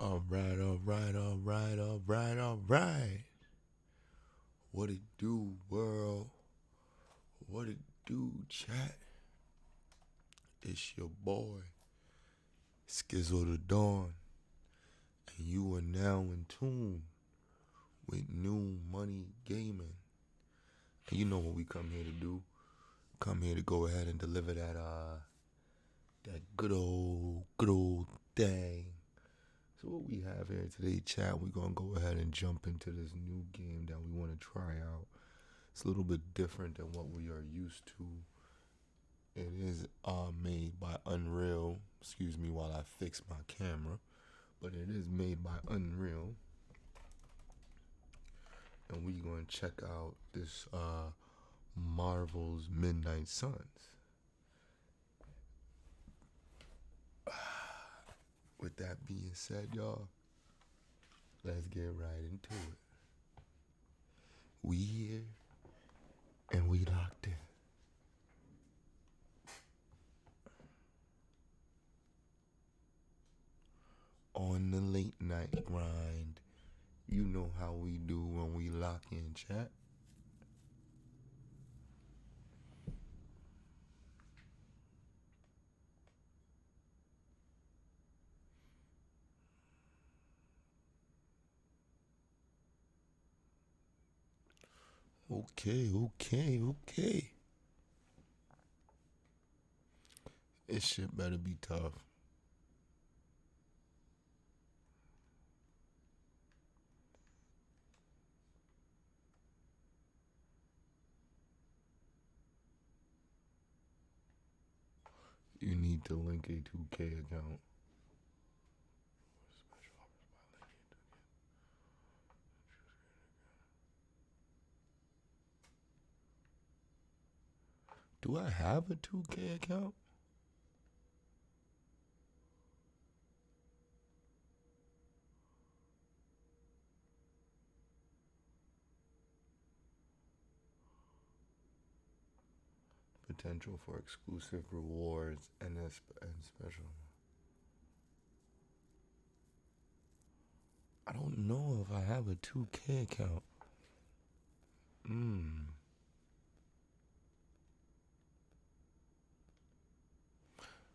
All right, all right, all right, all right, all right. What it do, world? What it do, chat? It's your boy, Skizzle the Dawn, and you are now in tune with New Money Gaming. And you know what we come here to do? Come here to go ahead and deliver that good old thing. So what we have here today, chat, we're gonna go ahead and jump into this new game that we want to try out. It's a little bit different than what we are used to. It is made by Unreal. Excuse me while I fix my camera. But it is made by Unreal. And we're going to check out this Marvel's Midnight Suns. With that being said, y'all, let's get right into it. We here and we locked in. On the late night grind. You know how we do when we lock in, chat. Okay. This shit better be tough. You need to link a 2K account. Do I have a 2K account? Potential for exclusive rewards and special. I don't know if I have a 2K account.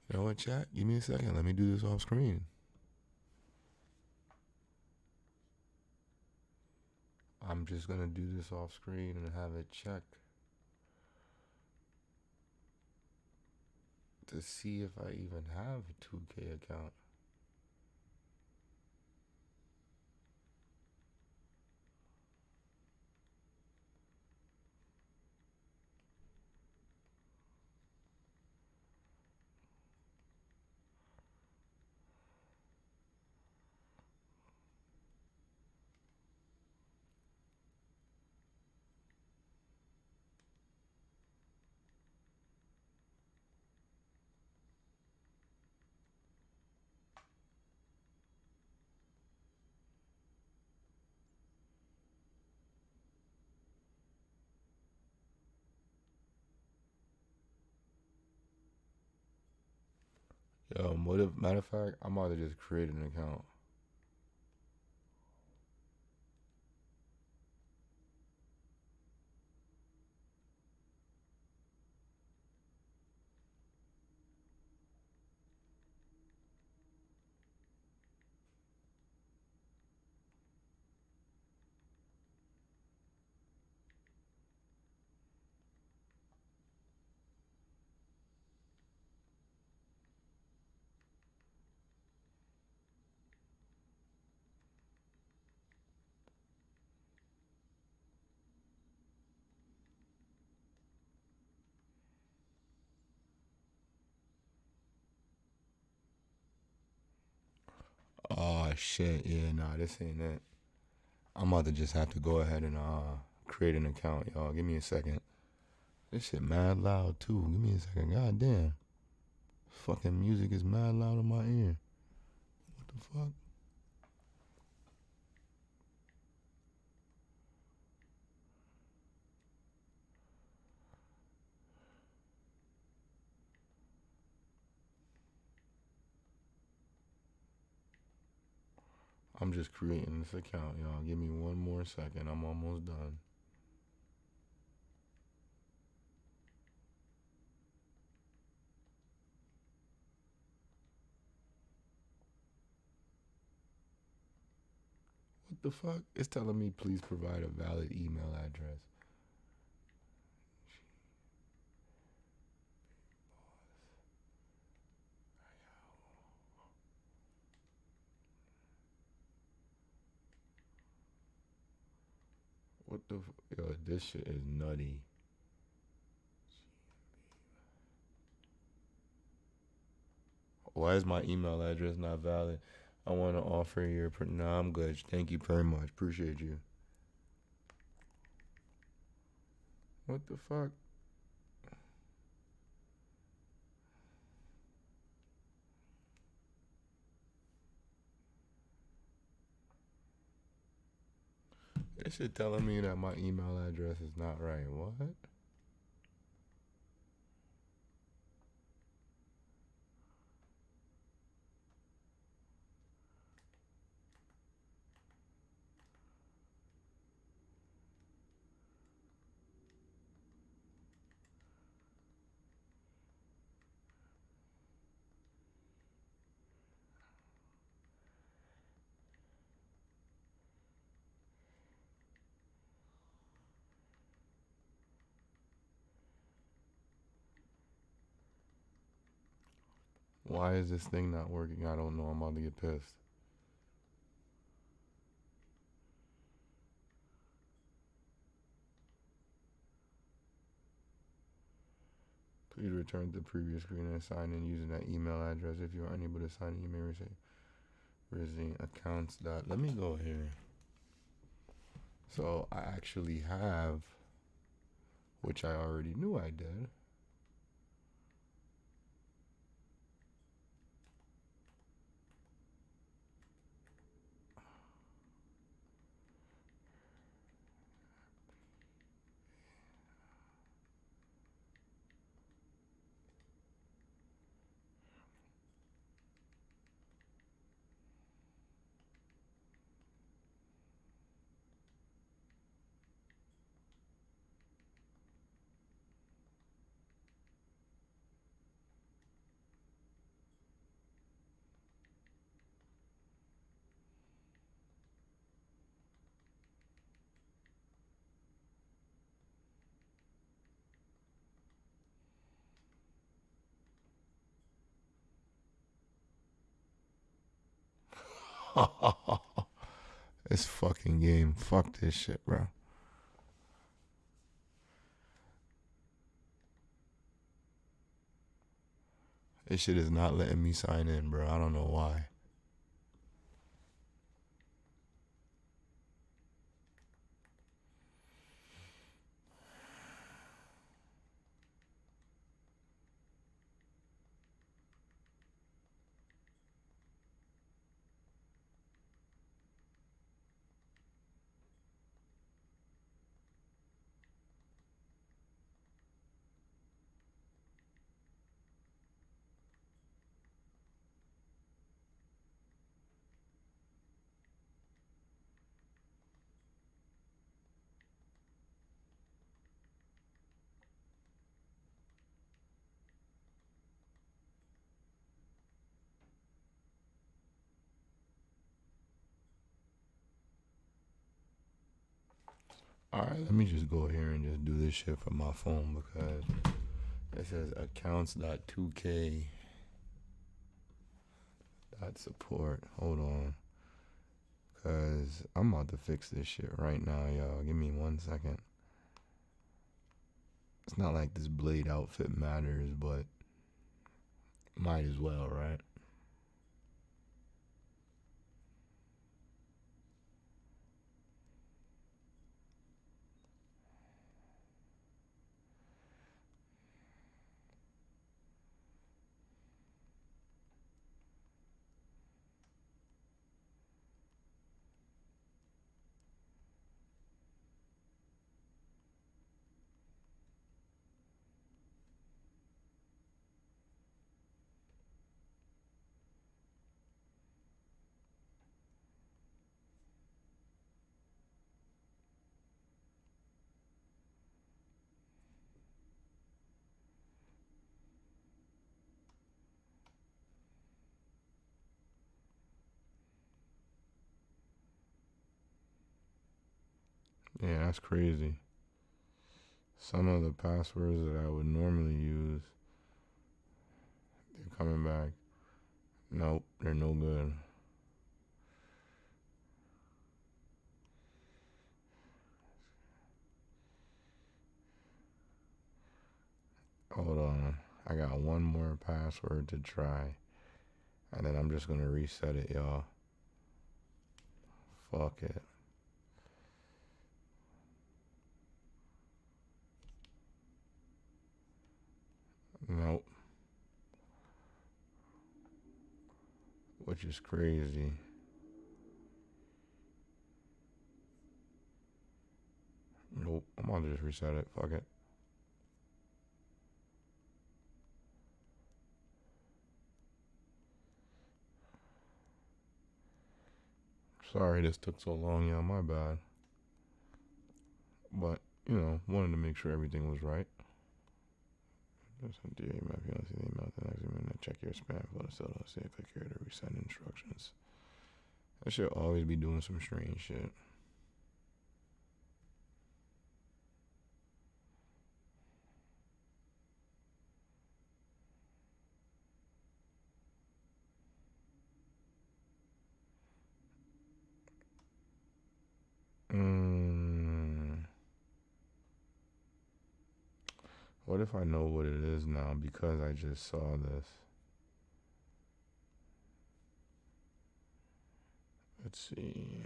You know what, chat? Give me a second. Let me do this off screen. I'm just gonna do this off screen and have it checked to see if I even have a 2K account. Yo, matter of fact, I'm about to just create an account. Oh shit, yeah, nah, this ain't it. I'm about to just have to go ahead and create an account, y'all. Give me a second. This shit mad loud too. Give me a second. God damn. Fucking music is mad loud in my ear. What the fuck? I'm just creating this account, y'all. Give me one more second. I'm almost done. What the fuck? It's telling me please provide a valid email address. What the yo, this shit is nutty. Why is my email address not valid? I want to offer your. Nah, I'm good. Thank you very much. Appreciate you. What the fuck? This shit telling me that my email address is not right. What? Why is this thing not working? I don't know. I'm about to get pissed. Please return to the previous screen and sign in using that email address. If you are unable to sign in, you may receive accounts. Let me go here. So I actually have, which I already knew I did. This fucking game. Fuck this shit, bro. This shit is not letting me sign in, bro. I don't know why. Alright, let me just go here and just do this shit from my phone because it says accounts.2k support. Hold on. Because I'm about to fix this shit right now, y'all. Give me 1 second. It's not like this blade outfit matters, but might as well, right? Yeah, that's crazy. Some of the passwords that I would normally use, they're coming back. Nope, they're no good. Hold on. I got one more password to try. And then I'm just going to reset it, y'all. Fuck it. Nope. Which is crazy. Nope. I'm going to just reset it. Fuck it. Sorry this took so long, y'all. My bad. But, wanted to make sure everything was right. Just send your email. If you don't see the email, the next minute, check your spam folder. Still don't see it. Click here to resend instructions. I should always be doing some strange shit. What if I know what it is now because I just saw this? Let's see.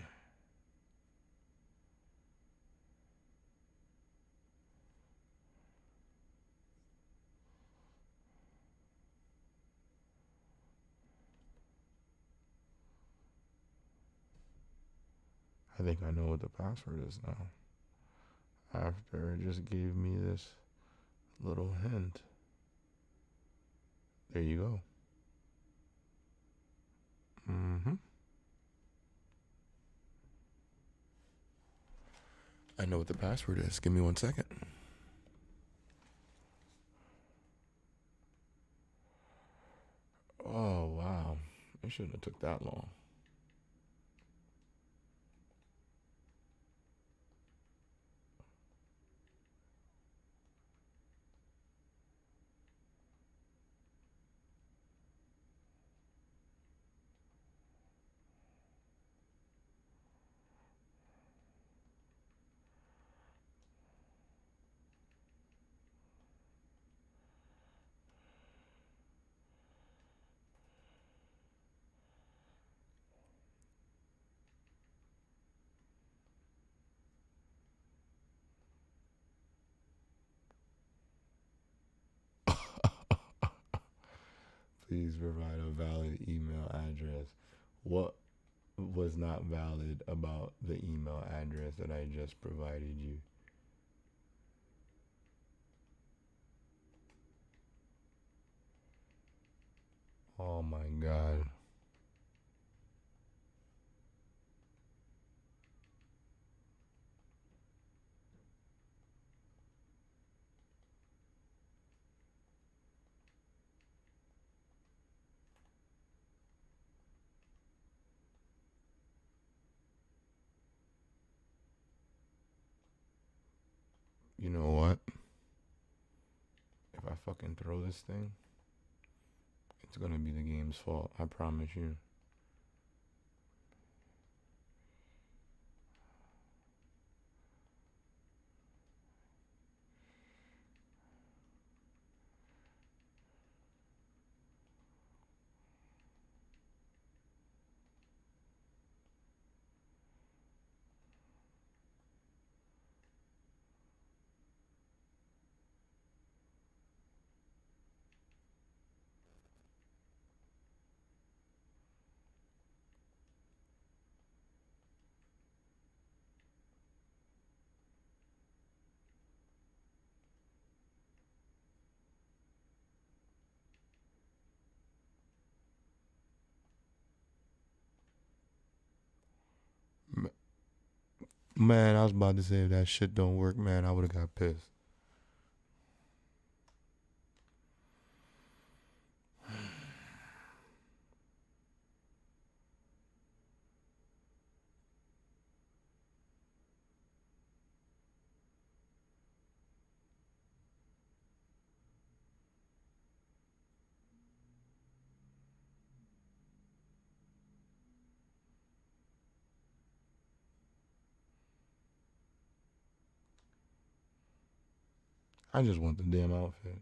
I think I know what the password is now. After it just gave me this little hint. There you go. I know what the password is. Give me 1 second. Oh, wow. It shouldn't have took that long. Please provide a valid email address. What was not valid about the email address that I just provided you? Oh my god. You know what? If I fucking throw this thing, it's gonna be the game's fault. I promise you. Man, I was about to say if that shit don't work, man, I would have got pissed. I just want the damn outfit.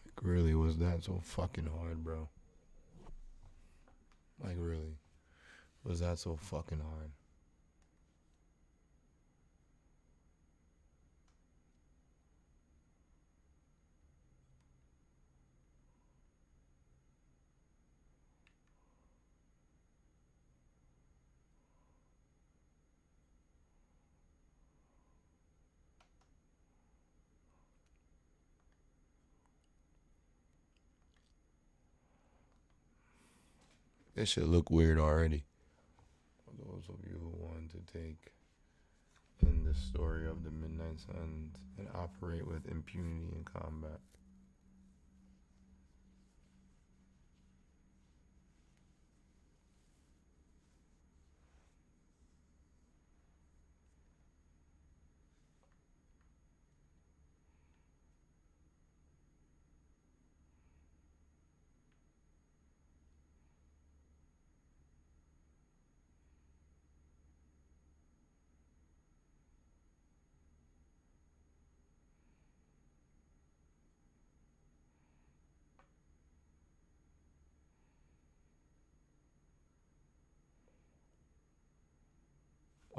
Like, really, was that so fucking hard, bro? Like, really, was that so fucking hard? This shit look weird already. For those of you who want to take in the story of the Midnight Suns and operate with impunity in combat.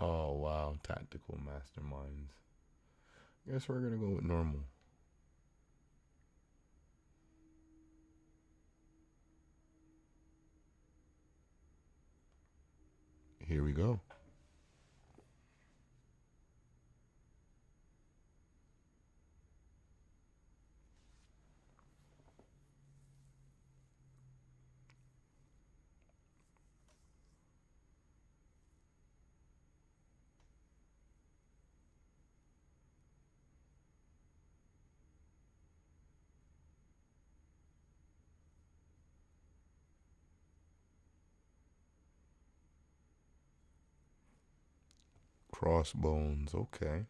Oh wow, tactical masterminds. Guess we're gonna go with normal. Here we go. Crossbones, okay.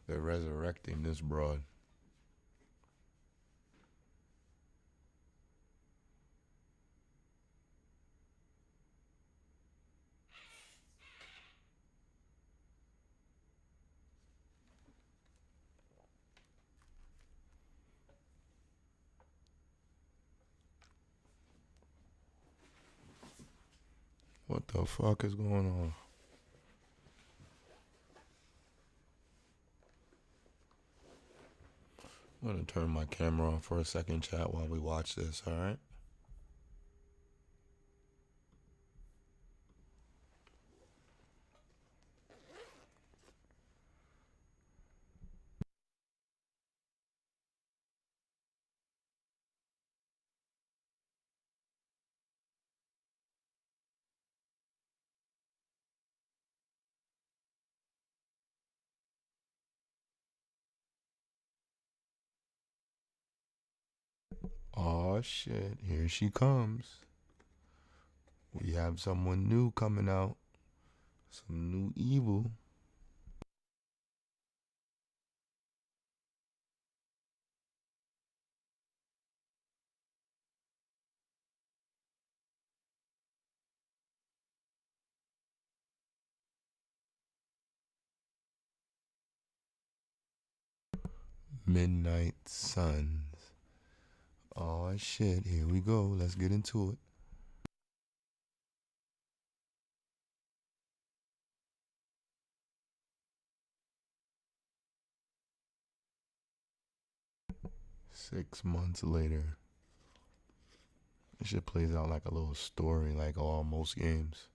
They're resurrecting this broad. What the fuck is going on? I'm gonna turn my camera on for a second, chat, while we watch this, alright? Oh shit, here she comes. We have someone new coming out. Some new evil. Midnight Suns. Oh shit, here we go. Let's get into it. Six months later. This shit plays out like a little story, like all most games.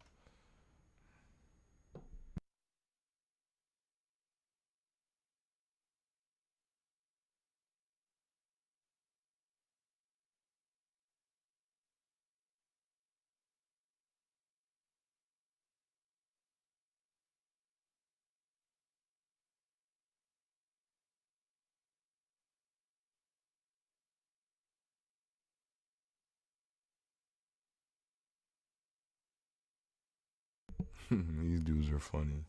These dudes are funny.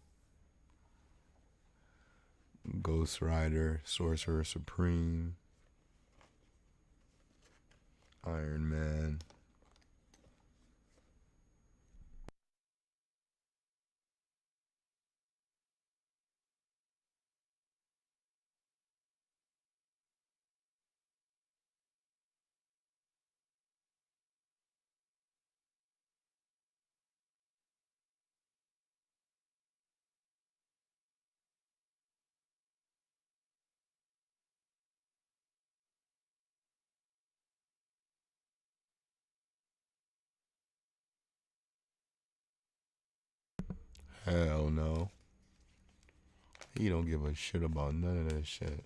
Ghost Rider, Sorcerer Supreme, Iron Man. Hell no. He don't give a shit about none of that shit.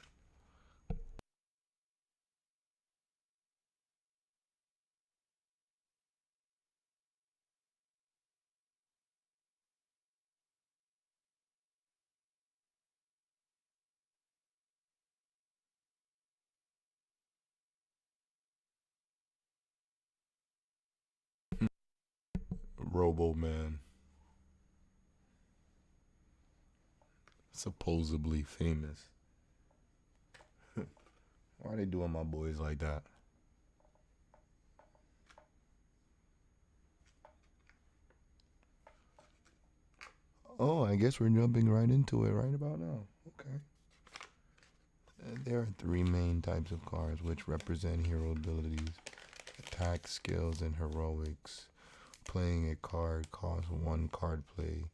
Robo Man. Supposedly famous. Why they doing my boys like that? Oh, I guess we're jumping right into it right about now. Okay. There are three main types of cards which represent hero abilities: attack, skills, and heroics. Playing a card costs one card play.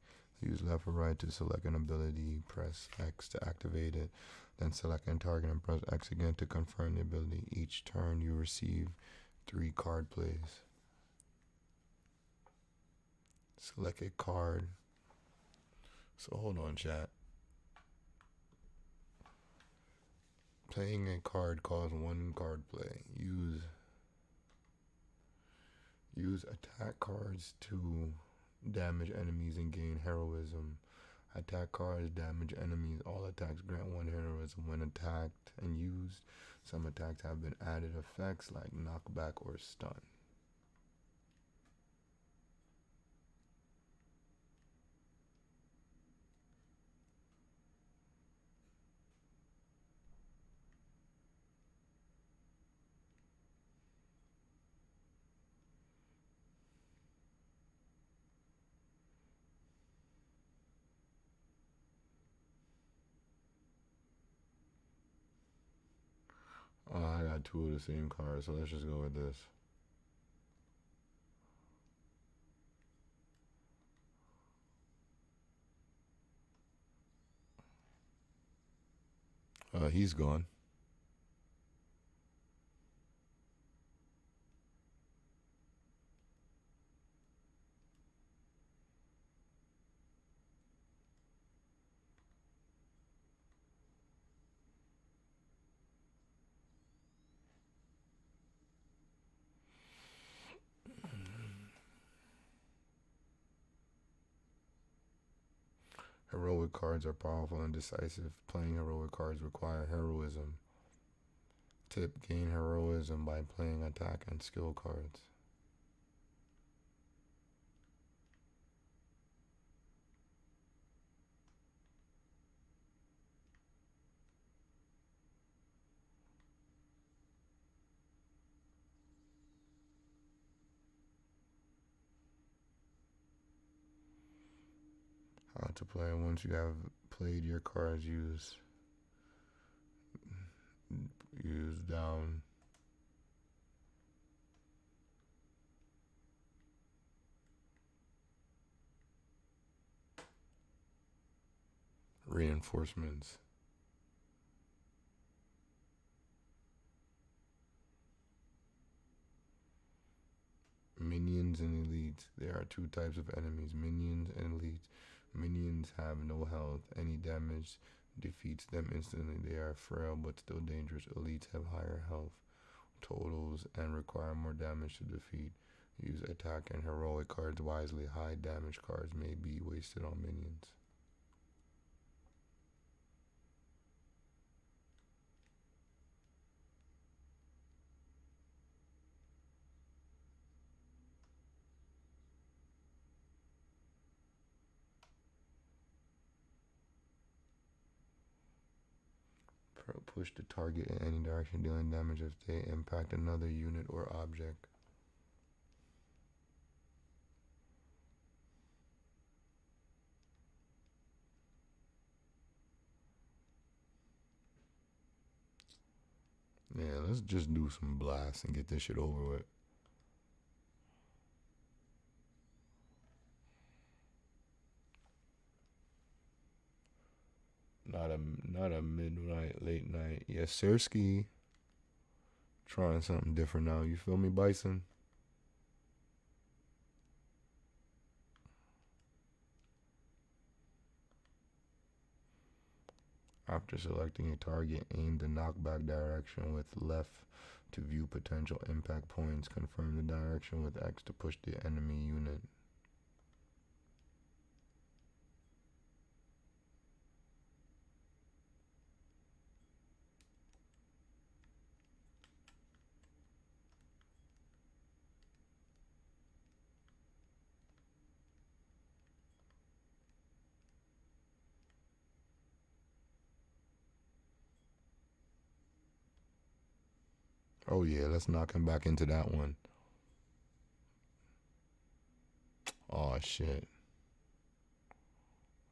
Use left or right to select an ability. Press X to activate it. Then select a target and press X again to confirm the ability. Each turn you receive 3 card plays. Select a card. So hold on, chat. Playing a card costs one card play. Use attack cards to damage enemies and gain heroism. Attack cards damage enemies. All attacks grant one heroism when attacked and used. Some attacks have been added effects like knockback or stun. Oh, I got 2 of the same cards, so let's just go with this. He's gone. Heroic cards are powerful and decisive. Playing heroic cards require heroism. Tip: gain heroism by playing attack and skill cards. How to play: once you have played your cards, use down. Reinforcements. Minions and elites. There are 2 types of enemies: minions and elites. Minions have no health. Any damage defeats them instantly. They are frail but still dangerous. Elites have higher health totals and require more damage to defeat. Use attack and heroic cards wisely. High damage cards may be wasted on minions. Push the target in any direction, dealing damage if they impact another unit or object. Yeah, let's just do some blasts and get this shit over with. Not a midnight, late night. Yes, Sirski. Trying something different now. You feel me, Bison? After selecting a target, aim the knockback direction with left to view potential impact points. Confirm the direction with X to push the enemy unit. Oh yeah, let's knock him back into that one. Oh shit.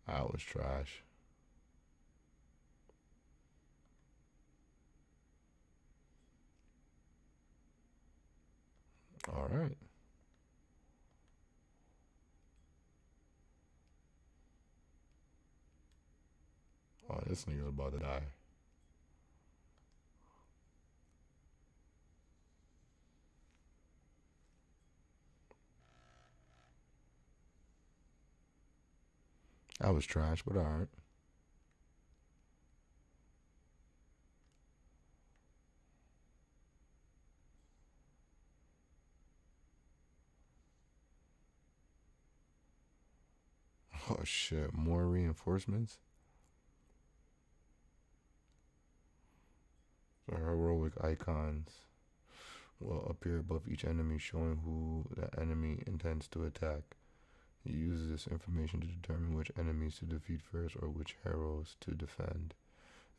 That was trash. Alright. Oh, this nigga's about to die. That was trash, but alright. Oh shit, more reinforcements? The heroic icons will appear above each enemy, showing who the enemy intends to attack. He uses this information to determine which enemies to defeat first or which heroes to defend.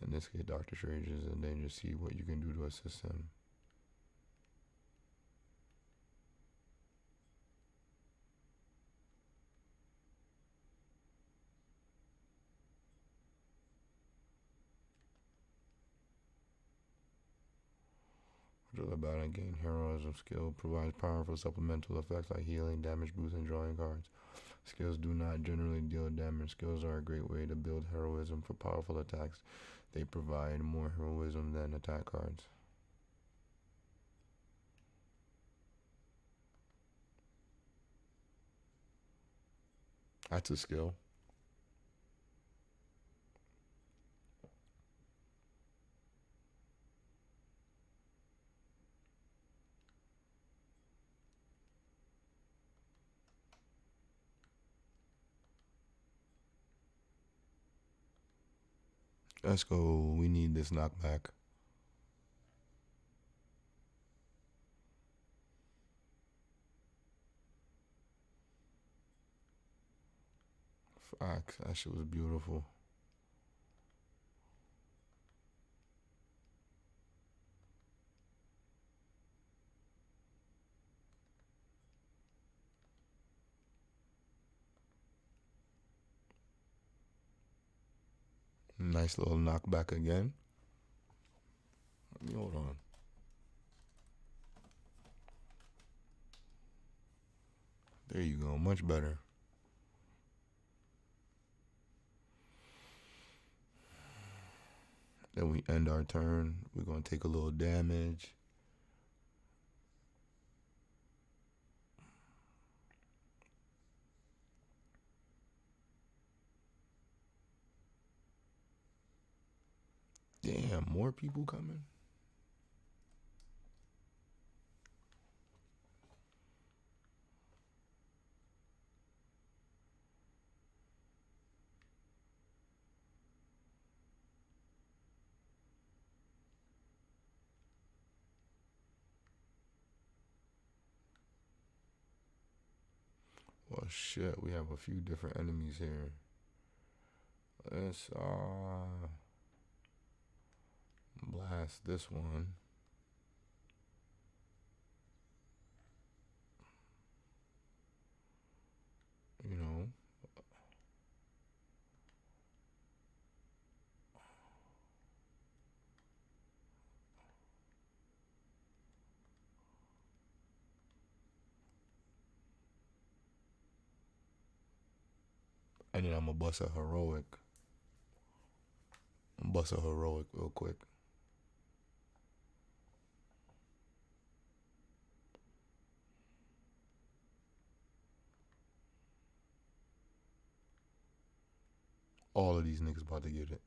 In this case, Doctor Strange is in danger. See what you can do to assist him. Drill battle gain heroism skill provides powerful supplemental effects like healing, damage boost, and drawing cards. Skills do not generally deal damage. Skills are a great way to build heroism for powerful attacks. They provide more heroism than attack cards. That's a skill. Let's go. We need this knockback. Facts. That shit was beautiful. Nice little knockback again. Let me hold on. There you go. Much better. Then we end our turn. We're going to take a little damage. Damn, more people coming? Well, shit, we have a few different enemies here. Let's, Blast this one. You know. And then I'm gonna bust a heroic. Bust a heroic real quick. All of these niggas about to get it.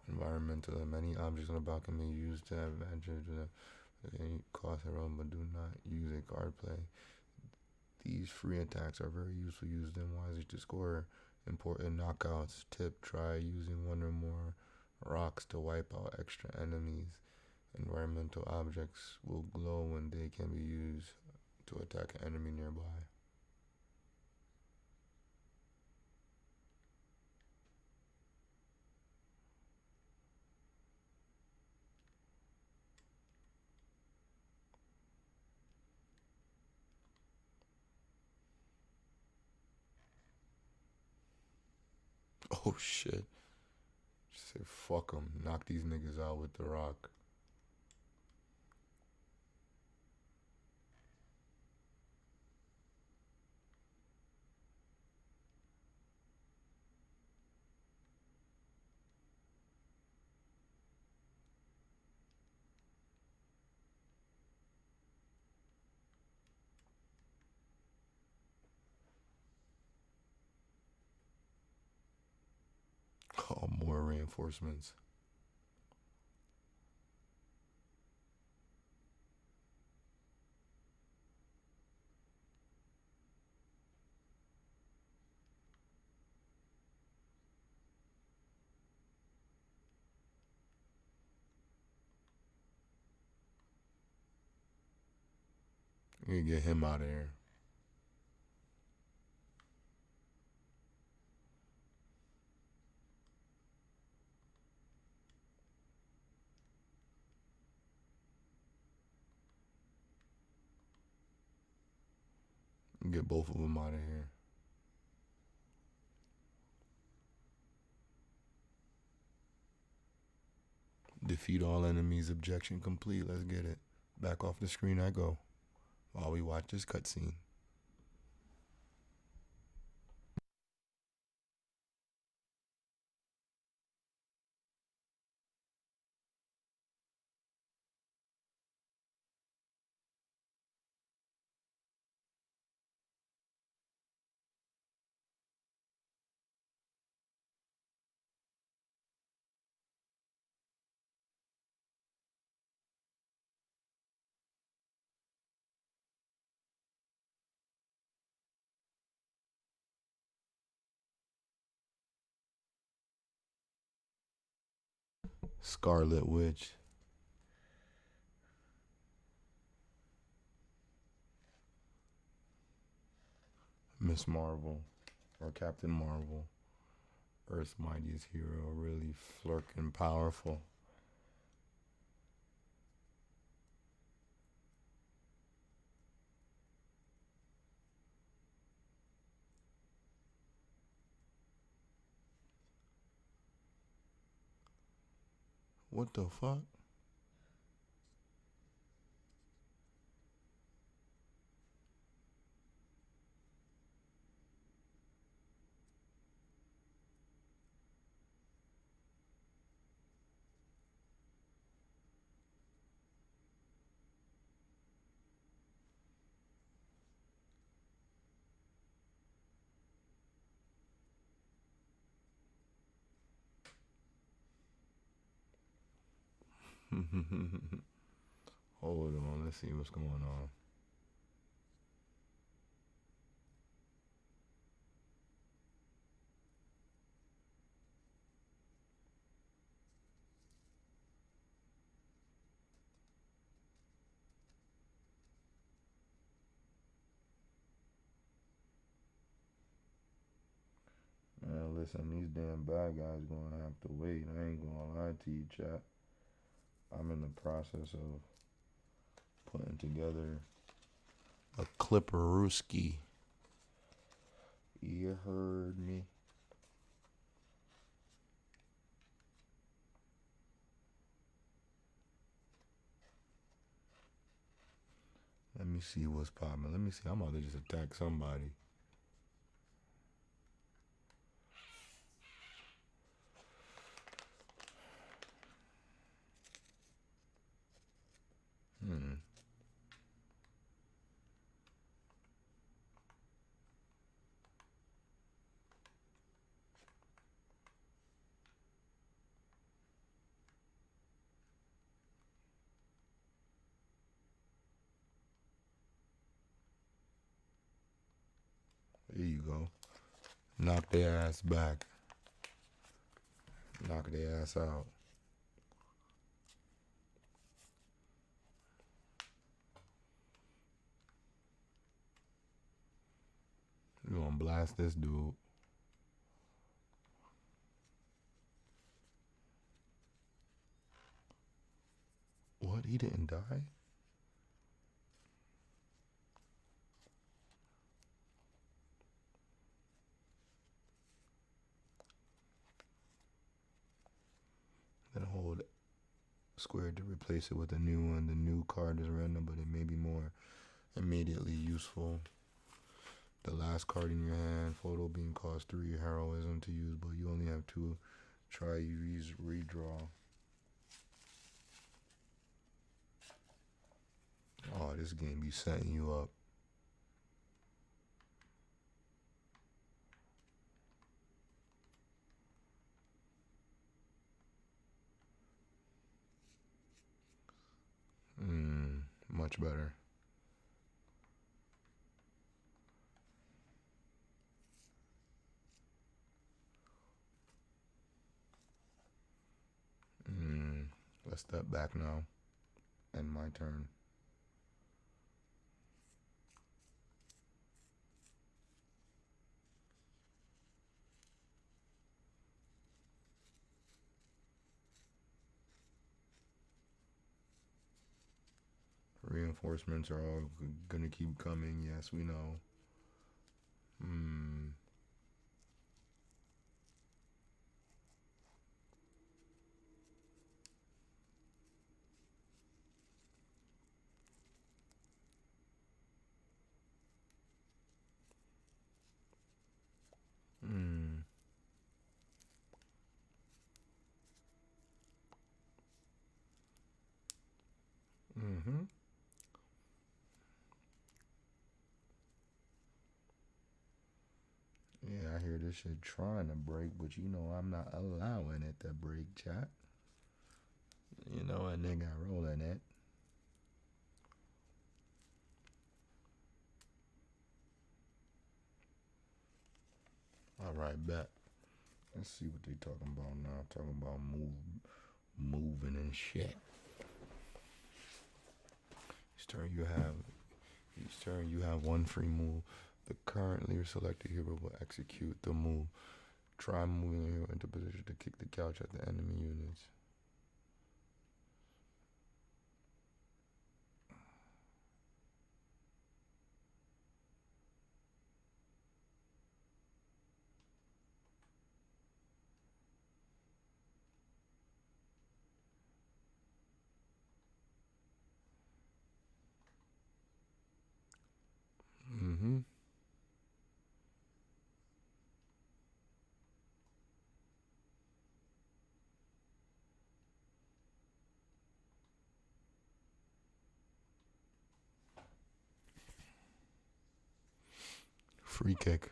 Environmental. Many objects on the back can be used to have advantage of any cost their own, but do not use a card play. These free attacks are very useful. Use them wisely to score important knockouts. Tip: try using one or more rocks to wipe out extra enemies. Environmental objects will glow when they can be used to attack an enemy nearby. Oh shit. Just say fuck them. Knock these niggas out with the rock. Oh, more reinforcements. We get him out of here. Get both of them out of here. Defeat all enemies. Objection complete. Let's get it. Back off the screen I go while we watch this cutscene. Scarlet Witch. Miss Marvel. Or Captain Marvel. Earth's mightiest hero. Really flirking powerful. What the fuck? Hold on, let's see what's going on. Listen, these damn bad guys gonna have to wait. I ain't gonna lie to you, chat. I'm in the process of putting together a Clipperooski. You heard me? Let me see what's popping. Let me see. I'm about to just attack somebody. There you go. Knock their ass back. Knock their ass out. We're gonna blast this dude. What? He didn't die? Then hold square to replace it with a new one. The new card is random, but it may be more immediately useful. The last card in your hand, photo beam, costs 3 heroism to use, but you only have 2. Try use redraw. Oh, this game be setting you up. Much better. Let's step back now. End my turn. Reinforcements are all gonna keep coming. Yes, we know. Yeah, I hear this shit trying to break, but you know I'm not allowing it to break, chat. You know a nigga rolling it. Alright, bet. Let's see what they talking about now. Talking about moving and shit. Each turn you have 1 free move. The currently selected hero will execute the move. Try moving the hero into position to kick the couch at the enemy units. Free kick.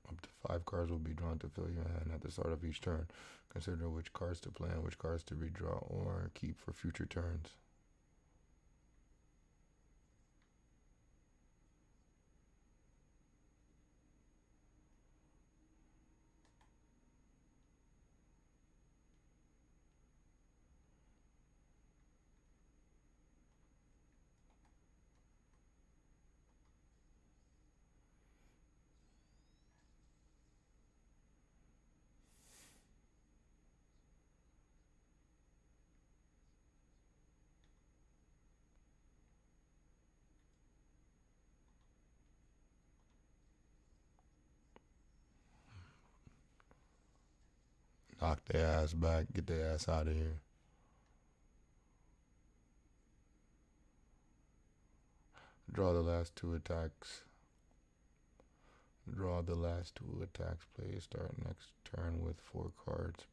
Up to 5 cards will be drawn to fill your hand at the start of each turn. Consider which cards to play and which cards to redraw or keep for future turns. Knock their ass back. Get their ass out of here. Draw the last two attacks. Draw the last two attacks. Play. Start next turn with 4 cards.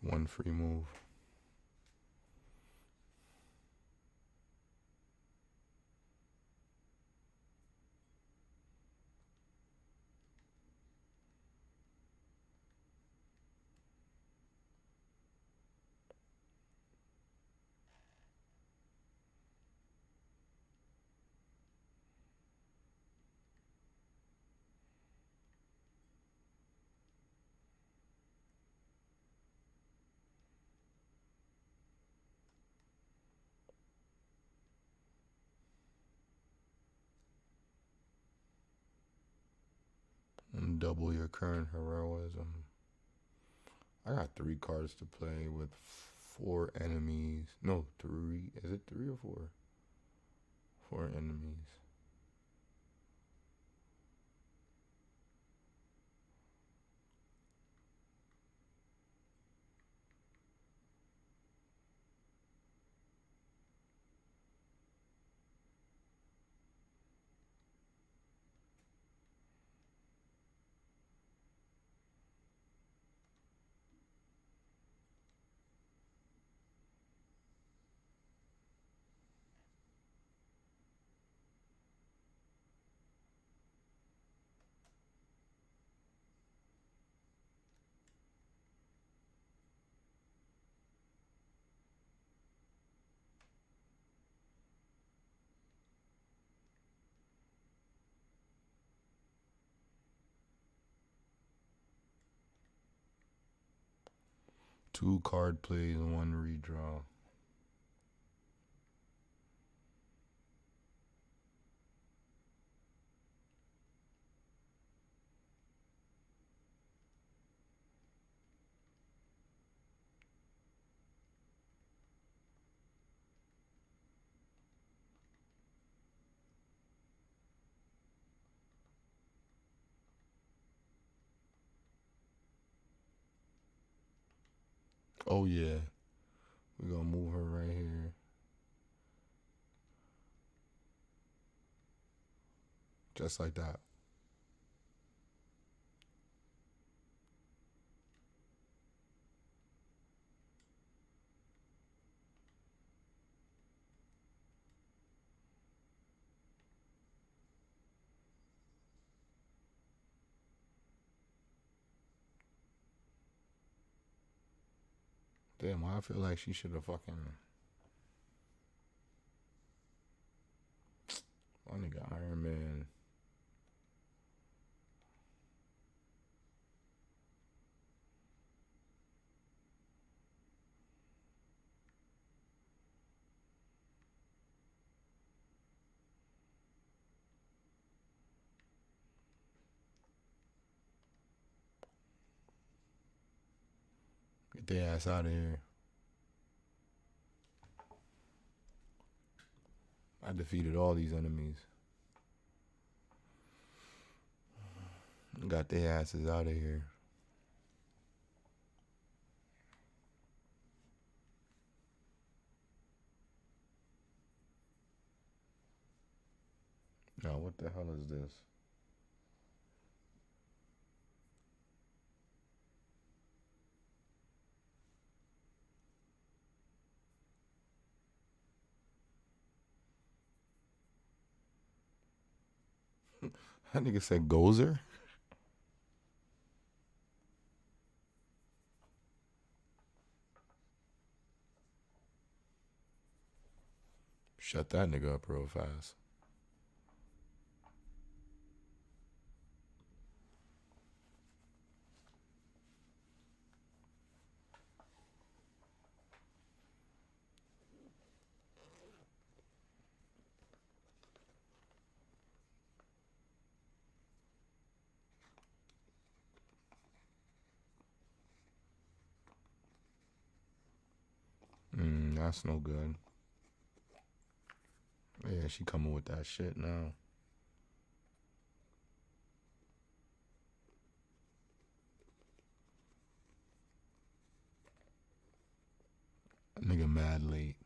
1 free move. And double your current heroism. I got 3 cards to play with 4 enemies. No, 3. Is it 3 or 4? 4 enemies. Two card plays, 1 redraw. Oh yeah, we're gonna move her right here. Just like that. Damn, I feel like she should have fucking. My nigga Iron Man. Get their ass out of here. I defeated all these enemies. Got their asses out of here. Now, what the hell is this? That nigga said Gozer? Shut that nigga up real fast. That's no good. Yeah, she coming with that shit now. Nigga mad late.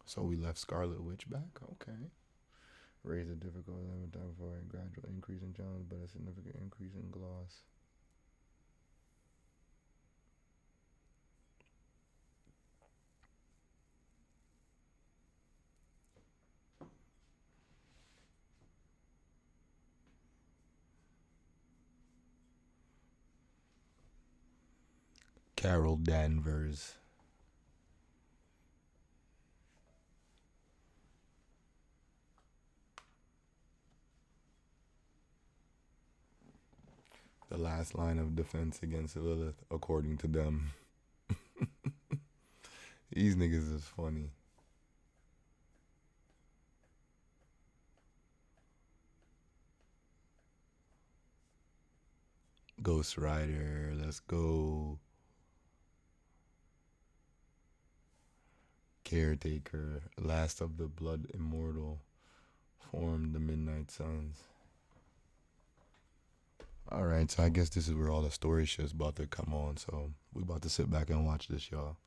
So we left Scarlet Witch back? Okay. Raise the difficulty level time for a gradual increase in challenge, but a significant increase in gloss. Carol Danvers. The last line of defense against Lilith, according to them. These niggas is funny. Ghost Rider, let's go. Caretaker, last of the blood immortal, formed the Midnight Suns. Alright, so I guess this is where all the story shit's about to come on, so we about to sit back and watch this, y'all.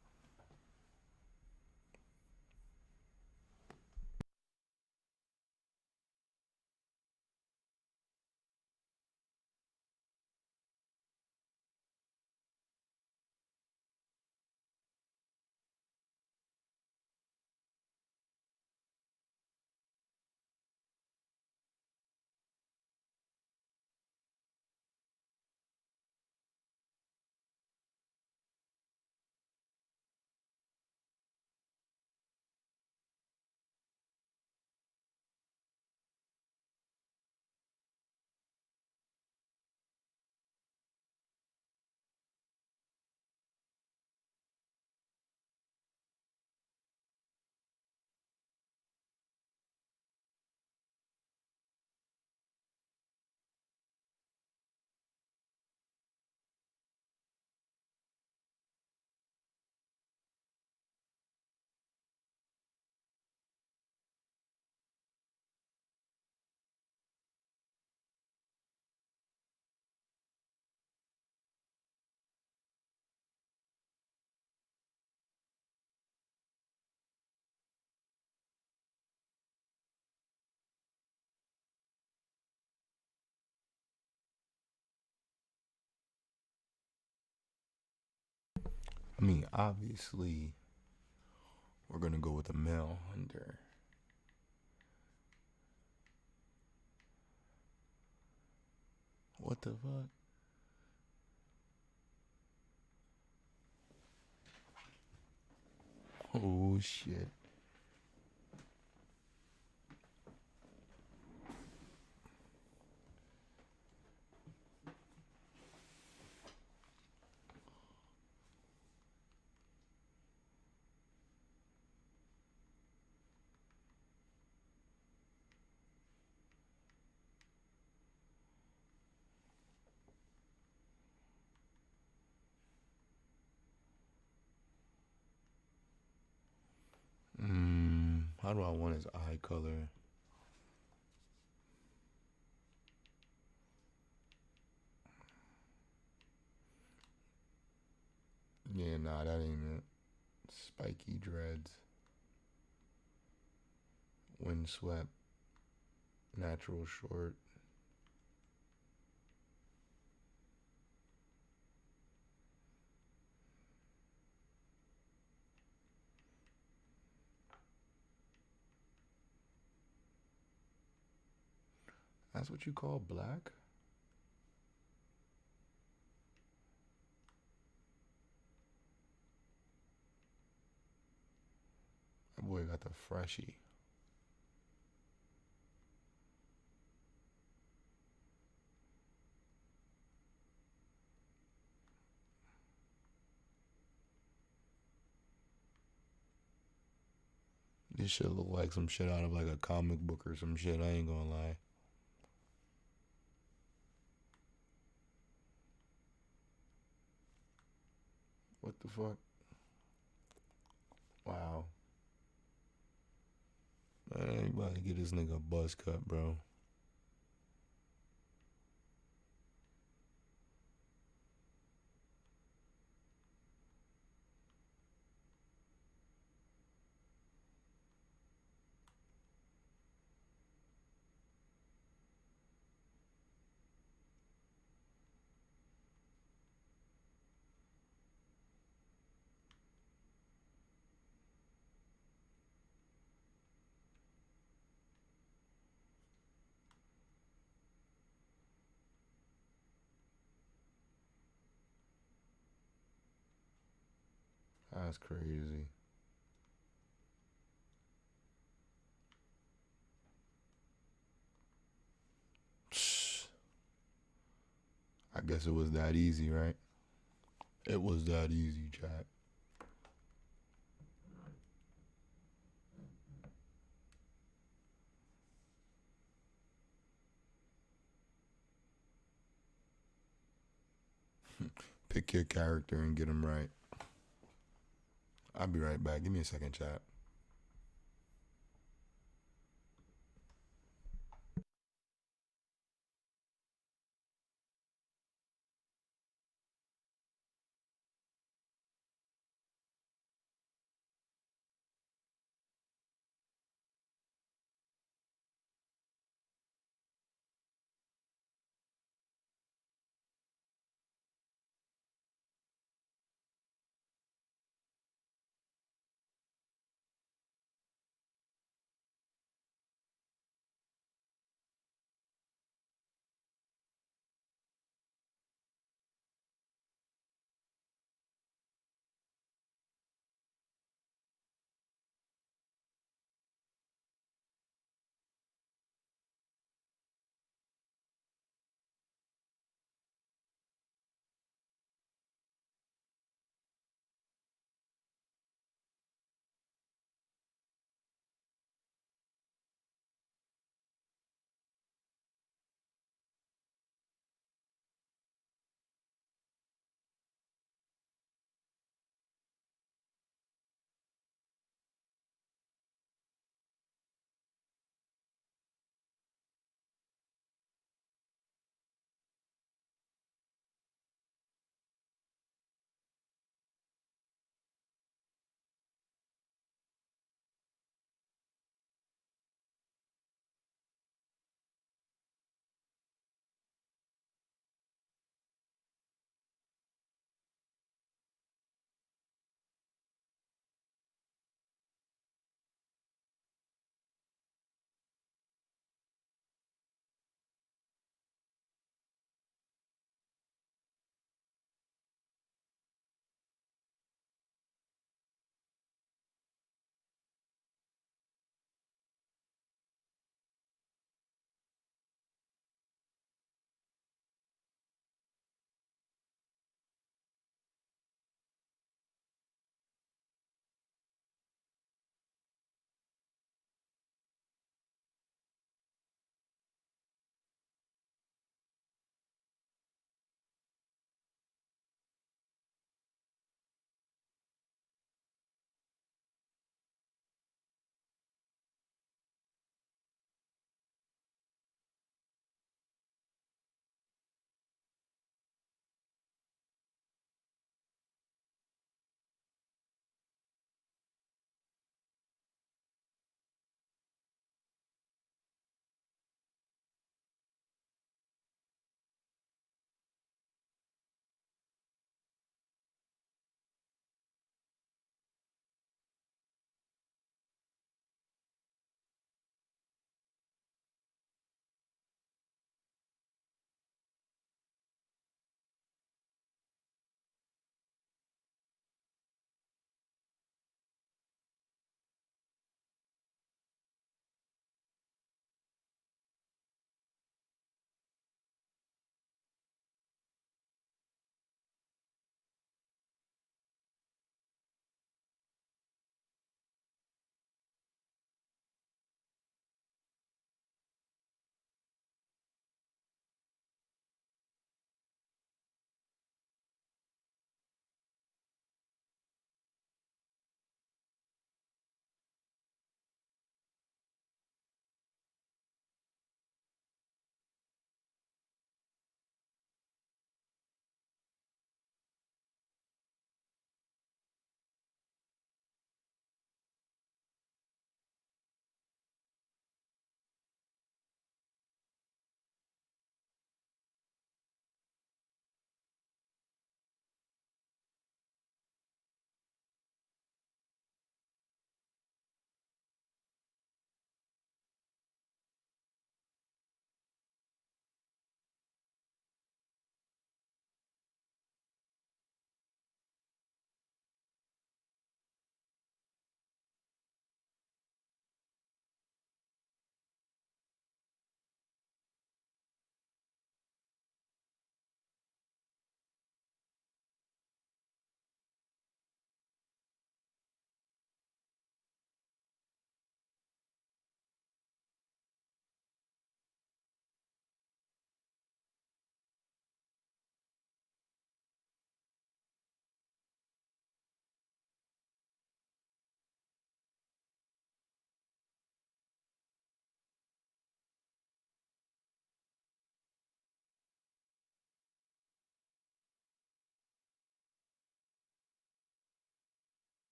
I mean, obviously, we're gonna go with a male hunter. What the fuck? Oh shit. How do I want his eye color? Yeah, nah, that ain't it. Spiky dreads. Windswept. Natural short. That's what you call black? got the freshie. This shit look like some shit out of like a comic book or some shit. I ain't gonna lie. What the fuck? Wow. Man, I ain't about to get this nigga a buzz cut, bro. That's crazy. I guess it was that easy, right? It was that easy, chat. Pick your character and get him right. I'll be right back. Give me a second, chat.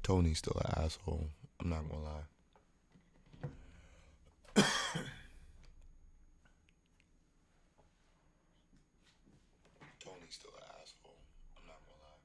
Tony's still an asshole. I'm not gonna lie. Tony's still an asshole. I'm not gonna lie.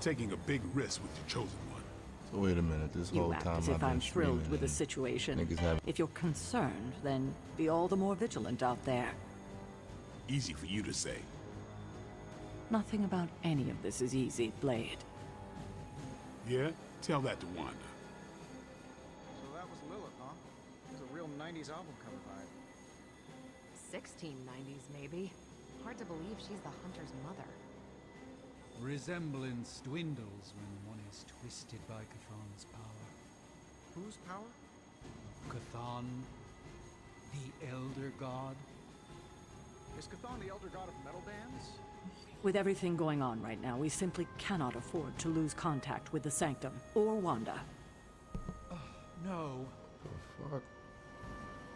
Taking a big risk with your chosen one. So wait a minute, this whole You act time as I've if been I'm thrilled streaming with the and situation. niggas haven't. If you're concerned, then be all the more vigilant out there. Easy for you to say. Nothing about any of this is easy, Blade. Yeah? Tell that to Wanda. So that was Lilith, huh? It was a real 90s album cover vibe. 1690s, maybe. Hard to believe she's the Hunter's mother. Resemblance dwindles when one is twisted by Chthon's power. Whose power? Chthon, the Elder God. Is Chthon the elder god of metal bands? With everything going on right now, we simply cannot afford to lose contact with the Sanctum or Wanda. No. The fuck?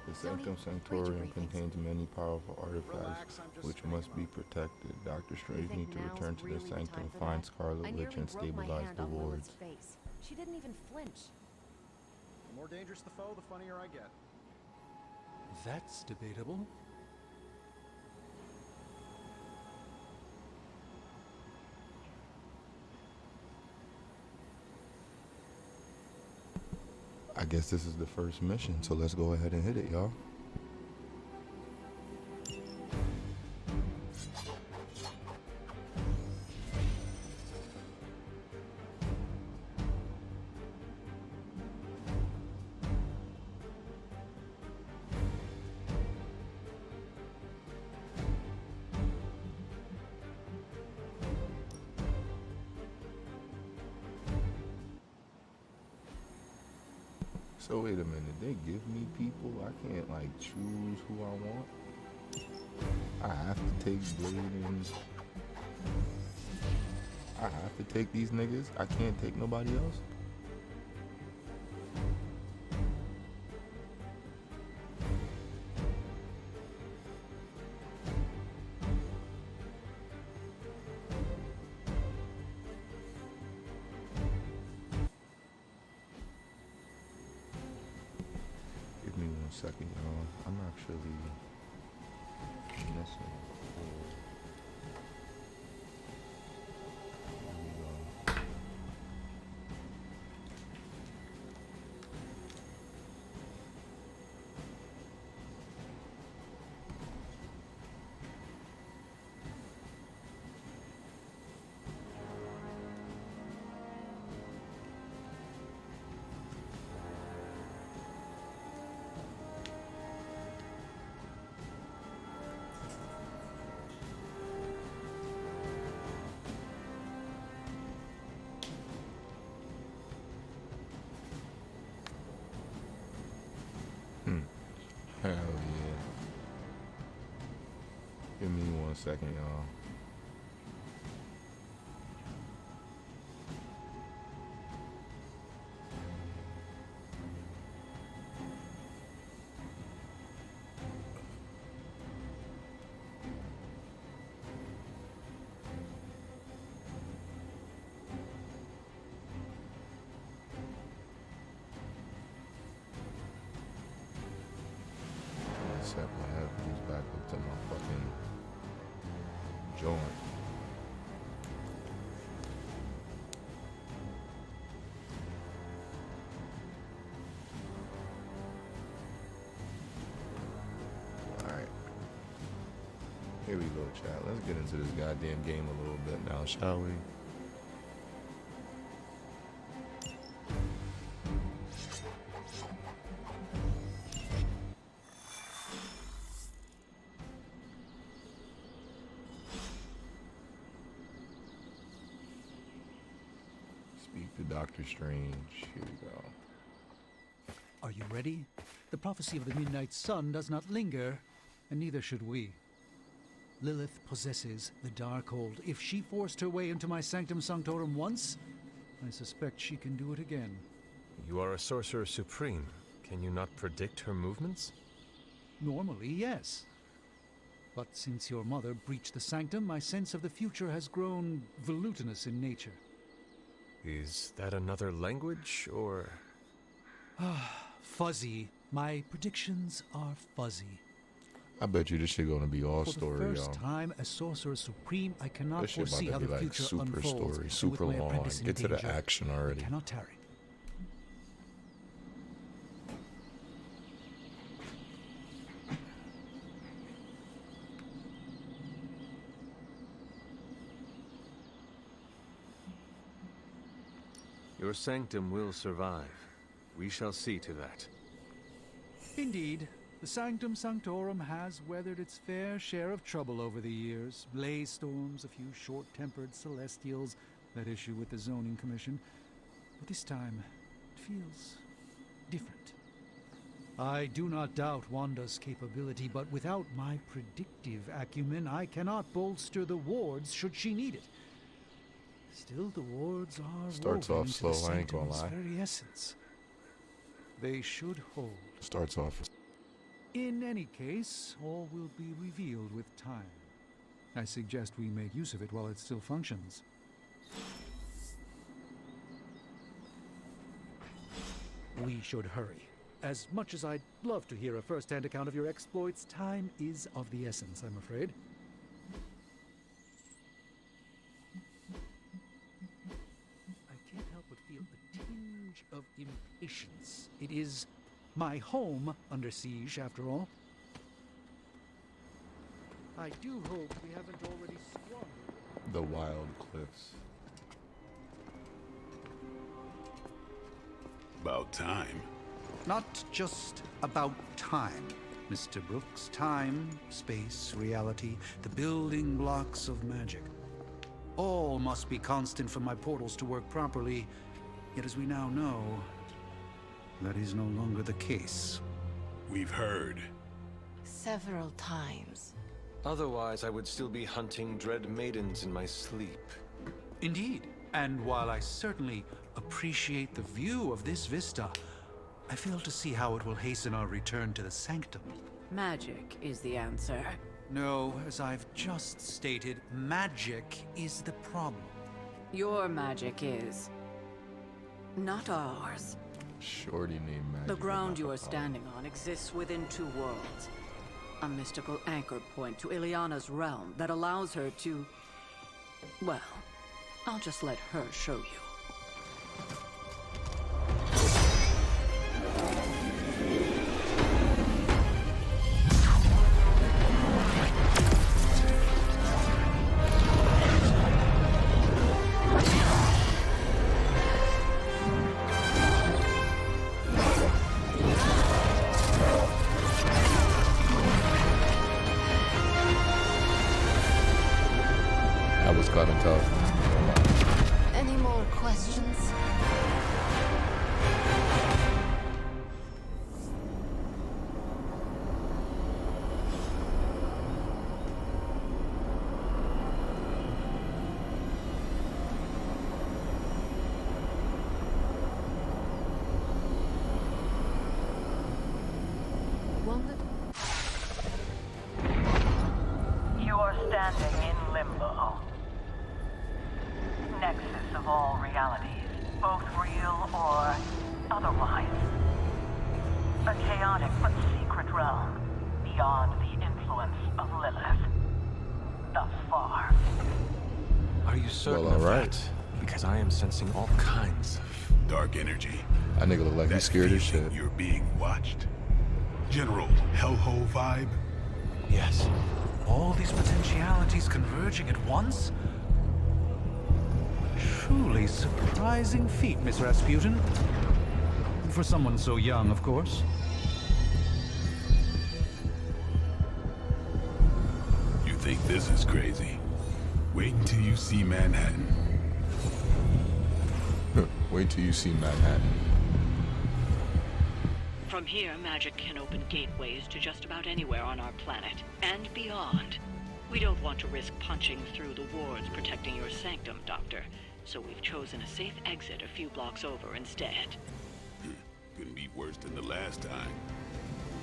The Sony, Sanctum read your Sanctorium briefings. contains many powerful artifacts Relax, I'm just which staying must be up. protected. Dr. Strange think needs to now's return to the really the Sanctum, time for find that? Scarlet I Witch, nearly and broke my stabilize hand the on wards. Lilith's face. She didn't even flinch. The more dangerous the foe, the funnier I get. That's debatable. I guess this is the first mission, so let's go ahead and hit it, y'all. So wait a minute, they give me people? I can't like choose who I want? I have to take Blade and... I have to take these niggas? I can't take nobody else? Give me 1 second, y'all. I'm actually missing. Here we go. Hell yeah. Give me 1 second, y'all. Set my headphones back up to my fucking joint. Here we go, chat. Let's get into this goddamn game a little bit now, shall we? Speak to Doctor Strange. Here we go. Are you ready? The prophecy of the Midnight Sun does not linger, and neither should we. Lilith possesses the Darkhold. If she forced her way into my Sanctum Sanctorum once, I suspect she can do it again. You are a Sorcerer Supreme. Can you not predict her movements? Normally, yes. But since your mother breached the Sanctum, my sense of the future has grown volutinous in nature. Is that another language, or...? Fuzzy. My predictions are fuzzy. I bet you this shit gonna be all story, For the y'all. first time as Sorcerer Supreme, I cannot This shit foresee about how to the be like future super unfolds. story, And super with my long. apprentice in Get to the danger, action I already. cannot tarry. Your sanctum will survive. We shall see to that. Indeed, the Sanctum Sanctorum has weathered its fair share of trouble over the years. Blaze storms, a few short-tempered celestials that issue with the Zoning Commission. But this time, it feels different. I do not doubt Wanda's capability, but without my predictive acumen, I cannot bolster the wards should she need it. Still, the wards are Starts woven off into the slow, I ain't gonna Sanctum's lie. very essence. They should hold. Starts off. In any case, all will be revealed with time. I suggest we make use of it while it still functions. We should hurry. As much as I'd love to hear a first-hand account of your exploits, time is of the essence, I'm afraid. I can't help but feel a tinge of impatience. It is my home under siege, after all. I do hope we haven't already squandered. The Wild Cliffs. About time. Not just about time, Mr. Brooks. Time, space, reality, the building blocks of magic. All must be constant for my portals to work properly. Yet as we now know, that is no longer the case. We've heard. Several times. Otherwise, I would still be hunting dread maidens in my sleep. Indeed. And while I certainly appreciate the view of this vista, I fail to see how it will hasten our return to the Sanctum. Magic is the answer. No, as I've just stated, magic is the problem. Your magic is. Not ours. Shorty named Magic. The ground you are standing on exists within two worlds. A mystical anchor point to Ileana's realm that allows her to... Well, I'll just let her show you. That was kind of tough. Any more questions? Wanda? You are standing in limbo. Nexus of all realities, both real or otherwise. A chaotic but secret realm, beyond the influence of Lilith. Thus far. Are you certain Well, of alright. that? Because I am sensing all kinds of... Dark energy. That nigga look like he's scared as feeling shit. You're being watched. General hellhole vibe. Yes. All these potentialities converging at once? Truly surprising feat, Miss Rasputin. For someone so young, of course. You think this is crazy? Wait until you see Manhattan. Wait till you see Manhattan. From here, magic can open gateways to just about anywhere on our planet, and beyond. We don't want to risk punching through the wards protecting your sanctum, Doctor, so we've chosen a safe exit a few blocks over instead. Couldn't be worse than the last time.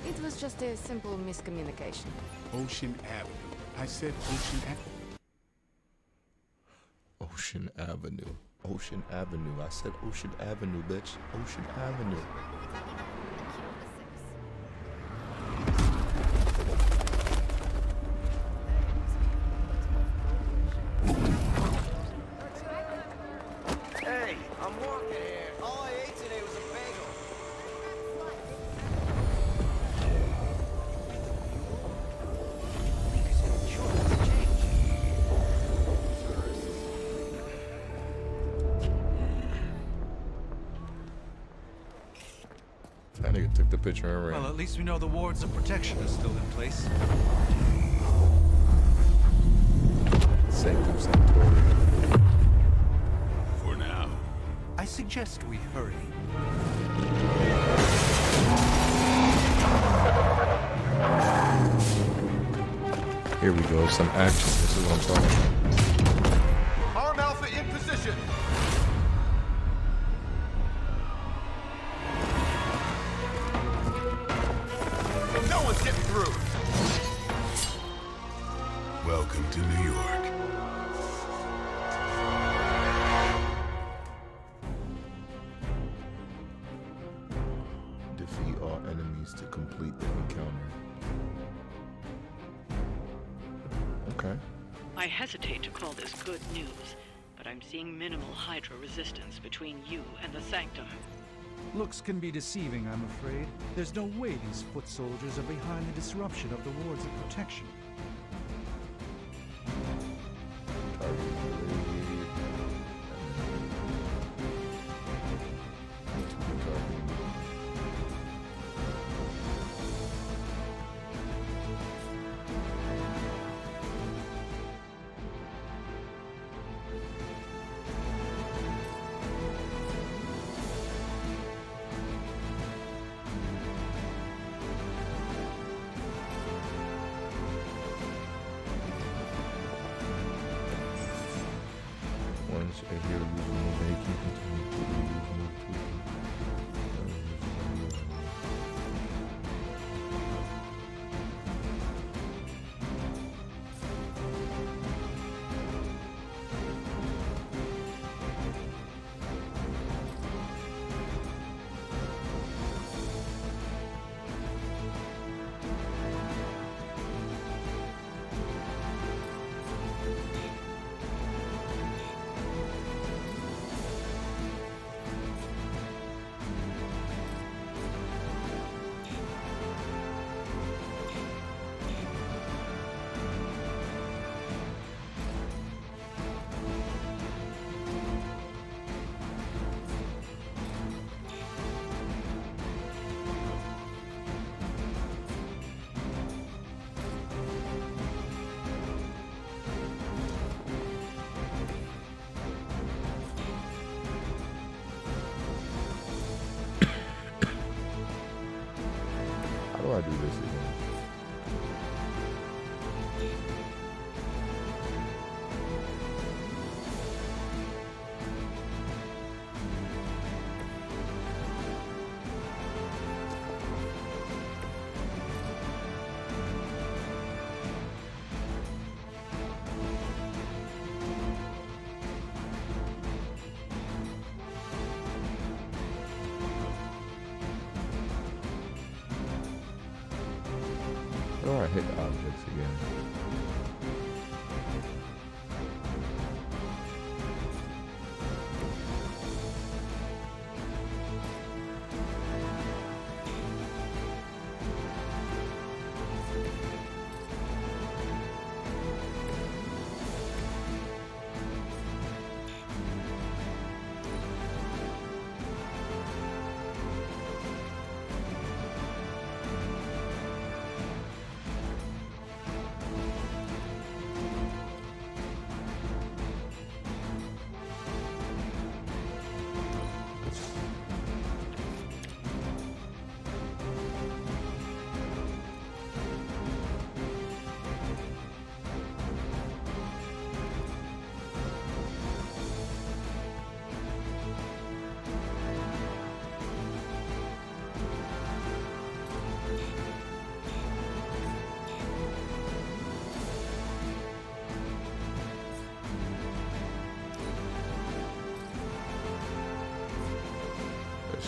It was just a simple miscommunication. Ocean Avenue. I said Ocean Avenue. Ocean Avenue. Ocean Avenue. I said Ocean Avenue, bitch. Ocean Avenue. Hey, I'm walking here. All I ate today was a bagel. That nigga took the picture and ran. Well, at least we know the wards of protection are still in place. Sanctum Sanctorum. For now. I suggest we hurry. Here we go, some action. This is what I'm talking about. Arm Alpha in position. No one's getting through. Welcome to New York. Defeat all enemies to complete the encounter. Okay. I hesitate to call this good news, but I'm seeing minimal Hydra resistance between you and the Sanctum. Looks can be deceiving, I'm afraid. There's no way these foot soldiers are behind the disruption of the wards of protection. Target delayed. To the target. Once a hero uses move, they can continue to use move How do I do this again? How do I hit objects again?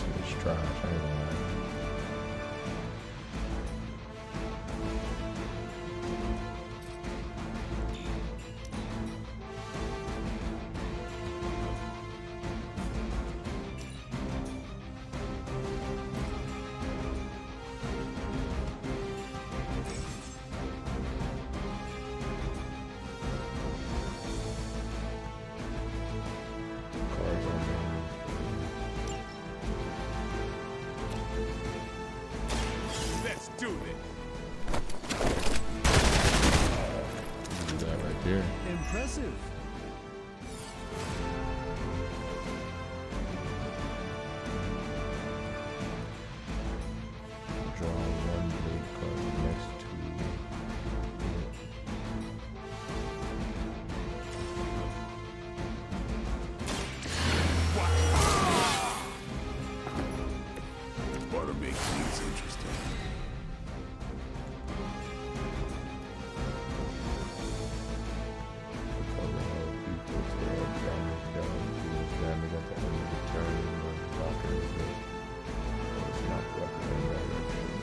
shit is trash. I ain't gonna lie. Cards on there. Let's do this. Do that right there. Impressive. Draw one blade card next to it. Ought to make things interesting. Cover all equal to the damage done. Deals damage at the end of the turn when the blocker is hit. Or it's not blocked in that direction.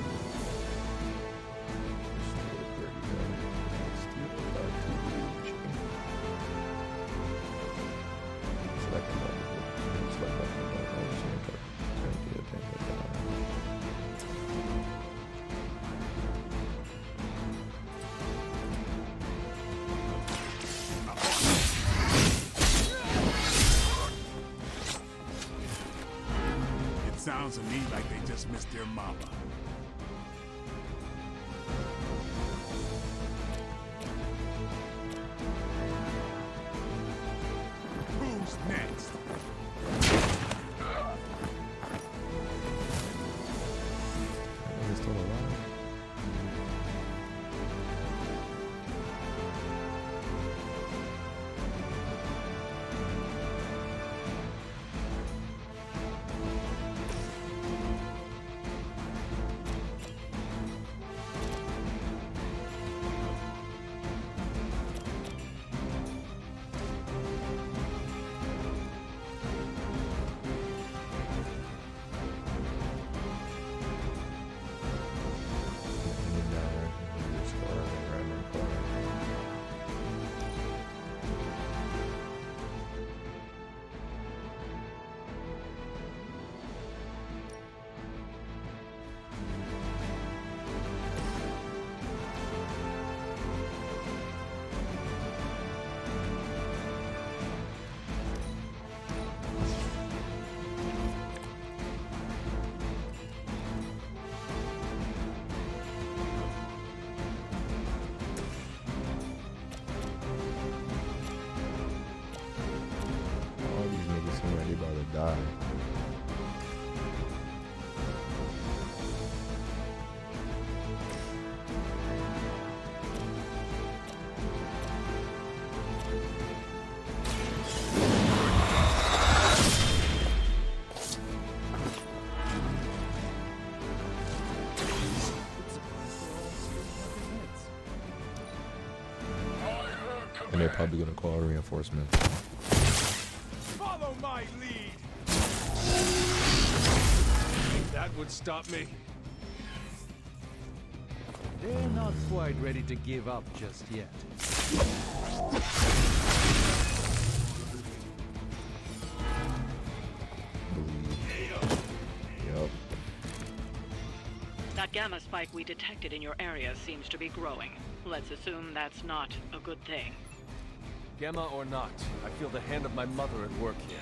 Restore 30 damage. Steal a card to each. Select a multiple. Select multiple. Select card. And deal damage down. It sounds to me like they just missed their mama. Who's next? Is it still alive? Any direction, you just score a random card. All these niggas seem like they about to die. And they're probably gonna call a reinforcement. Follow my lead. That would stop me. They're not quite ready to give up just yet. Yup. That gamma spike we detected in your area seems to be growing. Let's assume that's not a good thing. Gamma or not, I feel the hand of my mother at work here.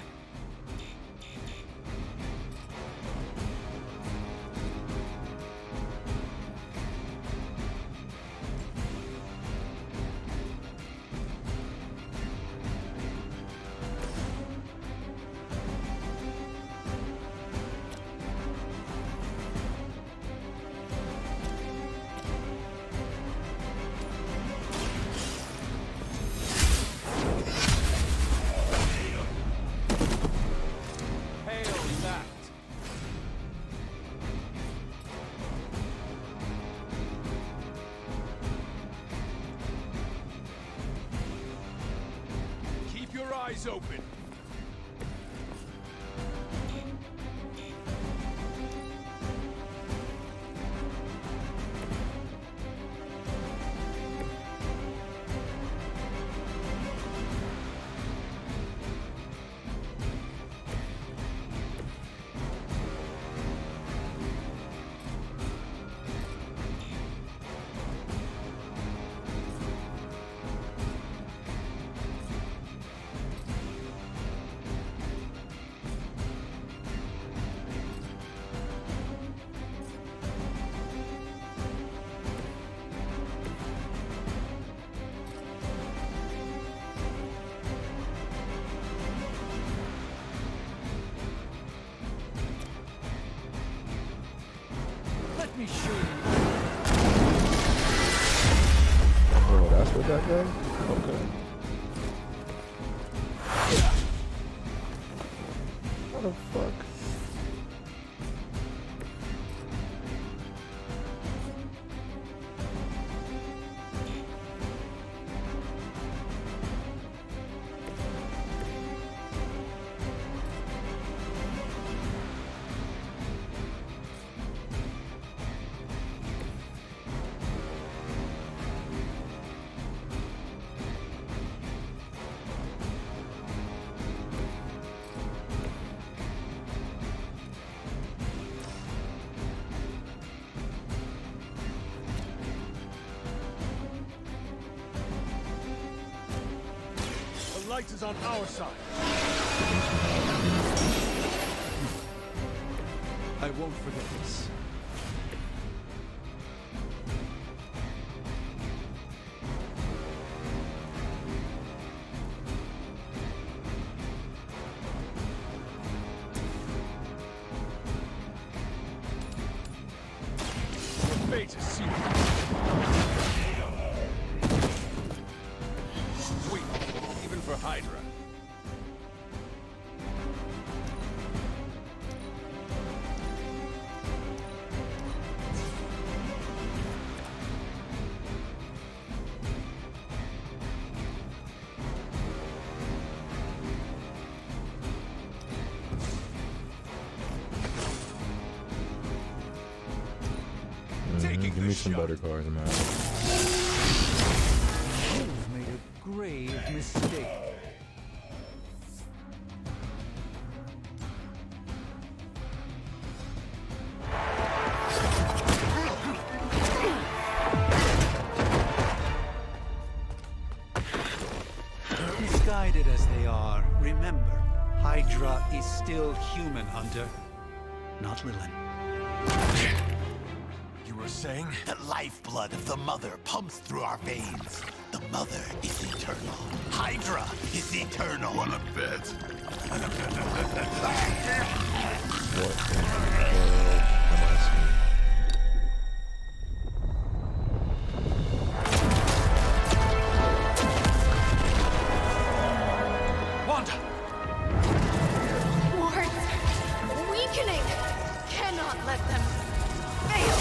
Eyes open. with that guy? Okay. What the fuck? The light is on our side. I won't forget this. Your fate is sealed. Sweet, even for Hydra. Give me some better cars, man. You've made a grave mistake. Misguided as they are, remember, Hydra is still human, Hunter, not Lilin. You were saying? The lifeblood of the Mother pumps through our veins. The Mother is eternal. Hydra is eternal. Wanna bet? What in the world am I seeing? Wanda! Wards! Weakening! Cannot let them fail!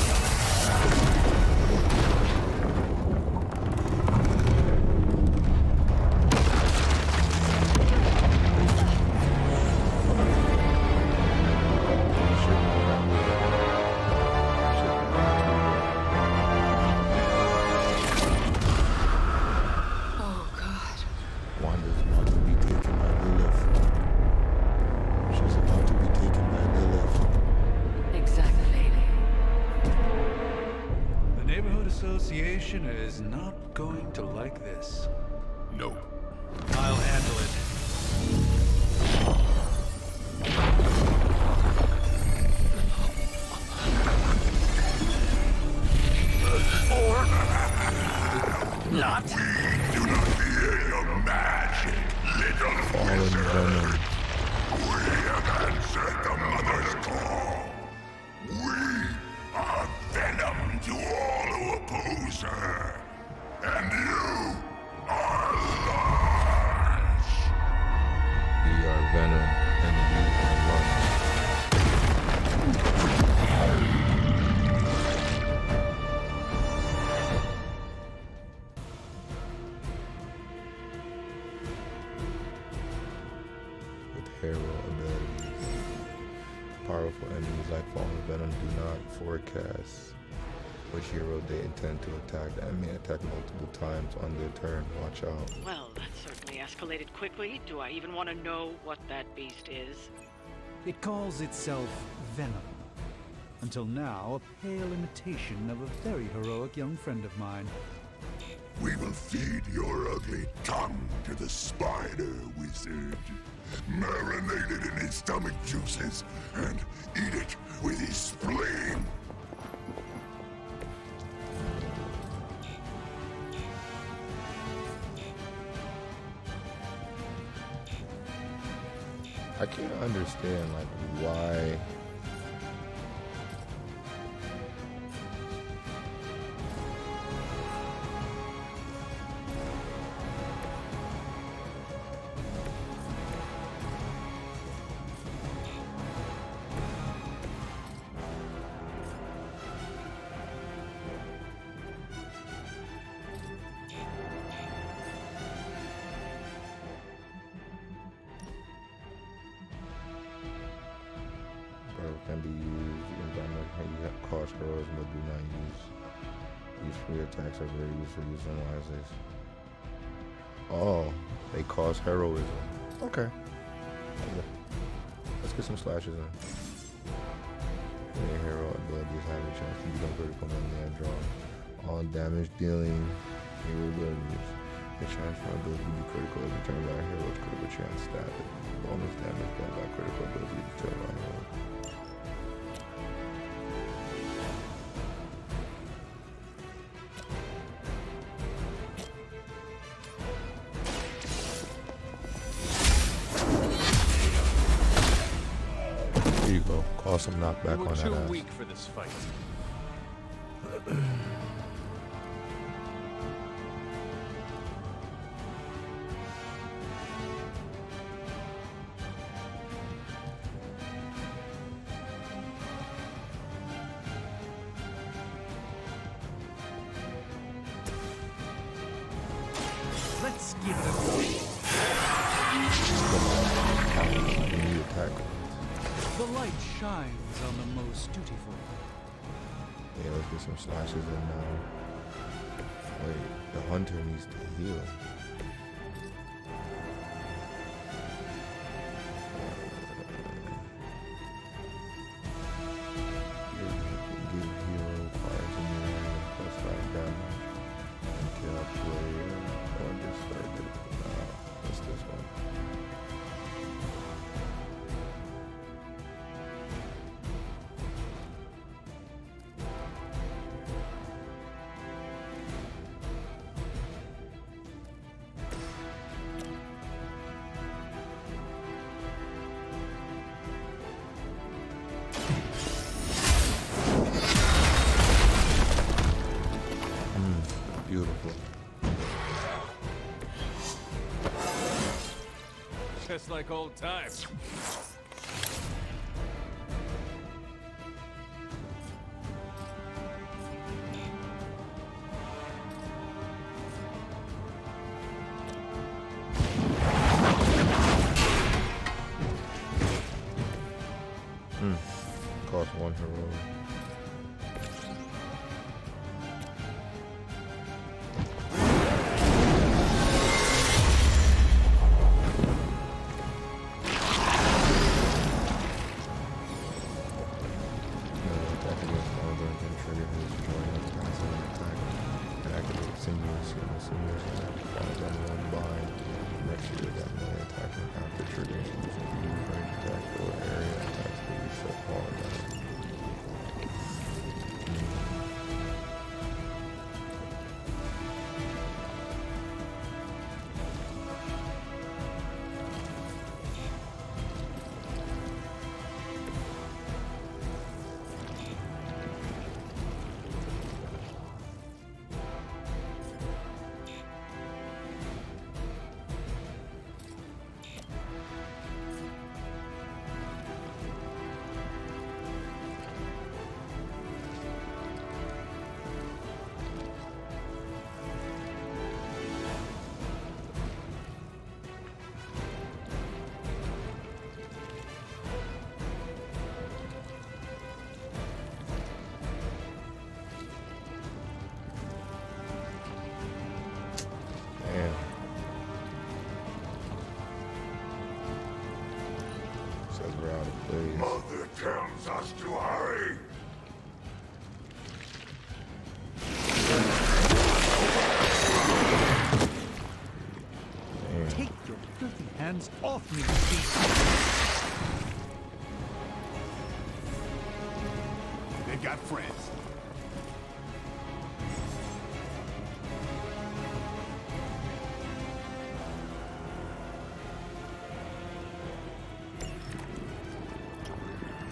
Oh, God. Wanda's about to be taken by Lilith. She's about to be taken by Lilith. Exactly. The Neighborhood Association is not going to like this. No. I'll handle it. Not. Do not fear your magic, little Fallen Venom. We have answered the Mother's call. We are venom to all who oppose her. And you are lunch. We are Venom, and you are Lunch. With hero abilities. Powerful enemies like Fallen Venom do not forecast which hero they intend to attack. That may attack multiple times on their turn. Watch out. Well, that certainly escalated quickly. Do I even want to know what that beast is? It calls itself Venom. Until now, a pale imitation of a very heroic young friend of mine. We will feed your ugly tongue to the spider wizard. Marinate it in his stomach juices and eat it with his spleen. I can't understand, like, why. charge heroism but do not use free attacks or very used for use unwisely. Oh, they cause heroism. Okay. Let's get some slashes in. Any hero abilities have a chance to become critical and draw. All damage dealing hero abilities. The chance for ability to be critical is determined by a hero's critical chance stat. Bonus damage dealt by critical ability is determined by a hero. Here you go. Call some knockback on that ass. You were too weak for this fight. Let's give it a go. The light shines on the most dutiful. Yeah, let's get some slashes in now. Wait, the hunter needs to heal. Give hero cards in your hand plus 5 damage. Kill a player or discard it. Nah, it's this one. Beautiful. Just like old times. Cost 1 hero. Mother tells us to hurry. Take your filthy hands off me, thief. They've got friends.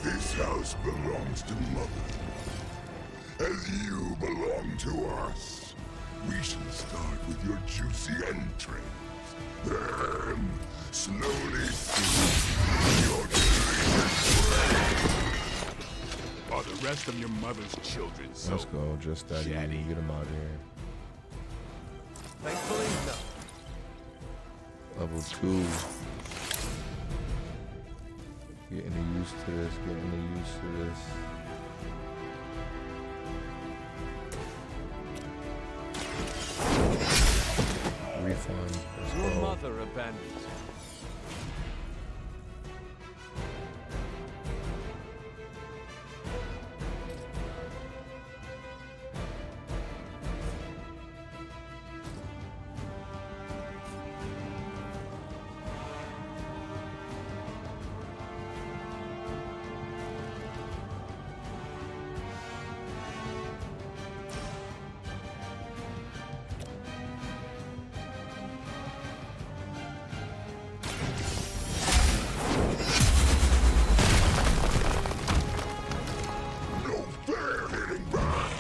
This house belongs to Mother, as you belong to us. We shall start with your juicy entrails, then slowly feed your delicious brain. Are the rest of your mother's children so Let's go, just that easy. chatty? Get him out of here. Thankfully, no. Level 2. Getting used to this, getting used to this. fun. Let's Your go. mother abandoned you. No fair hitting back.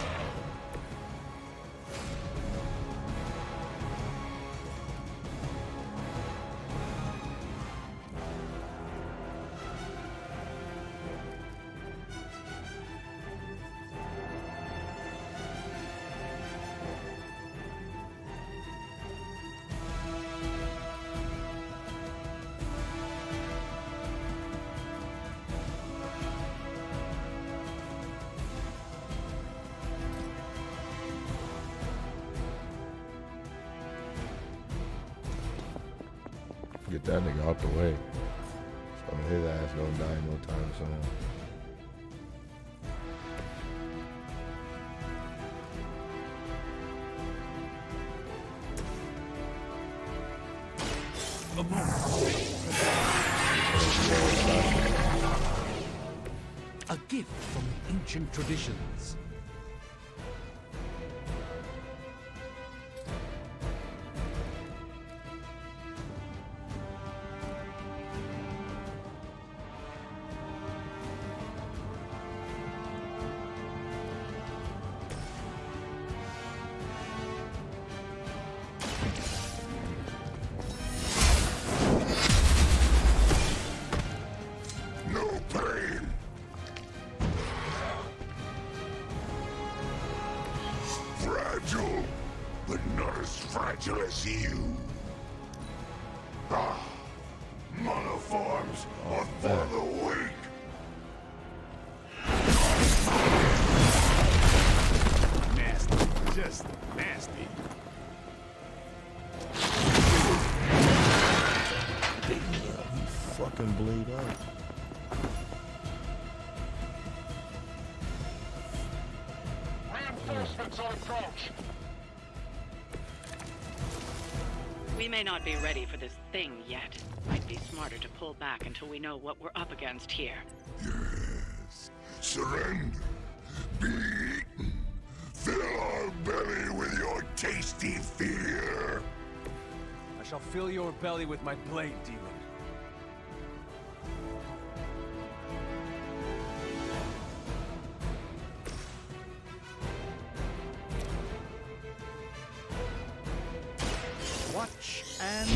Get that nigga out the way. So his ass don't die no time soon. A gift from ancient traditions. No pain. Fragile, but not as fragile as you. Ah, monoforms are for the weak. Nasty. Just nasty. He fucking bleed up. Reinforcements on approach. We may not be ready for this thing yet. Might be smarter to pull back until we know what we're up against here. Yes. Surrender. Be eaten. Fill our belly with your tasty fear. I shall fill your belly with my blade, demon. Watch and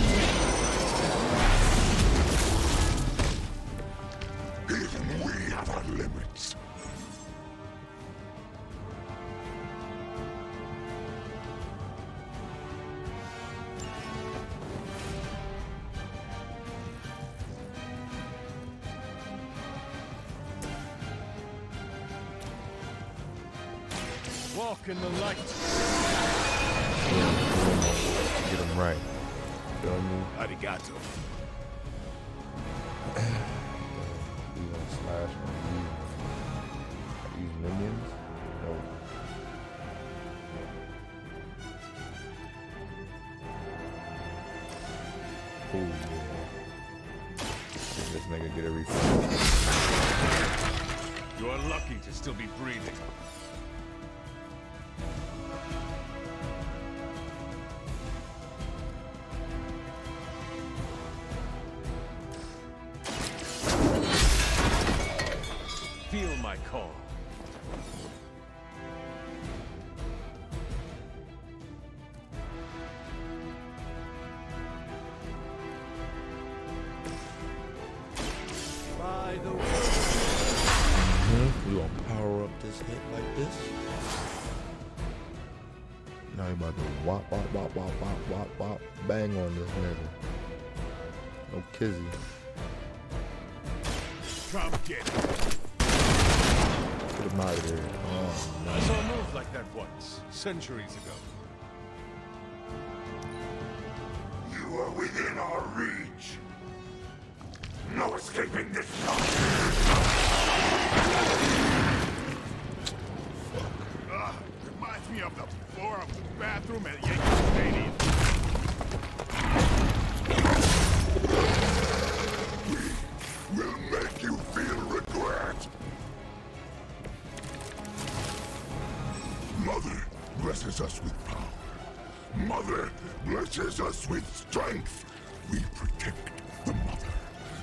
Even we have our limits. Walk in the light. Get him right. Feel me? Arigato. We gonna slash on these minions? No. Oh yeah. This nigga get a refund. You are lucky to still be breathing. Feel my call. by the way. We gonna power up this hit like this. Now you about to wop, wop, wop, wop, wop, wop, wop, bang on this nigga. No kizzy. Come get it. Get him out of there. Oh, I saw a move like that once, centuries ago. You are within our reach. No escaping this Reminds me of the floor of the bathroom at Yankee Stadium. Will make you feel regret. Mother blesses us with power. Mother blesses us with strength. We protect the mother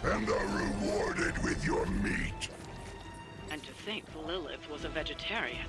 and are rewarded with your meat. And to think Lilith was a vegetarian.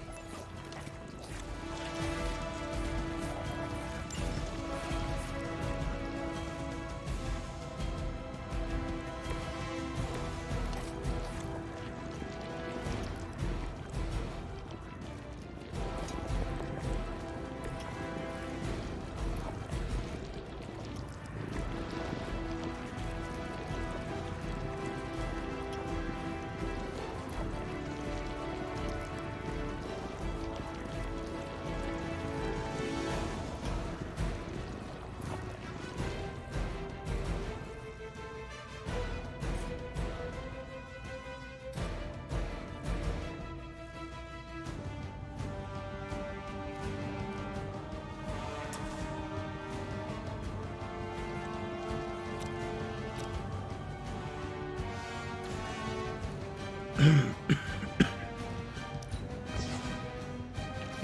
Give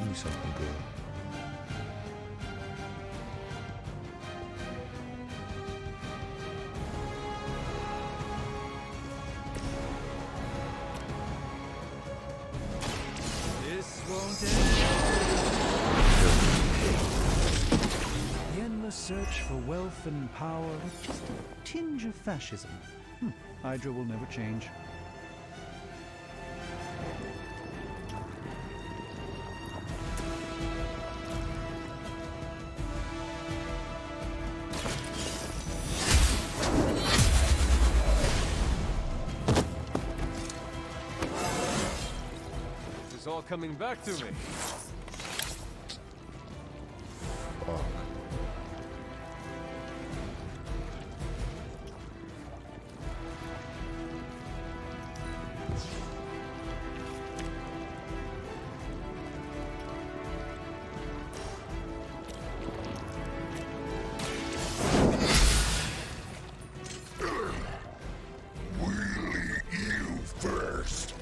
me something good. This won't end. The endless search for wealth and power with just a tinge of fascism. Hydra will never change. It's all coming back to me. Fuck. We'll eat you first.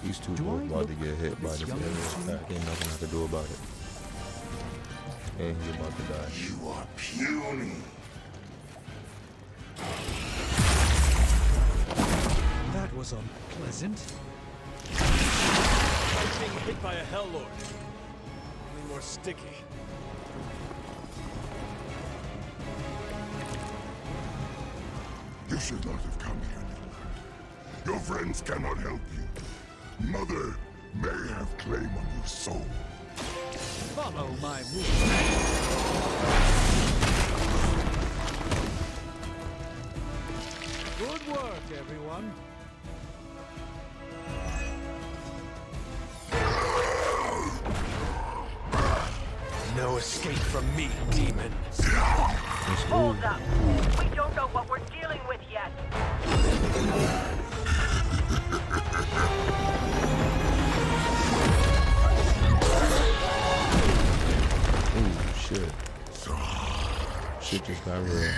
These two Do boys I about to look get hit by this this young aerial to you? attack. Ain't nothing I can do about it. And he's about to die. You are puny. That was unpleasant. I'm being hit by a Hell Lord. Only more sticky. You should not have come here, little lad. Your friends cannot help you. Mother may have claim on your soul. Follow my rules. Good work, everyone. No escape from me, demon. Hold up. We don't know what we're dealing with yet. Ooh, shit. Shit just got real.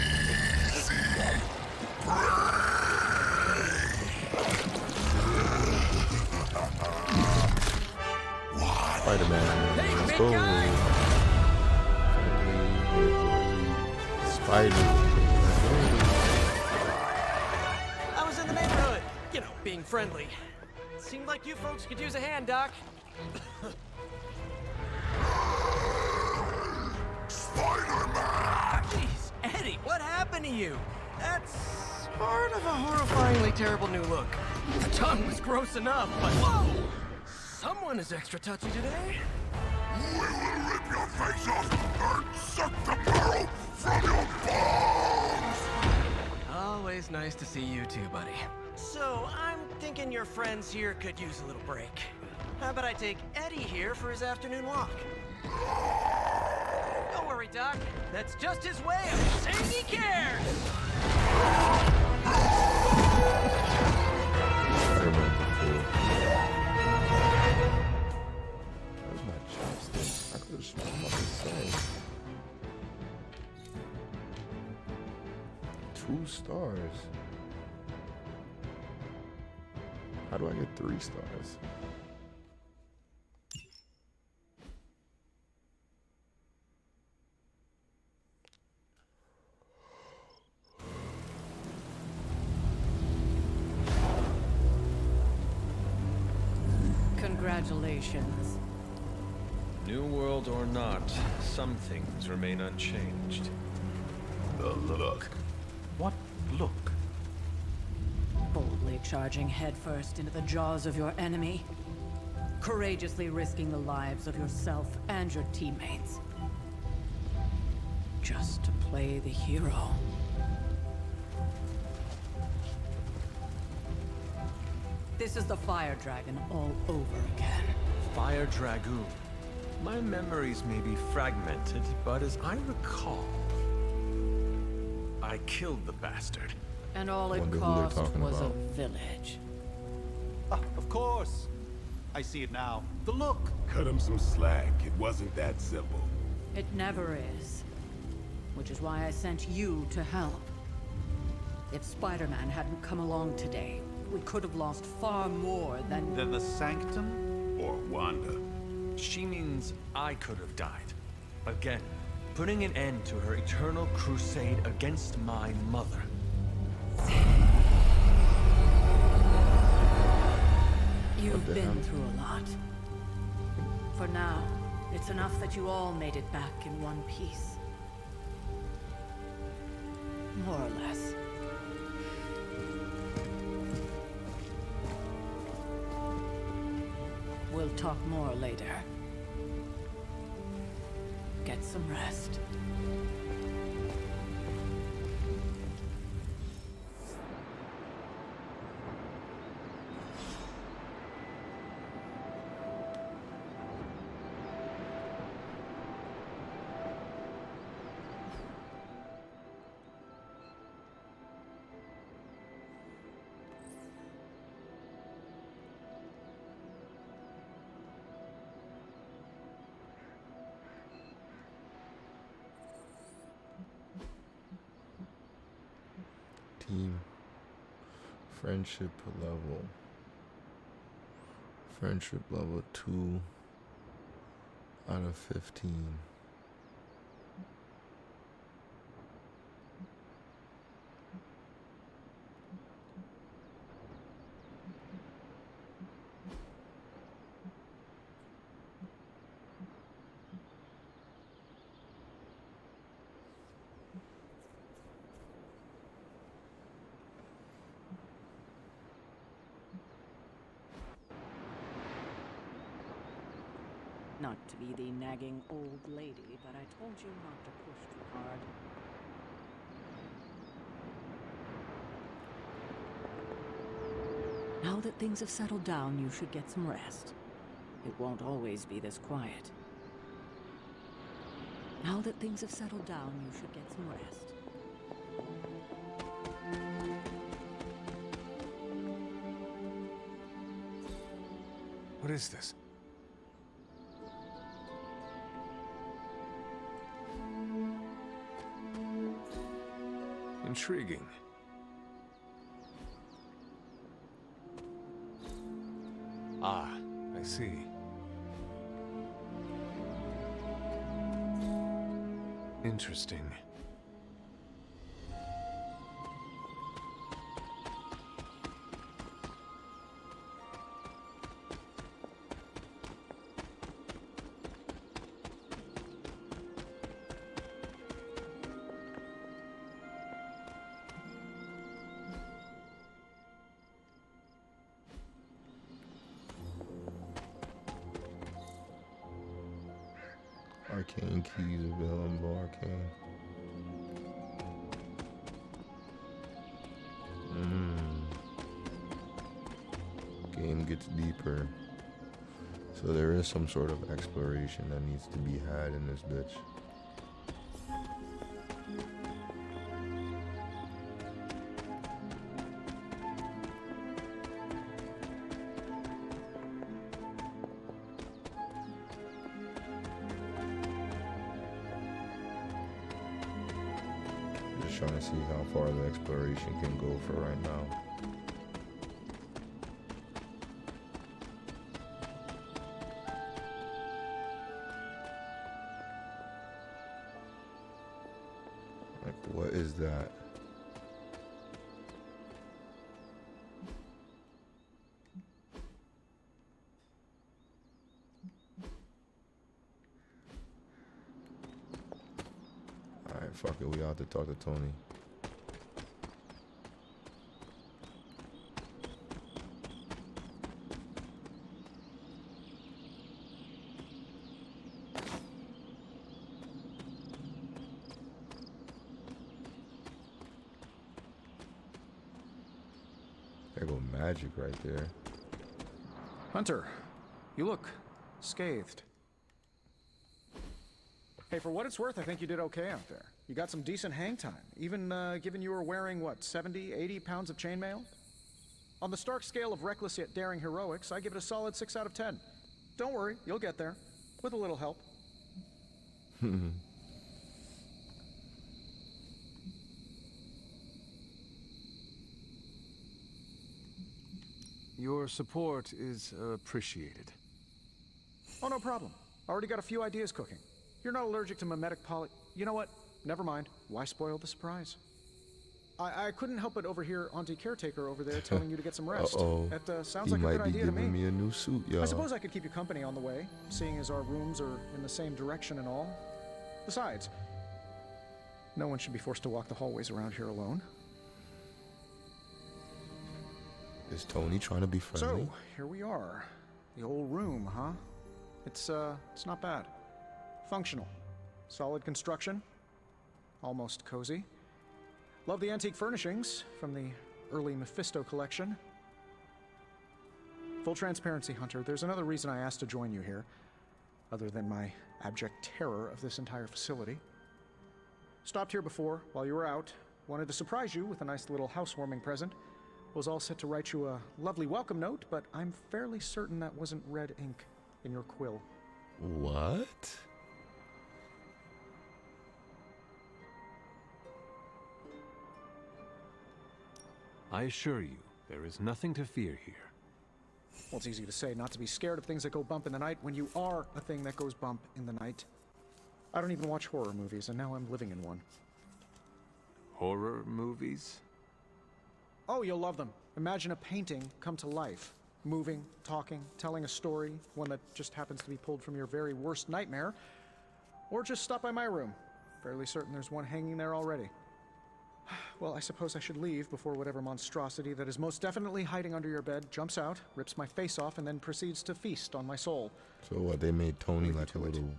Spider-Man. Let's go. Spider. I was in the neighborhood, you know, being friendly. Seemed like you folks could use a hand, Doc. Spider-Man! Jeez, Eddie, what happened to you? That's sort of a horrifyingly terrible new look. The tongue was gross enough, but whoa! Someone is extra touchy today. We will rip your face off and suck the marrow from your bones! always nice to see you too, buddy. So, I'm thinking your friends here could use a little break. How about I take Eddie here for his afternoon walk? Don't worry, Doc. That's just his way of saying he cares! Where's my chopstick? I could have sworn I'm about to say. 2 stars. How do I get 3 stars? Congratulations. New world or not, some things remain unchanged. The look. What look? Boldly charging headfirst into the jaws of your enemy. Courageously risking the lives of yourself and your teammates. Just to play the hero. This is the Fire Dragon all over again. Fire Dragoon. My memories may be fragmented, but as I recall, I killed the bastard. And all it Wonder who they're cost talking was about. a village. Ah, of course. I see it now. The look. Cut him some slack. It wasn't that simple. It never is. Which is why I sent you to help. If Spider-Man hadn't come along today, we could have lost far more than... Then the Sanctum? Or Wanda. She means I could have died. Again, putting an end to her eternal crusade against my mother. You've been through a lot. For now, it's enough that you all made it back in one piece. More or less. We'll talk more later. Get some rest. Team. Friendship level. Friendship level 2 out of 15. Not to be the nagging old lady, but I told you not to push too hard. Now that things have settled down, you should get some rest. It won't always be this quiet. Now that things have settled down, you should get some rest. What is this? Intriguing. Ah, I see. Interesting. Arcane keys available. Arcane. game gets deeper. So there is some sort of exploration that needs to be had in this bitch. Just trying to see how far the exploration can go for right now. What is that? Alright, fuck it. We out to talk to Tony. There go magic right there. Hunter, you look scathed. Hey, for what it's worth, I think you did okay out there. You got some decent hang time, even given you were wearing, what, 70, 80 pounds of chainmail? On the Stark scale of reckless yet daring heroics, I give it a solid 6 out of 10. Don't worry, you'll get there, with a little help. Your support is appreciated. Oh, no problem. Already got a few ideas cooking. You're not allergic to mimetic poly... You know what? Never mind. Why spoil the surprise? I couldn't help but overhear Auntie Caretaker over there telling you to get some rest. Uh-oh. That sounds He like a might good be idea to me. giving me a new suit, y'all. I suppose I could keep you company on the way, seeing as our rooms are in the same direction and all. Besides, no one should be forced to walk the hallways around here alone. Is Tony trying to be friendly? So, here we are. The old room, huh? It's not bad. Functional. Solid construction. Almost cozy. Love the antique furnishings from the early Mephisto collection. Full transparency, Hunter, there's another reason I asked to join you here, other than my abject terror of this entire facility. Stopped here before, while you were out. Wanted to surprise you with a nice little housewarming present. Was all set to write you a lovely welcome note, but I'm fairly certain that wasn't red ink in your quill. What? I assure you, there is nothing to fear here. Well, it's easy to say not to be scared of things that go bump in the night when you are a thing that goes bump in the night. I don't even watch horror movies, and now I'm living in one. Horror movies? Oh, you'll love them. Imagine a painting come to life. Moving, talking, telling a story, one that just happens to be pulled from your very worst nightmare. Or just stop by my room. Fairly certain there's one hanging there already. Well, I suppose I should leave before whatever monstrosity that is most definitely hiding under your bed jumps out, rips my face off, and then proceeds to feast on my soul. So what, they made Tony like a little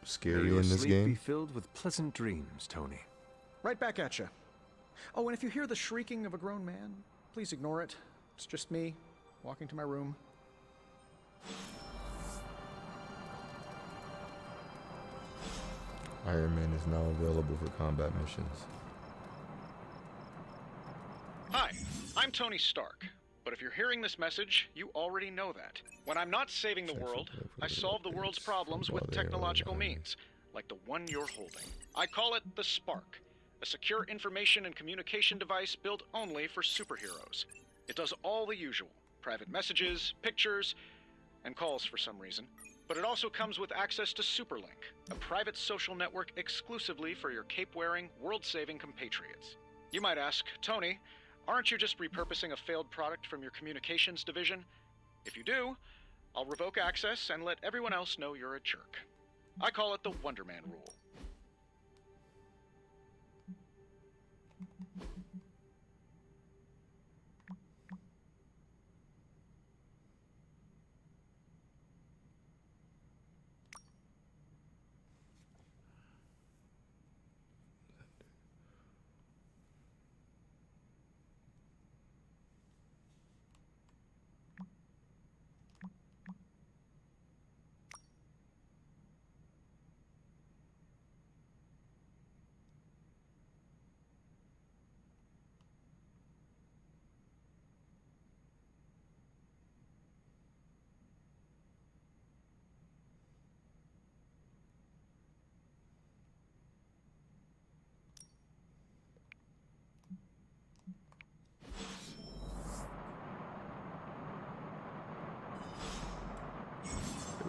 scary May your in this sleep game? be filled with pleasant dreams, Tony. Right back at you. Oh, and if you hear the shrieking of a grown man, please ignore it. It's just me, walking to my room. Iron Man is now available for combat missions. Hi, I'm Tony Stark. But if you're hearing this message, you already know that. When I'm not saving the world, I solve the world's problems with technological means, like the one you're holding. I call it the Spark, a secure information and communication device built only for superheroes. It does all the usual, private messages, pictures, and calls for some reason. But it also comes with access to Superlink, a private social network exclusively for your cape-wearing, world-saving compatriots. You might ask, Tony, aren't you just repurposing a failed product from your communications division? If you do, I'll revoke access and let everyone else know you're a jerk. I call it the Wonder Man rule.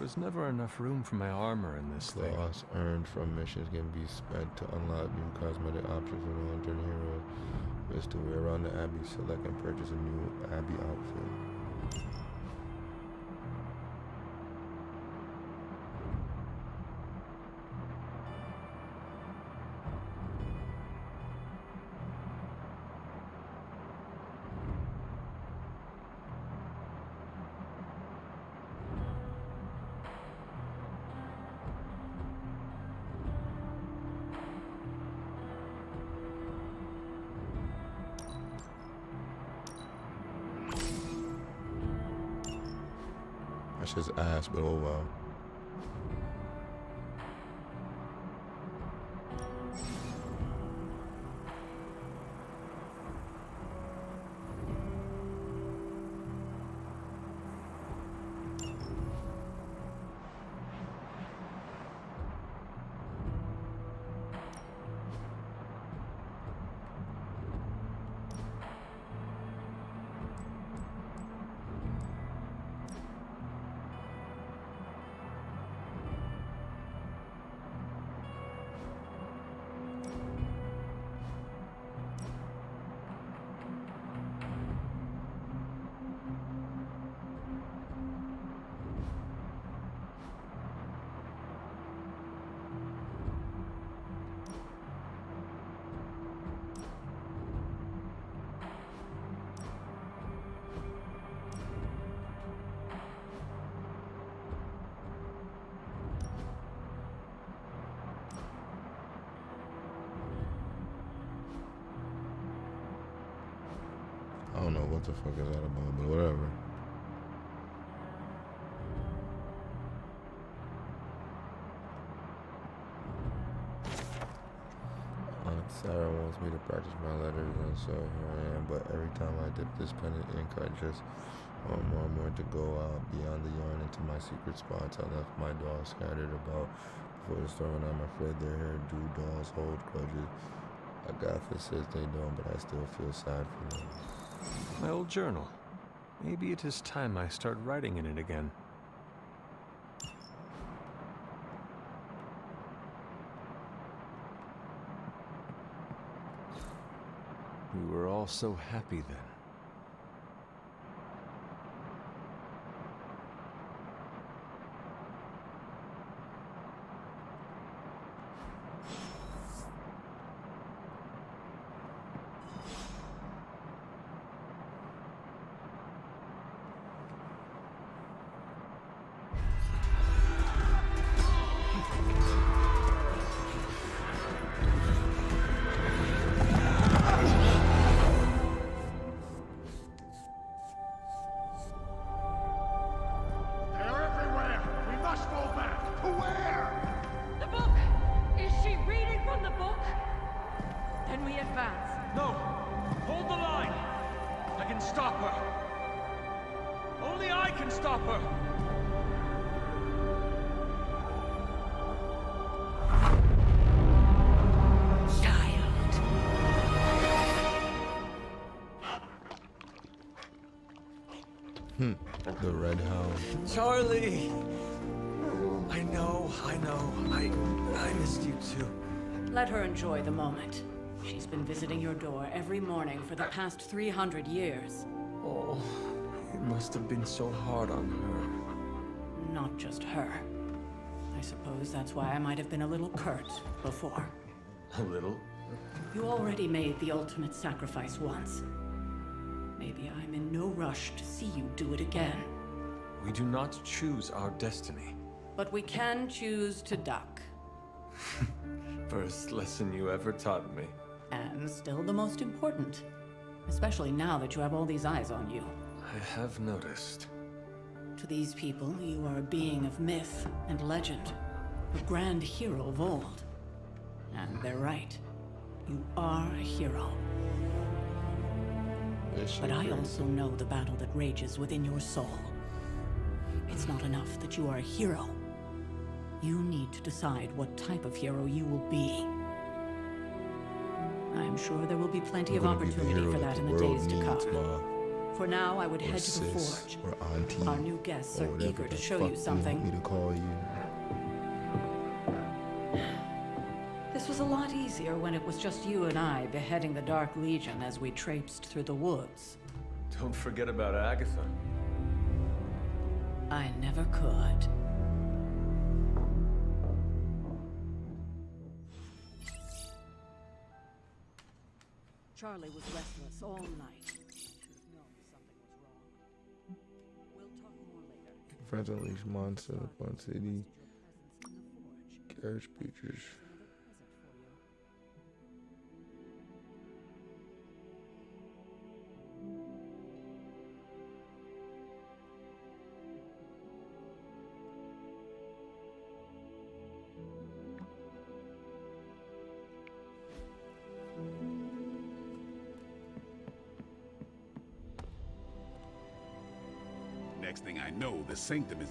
There's never enough room for my armor in this thing. Loss earned from missions can be spent to unlock new cosmetic options for the Lantern heroes. Wish to wear around the Abbey, select and purchase a new Abbey outfit. That's just ass, but oh well. I don't know what the fuck is that about, but whatever. Sarah wants me to practice my letters, and so here I am. But every time I dip this pen in ink, I just want more and more to go out beyond the yarn into my secret spots. I left my dolls scattered about before the storm, and I'm afraid their hairdo dolls hold grudges. Agatha says they don't, but I still feel sad for them. My old journal. Maybe it is time I start writing in it again. We were all so happy then. The Red Hound. Charlie! I know. I missed you too. Let her enjoy the moment. She's been visiting your door every morning for the past 300 years. Oh, it must have been so hard on her. Not just her. I suppose that's why I might have been a little curt before. A little? You already made the ultimate sacrifice once. Maybe I'm in no rush to see you do it again. We do not choose our destiny. But we can choose to duck. First lesson you ever taught me. And still the most important. Especially now that you have all these eyes on you. I have noticed. To these people, you are a being of myth and legend. A grand hero of old. And they're right. You are a hero. But I also know the battle that rages within your soul. It's not enough that you are a hero. You need to decide what type of hero you will be. I'm sure there will be plenty of opportunity for that in the days to come. For now, I would head to the sis, forge. or auntie, Our new guests or are whatever eager the to show fuck you something. want me to call you. This was a lot easier when it was just you and I beheading the Dark Legion as we traipsed through the woods. Don't forget about Agatha. I never could. Charlie was restless all night. Should have known something was wrong. We'll talk more later. Friends unleash monster in Fun City. Carriage features. Next thing I know, the Sanctum is...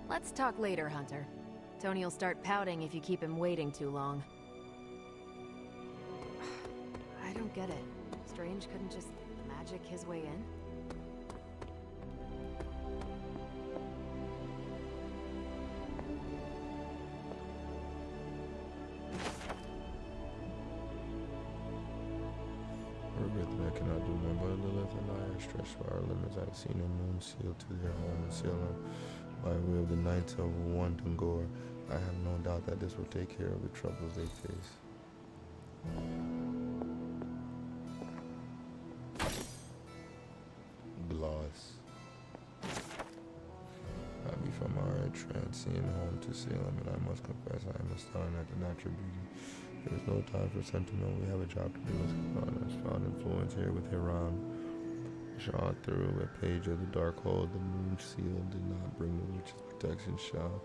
Let's talk later, Hunter. Tony'll start pouting if you keep him waiting too long. I don't get it. Strange couldn't just magic his way in? Everything I cannot do, my but Lilith and I are stretched to our limits. I've seen the moon sealed to their home and seal them by way of the Knights of Wantangor. I have no doubt that this will take care of the troubles they face. Gloss. I be from our transient home to Salem, and I must confess I am astounded at the natural beauty. There is no time for sentiment. We have a job to do. Let's get on. I found influence here with Hiram. Shot through a page of the dark hole. The moon seal did not bring the witch's protection shell.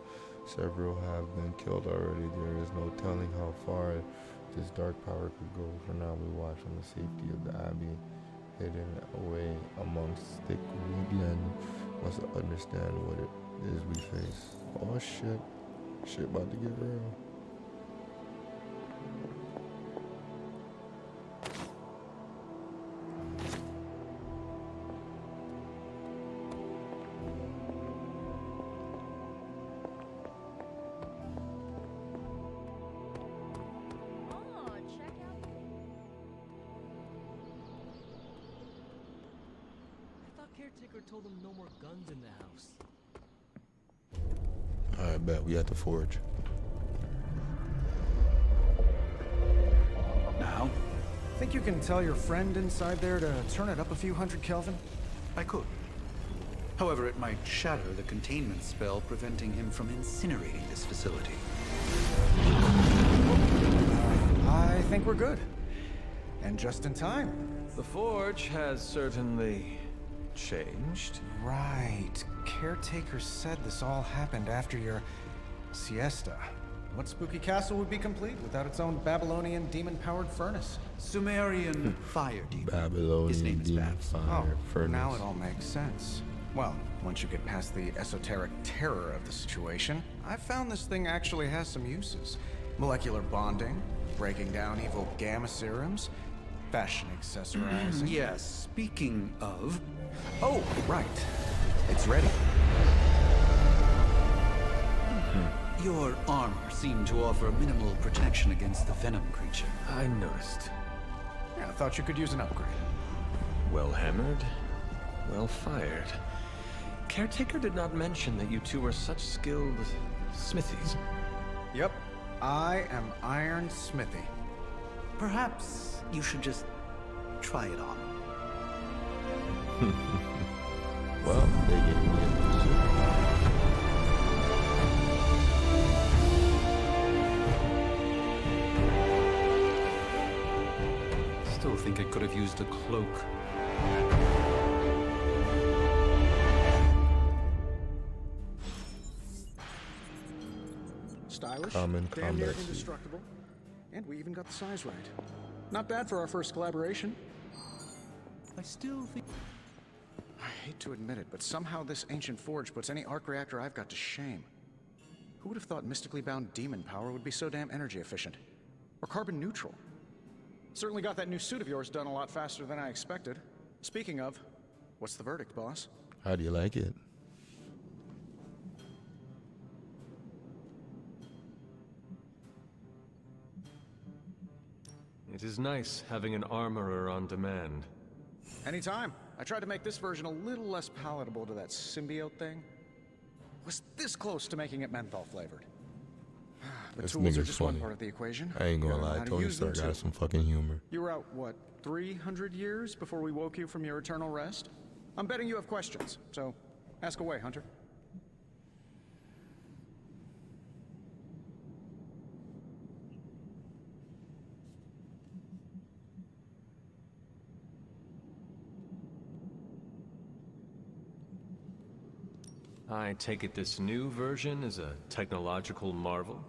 Several have been killed already. There is no telling how far this dark power could go. For now, we watch from the safety of the abbey, hidden away amongst thick woodland. Must understand what it is we face. Oh shit. Shit about to get real. Caretaker told him no more guns in the house. Alright, bet. We at the forge. Now? Think you can tell your friend inside there to turn it up a few hundred Kelvin? I could. However, it might shatter the containment spell preventing him from incinerating this facility. I think we're good. And just in time. The forge has certainly changed. Right. Caretaker said this all happened after your siesta. What spooky castle would be complete without its own Babylonian demon-powered furnace? Sumerian fire demon. Babylonian His name is demon Babs. fire furnace. Now it all makes sense. Well, once you get past the esoteric terror of the situation, I've found this thing actually has some uses. Molecular bonding, breaking down evil gamma serums, fashion accessorizing. Yes, speaking of... Oh, right. It's ready. Your armor seemed to offer minimal protection against the venom creature. I noticed. Yeah, I thought you could use an upgrade. Well hammered, well fired. Caretaker did not mention that you two were such skilled smithies. Yep, I am Iron Smithy. Perhaps you should just try it on. Well, they gave me a Still think it could have used a cloak. Stylish, Common damn near combat suit. indestructible, and we even got the size right. Not bad for our first collaboration. I still think... I hate to admit it, but somehow this ancient forge puts any arc reactor I've got to shame. Who would have thought mystically bound demon power would be so damn energy efficient? Or carbon neutral? Certainly got that new suit of yours done a lot faster than I expected. Speaking of, What's the verdict, boss? How do you like it? It is nice having an armorer on demand. Anytime. I tried to make this version a little less palatable to that symbiote thing. Was this close to making it menthol flavored. But This tools are nigga's just funny. one part of the equation. I ain't gonna Gotta know lie, how to Tony use them, Stark got too. some fucking humor. You were out, what, 300 years before we woke you from your eternal rest? I'm betting you have questions, so ask away, Hunter. I take it this new version is a technological marvel?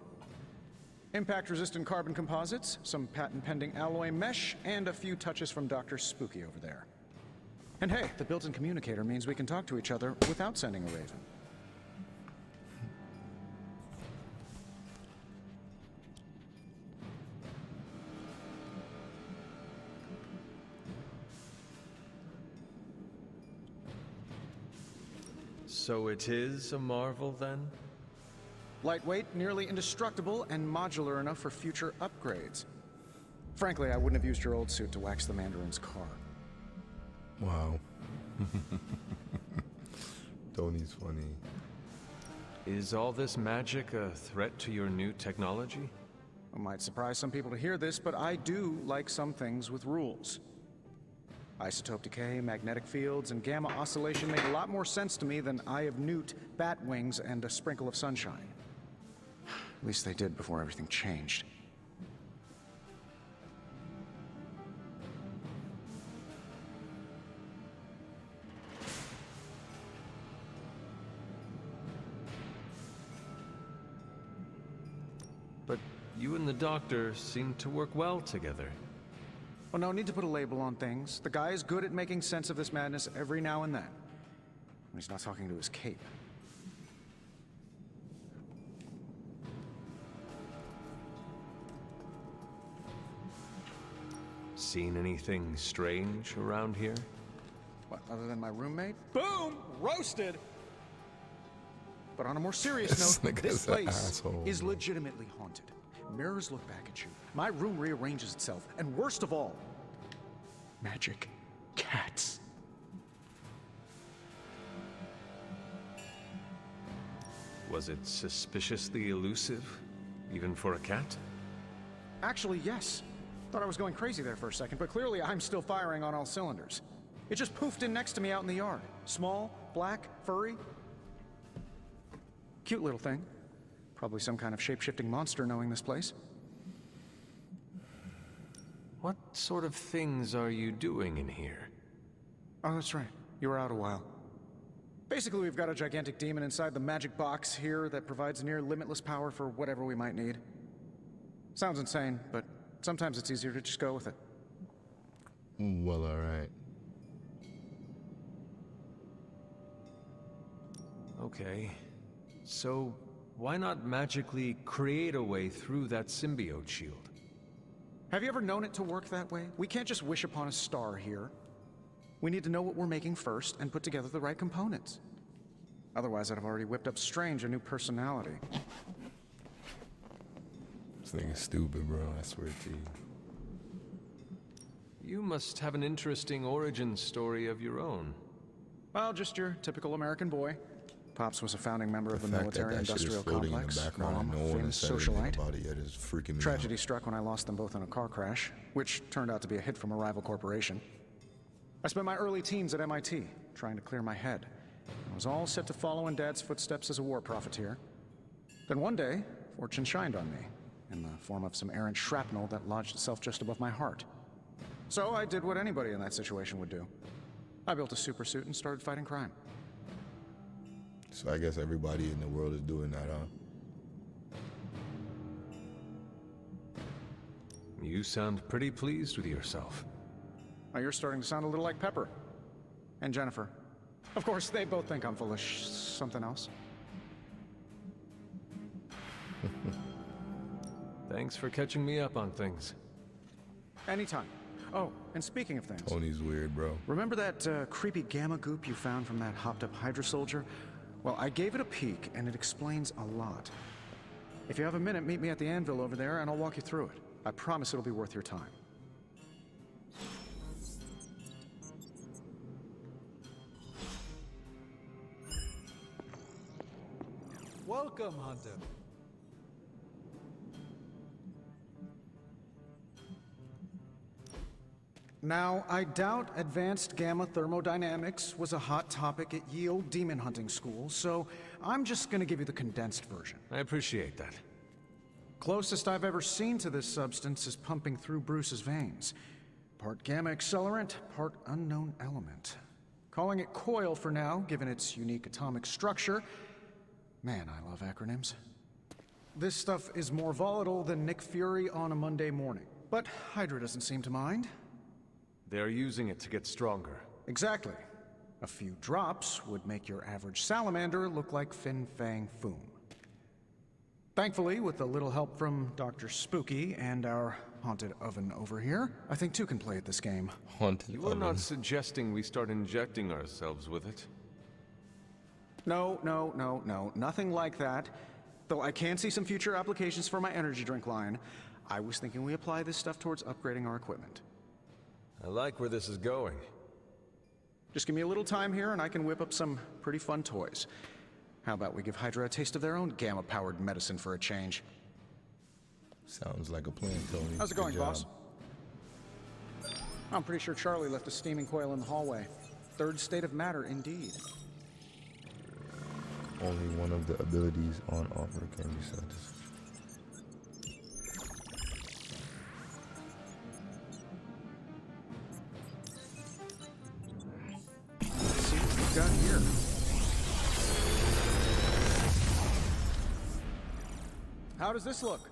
Impact-resistant carbon composites, some patent-pending alloy mesh, and a few touches from Dr. Spooky over there. And hey, the built-in communicator means we can talk to each other without sending a raven. So it is a marvel, then? Lightweight, nearly indestructible, and modular enough for future upgrades. Frankly, I wouldn't have used your old suit to wax the Mandarin's car. Wow. Tony's funny. Is all this magic a threat to your new technology? It might surprise some people to hear this, but I do like some things with rules. Isotope decay, magnetic fields, and gamma oscillation make a lot more sense to me than Eye of Newt, bat wings, and a sprinkle of sunshine. At least they did before everything changed. But you and the Doctor seem to work well together. Well, no need to put a label on things. The guy is good at making sense of this madness every now and then. When he's not talking to his cape. Seen anything strange around here? What, other than my roommate? Boom! Roasted! But on a more serious note, this place is legitimately haunted. Mirrors look back at you. My room rearranges itself. And worst of all, magic cats. Was it suspiciously elusive, even for a cat? Actually, yes. Thought I was going crazy there for a second, but clearly I'm still firing on all cylinders. It just poofed in next to me out in the yard. Small, black, furry. Cute little thing. Probably some kind of shape-shifting monster knowing this place. What sort of things are you doing in here? Oh, that's right. You were out a while. Basically, we've got a gigantic demon inside the magic box here that provides near limitless power for whatever we might need. Sounds insane, but sometimes it's easier to just go with it. Well, alright. Okay. So, why not magically create a way through that symbiote shield? Have you ever known it to work that way? We can't just wish upon a star here. We need to know what we're making first and put together the right components. Otherwise, I'd have already whipped up Strange a new personality. This nigga's stupid, bro. I swear to you. You must have an interesting origin story of your own. Well, just your typical American boy. Pops was a founding member of the military-industrial complex. Mom, famous socialite. About it yet is freaking me Tragedy struck when I lost them both in a car crash, which turned out to be a hit from a rival corporation. I spent my early teens at MIT, trying to clear my head. I was all set to follow in Dad's footsteps as a war profiteer. Then one day, fortune shined on me, in the form of some errant shrapnel that lodged itself just above my heart. So I did what anybody in that situation would do. I built a supersuit and started fighting crime. So I guess everybody in the world is doing that, huh? You sound pretty pleased with yourself. Now you're starting to sound a little like Pepper. And Jennifer. Of course, they both think I'm full of something else. Thanks for catching me up on things. Anytime. Oh, and speaking of things... Tony's weird, bro. Remember that creepy gamma goop you found from that hopped-up Hydra soldier? Well, I gave it a peek, and it explains a lot. If you have a minute, meet me at the anvil over there, and I'll walk you through it. I promise it'll be worth your time. Welcome, Hunter. Now, I doubt advanced gamma thermodynamics was a hot topic at Yield Demon Hunting School, so I'm just gonna give you the condensed version. I appreciate that. Closest I've ever seen to this substance is pumping through Bruce's veins. Part gamma accelerant, part unknown element. Calling it coil for now, given its unique atomic structure. Man, I love acronyms. This stuff is more volatile than Nick Fury on a Monday morning. But Hydra doesn't seem to mind. They're using it to get stronger. Exactly. A few drops would make your average salamander look like Fin Fang Foom. Thankfully, with a little help from Dr. Spooky and our haunted oven over here, I think two can play at this game. Haunted You are not suggesting we start injecting ourselves with it? No, nothing like that. Though I can see some future applications for my energy drink line. I was thinking we apply this stuff towards upgrading our equipment. I like where this is going. Just give me a little time here and I can whip up some pretty fun toys. How about we give Hydra a taste of their own gamma-powered medicine for a change? Sounds like a plan, Tony. How's it going, Good job. boss? I'm pretty sure Charlie left a steaming coil in the hallway. Third state of matter, indeed. Only one of the abilities on offer can be satisfied. Let's see what we've got here. How does this look?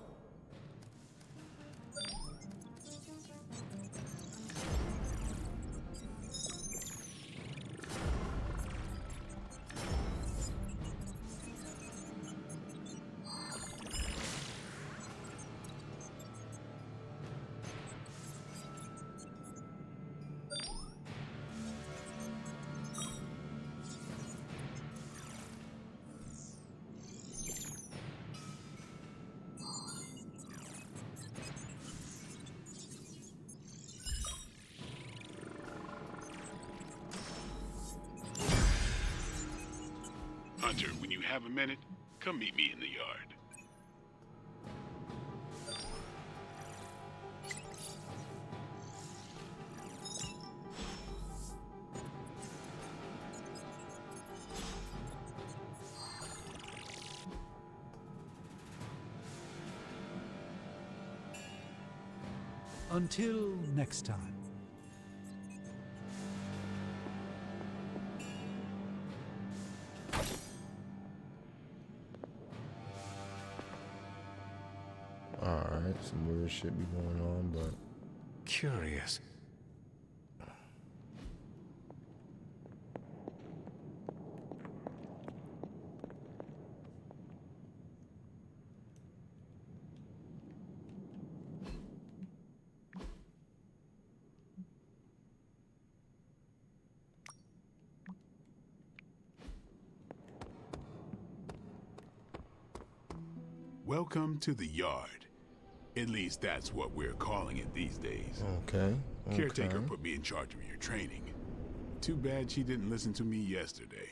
Hunter, when you have a minute, come meet me in the yard. Until next time. Alright, some weird shit be going on, but... Curious. Welcome to the yard. At least that's what we're calling it these days. Okay. Caretaker put me in charge of your training. Too bad she didn't listen to me yesterday.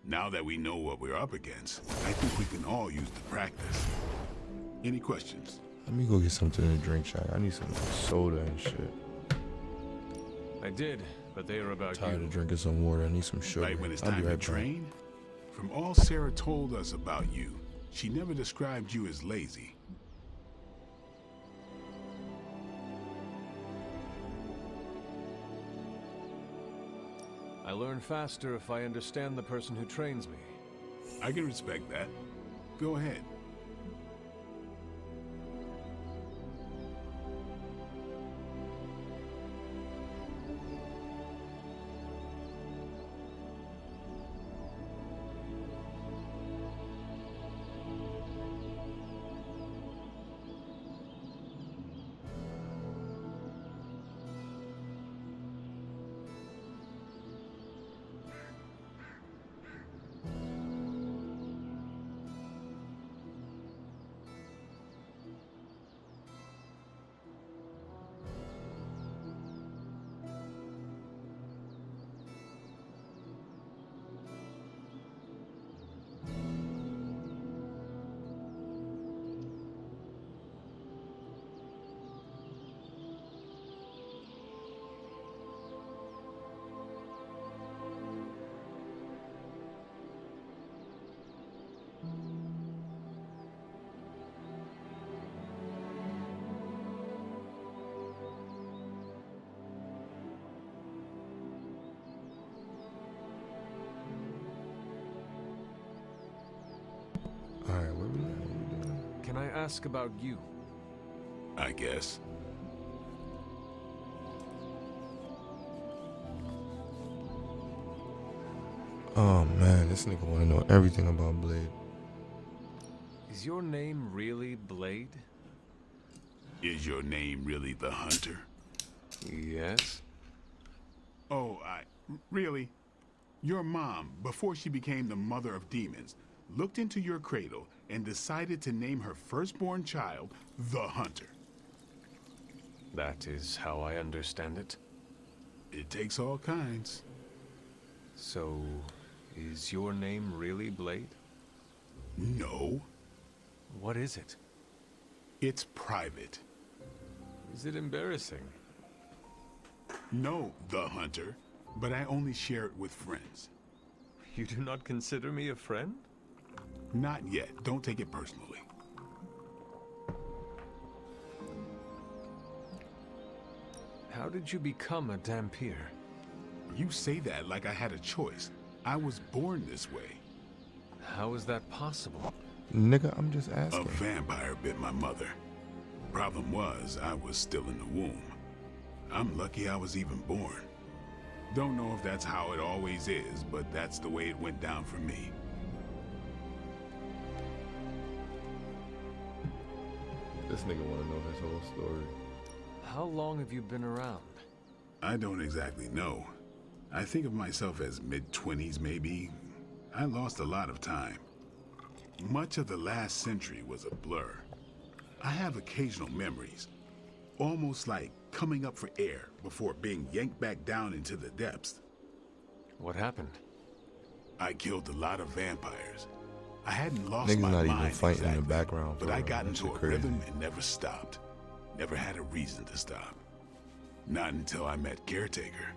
Now that we know what we're up against, I think we can all use the practice. Any questions? Let me go get something to drink, Shaq. I need some soda and shit. I did, but they are about Tired you. of drinking some water. I need some sugar. Right when it's I'll be time to right back. train? From all Sarah told us about you, she never described you as lazy. I learn faster if I understand the person who trains me. I can respect that. Go ahead. Can I ask about you? I guess. Oh man, this nigga wanna know everything about Blade. Is your name really Blade? Is your name really the Hunter? Yes. Oh, really? Your mom, before she became the mother of demons, looked into your cradle and decided to name her firstborn child the Hunter. That is how I understand it. It takes all kinds. So, is your name really Blade? No. What is it? It's private. Is it embarrassing? No, the Hunter, but I only share it with friends. You do not consider me a friend? Not yet. Don't take it personally. How did you become a Dampier? You say that like I had a choice. I was born this way. How is that possible? Nigga, I'm just asking. A vampire bit my mother. Problem was, I was still in the womb. I'm lucky I was even born. Don't know if that's how it always is, but that's the way it went down for me. This nigga wanna know his whole story. How long have you been around? I don't exactly know. I think of myself as mid-20s maybe. I lost a lot of time. Much of the last century was a blur. I have occasional memories, almost like coming up for air before being yanked back down into the depths. What happened? I killed a lot of vampires. I hadn't lost Niggas my not mind even fighting exactly, in the background, but bro. I got That into shit a crazy. rhythm and never stopped. Never had a reason to stop. Not until I met Caretaker.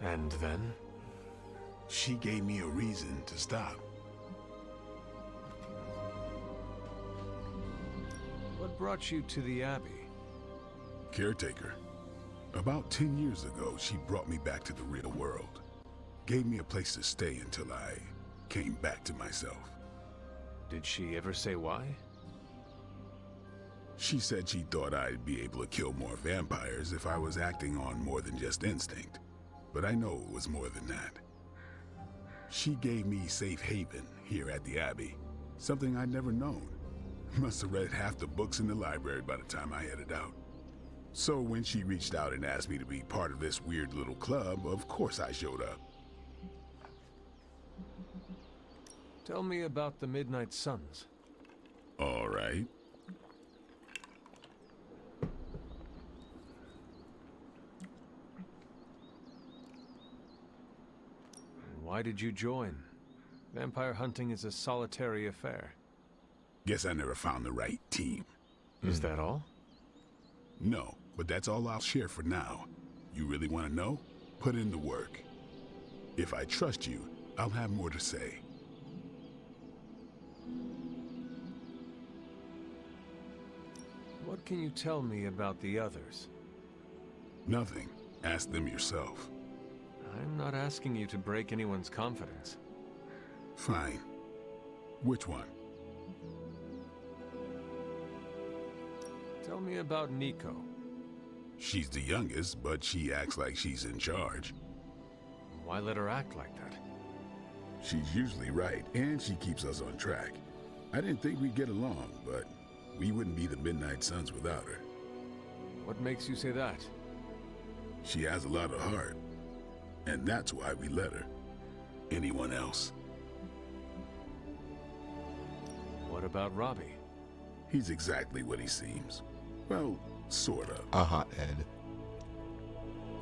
And then? She gave me a reason to stop. What brought you to the Abbey? Caretaker. About 10 years ago, she brought me back to the real world. Gave me a place to stay until I came back to myself. Did she ever say why? She said she thought I'd be able to kill more vampires if I was acting on more than just instinct. But I know it was more than that. She gave me safe haven here at the Abbey. Something I'd never known. Must have read half the books in the library by the time I headed out. So when she reached out and asked me to be part of this weird little club, of course I showed up. Tell me about the Midnight Suns. All right. Why did you join? Vampire hunting is a solitary affair. Guess I never found the right team. Is that all? No, but that's all I'll share for now. You really want to know? Put in the work. If I trust you, I'll have more to say. What can you tell me about the others? Nothing. Ask them yourself. I'm not asking you to break anyone's confidence. Fine. Which one? Tell me about Nico. She's the youngest, but she acts like she's in charge. Why let her act like that? She's usually right, and she keeps us on track. I didn't think we'd get along, but we wouldn't be the Midnight Suns without her. What makes you say that? She has a lot of heart, and that's why we let her. Anyone else? What about Robbie? He's exactly what he seems. Well, sort of. A hothead.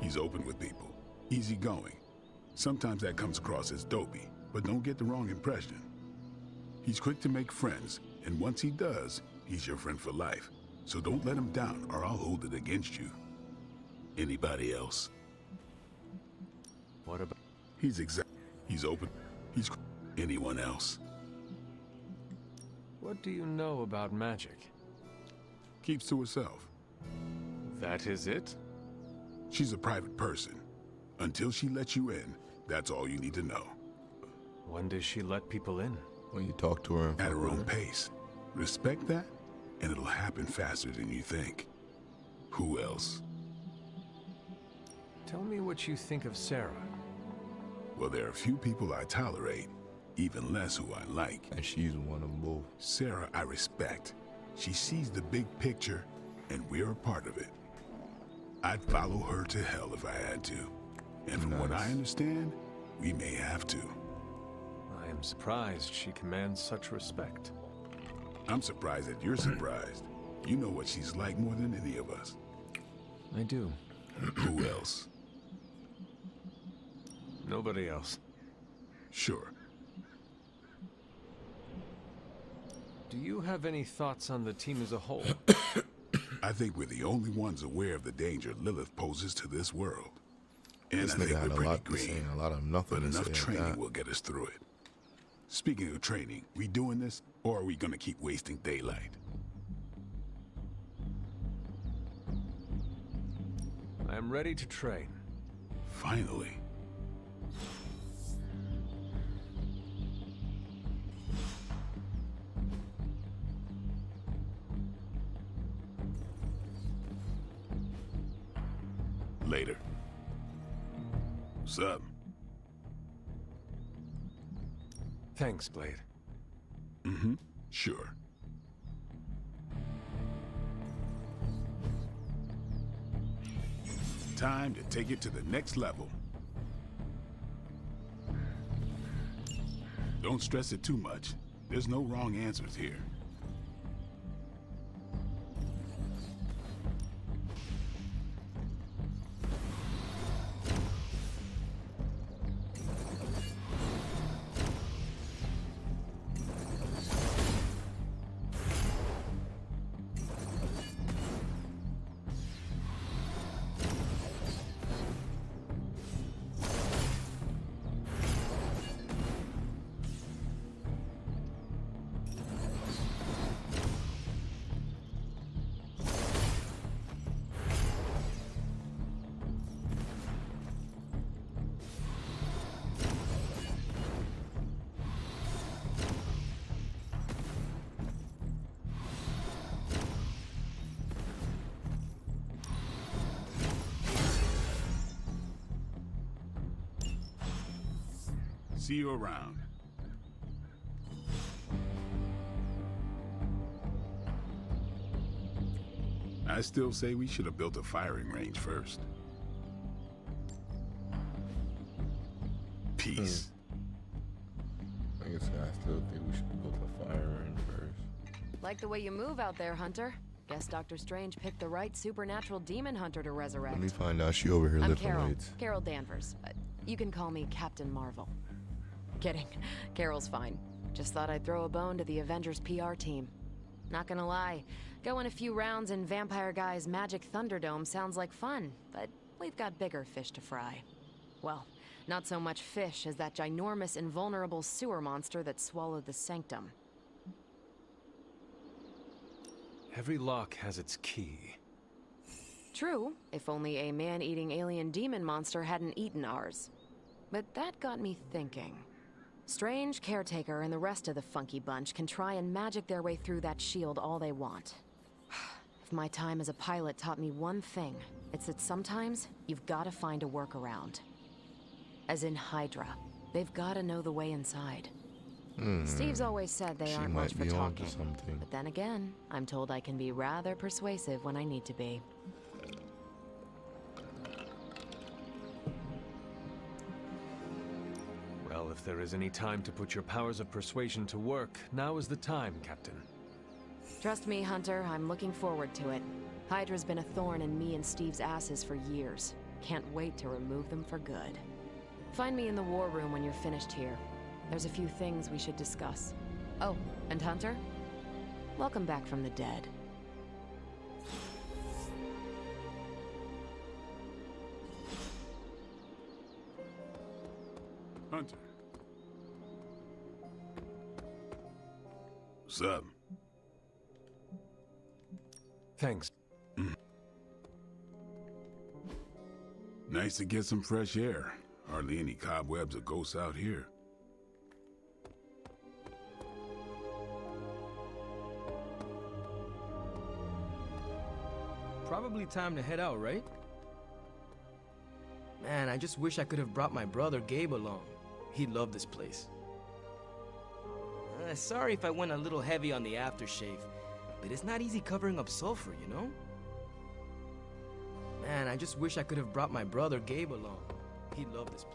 He's open with people, easygoing. Sometimes that comes across as dopey, but don't get the wrong impression. He's quick to make friends, and once he does, he's your friend for life. So don't let him down, or I'll hold it against you. Anybody else? What about... He's open. Anyone else? What do you know about magic? Keeps to herself. That is it? She's a private person. Until she lets you in, that's all you need to know. When does she let people in? When you talk to her. At her own pace. Respect that, and it'll happen faster than you think. Who else? Tell me what you think of Sarah. Well, there are a few people I tolerate, even less who I like. And she's one of them both. Sarah, I respect. She sees the big picture, and we're a part of it. I'd follow her to hell if I had to. And from what I understand, we may have to. I am surprised she commands such respect. I'm surprised that you're surprised. You know what she's like more than any of us. I do. Who else? Nobody else. Sure. Do you have any thoughts on the team as a whole? I think we're the only ones aware of the danger Lilith poses to this world. And This I think nigga had we're a pretty lot to say green, and a lot of nothing but to enough say at training that. will get us through it. Speaking of training, we doing this, or are we gonna keep wasting daylight? I am ready to train. Finally. Later. What's up? Thanks, Blade. Mm-hmm. Sure. Time to take it to the next level. Don't stress it too much. There's no wrong answers here. See you around. I still say we should have built a firing range first. Peace. I guess I still think we should have built a fire range first. Like the way you move out there, Hunter. Guess Dr. Strange picked the right supernatural demon hunter to resurrect. Let me find out she over here I'm lifting Carol. weights. Carol Danvers. You can call me Captain Marvel. Kidding. Carol's fine. Just thought I'd throw a bone to the Avengers PR team. Not gonna lie, going a few rounds in Vampire Guy's Magic Thunderdome sounds like fun, but we've got bigger fish to fry. Well, not so much fish as that ginormous invulnerable sewer monster that swallowed the Sanctum. Every lock has its key. True, if only a man-eating alien demon monster hadn't eaten ours. But that got me thinking. Strange, Caretaker, and the rest of the funky bunch can try and magic their way through that shield all they want. If my time as a pilot taught me one thing, it's that sometimes you've gotta find a workaround. As in Hydra. They've gotta know the way inside. Steve's always said they aren't much for talking. But then again, I'm told I can be rather persuasive when I need to be. Well, if there is any time to put your powers of persuasion to work, now is the time, Captain. Trust me, Hunter, I'm looking forward to it. Hydra's been a thorn in me and Steve's asses for years. Can't wait to remove them for good. Find me in the war room when you're finished here. There's a few things we should discuss. Oh, and Hunter? Welcome back from the dead. Hunter. What's up? Thanks. Nice to get some fresh air. Hardly any cobwebs or ghosts out here. Probably time to head out, right? Man, I just wish I could have brought my brother Gabe along. He'd love this place. Sorry if I went a little heavy on the aftershave, but it's not easy covering up sulfur, you know? Man, I just wish I could have brought my brother Gabe along. He'd love this place.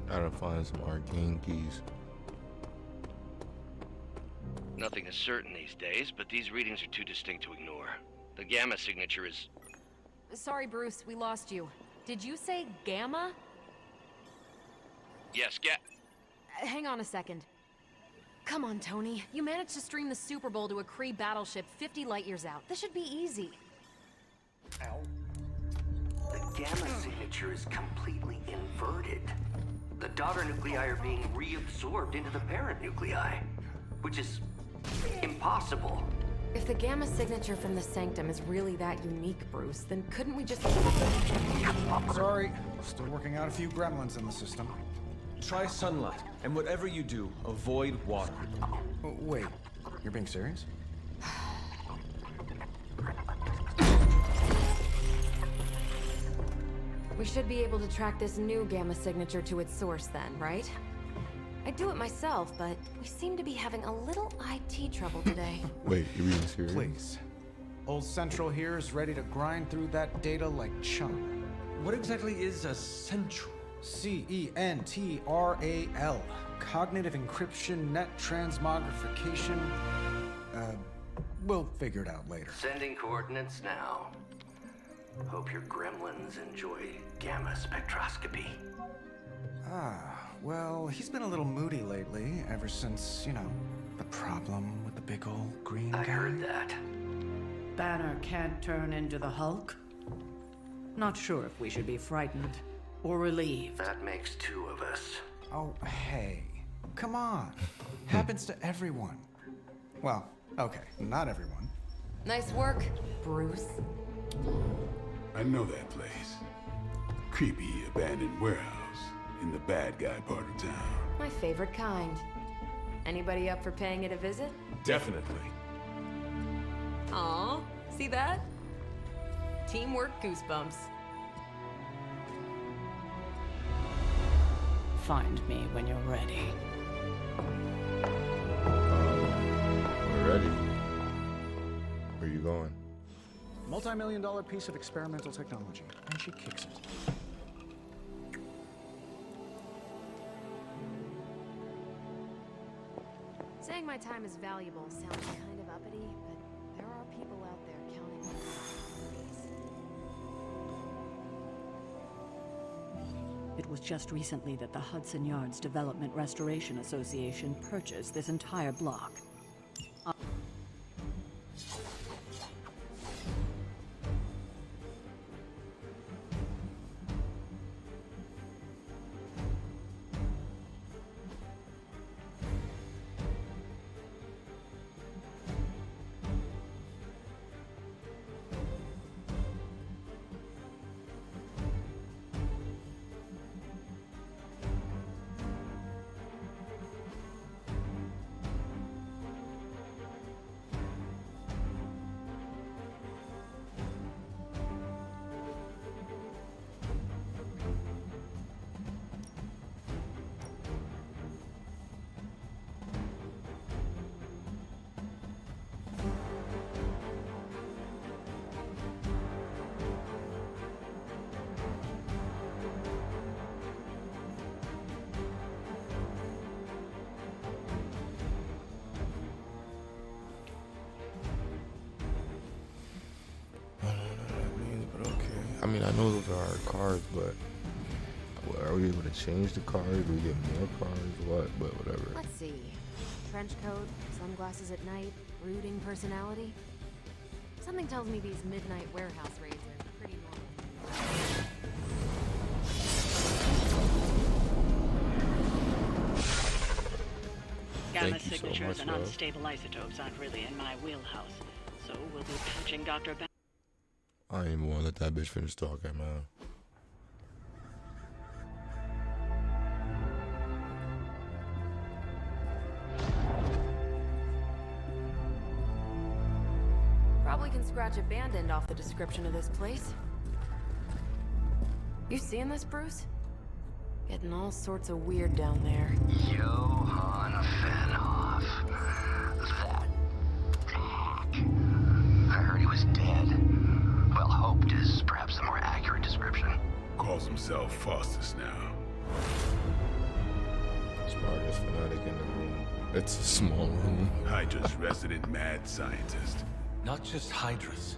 Gotta find some arcane keys. Nothing is certain these days, but these readings are too distinct to ignore. The gamma signature is... Sorry, Bruce, we lost you. Did you say Gamma? Yes, Hang on a second. Come on, Tony. You managed to stream the Super Bowl to a Kree battleship 50 light years out. This should be easy. Ow. The gamma signature is completely inverted. The daughter nuclei are being reabsorbed into the parent nuclei, which is impossible. If the gamma signature from the Sanctum is really that unique, Bruce, then couldn't we just... Sorry, still working out a few gremlins in the system. Try sunlight, and whatever you do, avoid water. Wait, you're being serious? We should be able to track this new gamma signature to its source then, right? I'd do it myself, but we seem to be having a little IT trouble today. Wait, you're being serious? Please. Old Central here is ready to grind through that data like chum. What exactly is a Central? C-E-N-T-R-A-L. Cognitive encryption, net transmogrification. We'll figure it out later. Sending coordinates now. Hope your gremlins enjoy gamma spectroscopy. Well, he's been a little moody lately, ever since, you know, the problem with the big old green guy. I heard that. Banner can't turn into the Hulk? Not sure if we should be frightened or relieved. That makes two of us. Oh, hey. Come on. Happens to everyone. Well, okay, not everyone. Nice work, Bruce. I know that place. Creepy abandoned warehouse in the bad guy part of town. My favorite kind. Anybody up for paying it a visit? Definitely. Aw, see that? Teamwork goosebumps. Find me when you're ready. We're ready. Where you going? Multi-million-dollar piece of experimental technology, and she kicks it. Saying my time is valuable sounds kind of uppity, but there are people out there counting on it. It was just recently that the Hudson Yards Development Restoration Association purchased this entire block. I mean, I know those are our cars, but are we able to change the cars? Do we get more cars? What? But whatever. Let's see. Trench coat, sunglasses at night, brooding personality. Something tells me these midnight warehouse raids are pretty normal. Gamma Thank you so signatures much, and love. unstable isotopes aren't really in my wheelhouse, so we'll be patching Dr. I ain't even want to let that bitch finish talking, man. Probably can scratch abandoned off the description of this place. You seeing this, Bruce? Getting all sorts of weird down there. Johann Fenhoff. That hack. I heard he was dead. Well, hoped is perhaps the more accurate description. Calls himself Faustus now. Smartest fanatic in the room. It's a small room. Hydra's resident mad scientist. Not just Hydras.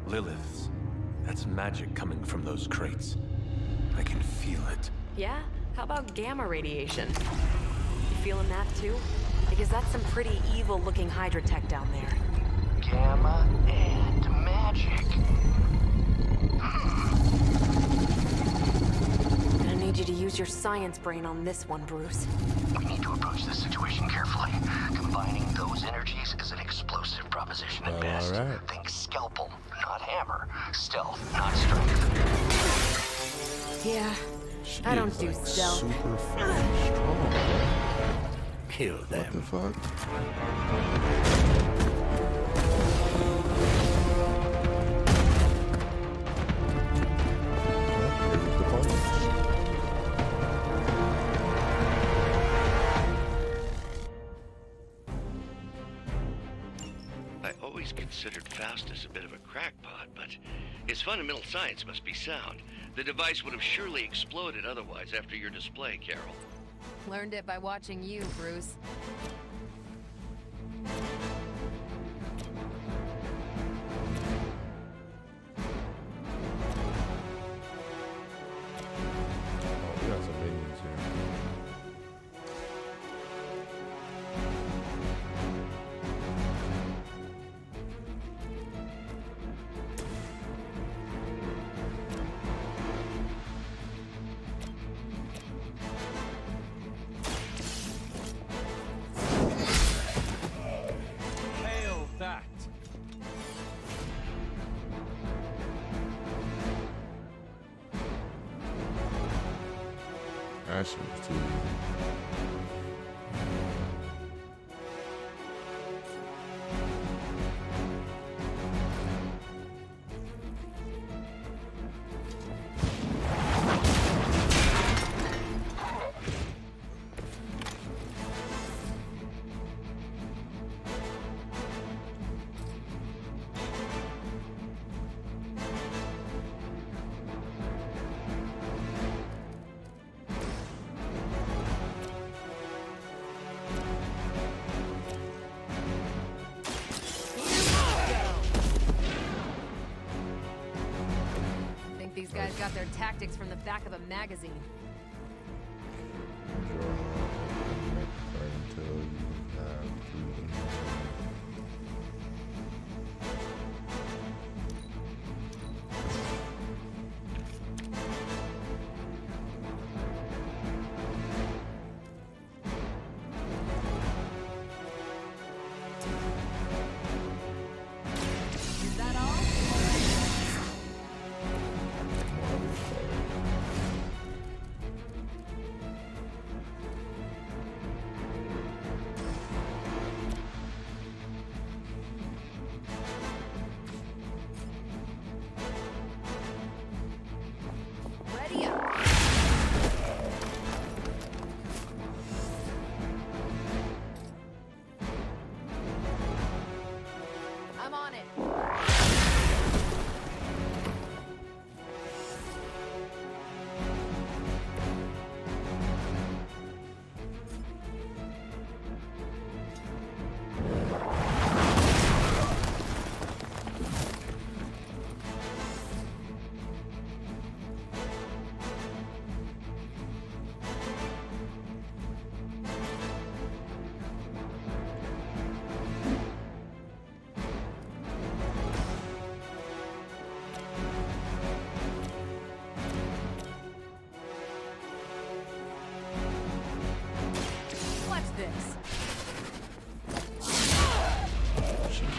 Liliths. That's magic coming from those crates. I can feel it. Yeah? How about gamma radiation? You feeling that too? Because that's some pretty evil-looking Hydra tech down there. Gamma and magic. I need you to use your science brain on this one, Bruce. We need to approach this situation carefully. Combining those energies is an explosive proposition at best. All right. Think scalpel, not hammer. Stealth, not strength. Yeah, She I don't is, do like, stealth. super fucking strong. Kill them. What the fuck? I always considered Faustus a bit of a crackpot, but his fundamental science must be sound. The device would have surely exploded otherwise after your display, Carol. Learned it by watching you, Bruce. Oh, we got some minions here. Hail that! Ashley was too. Think these guys got their tactics from the back of a magazine. Until you have to. Is that all?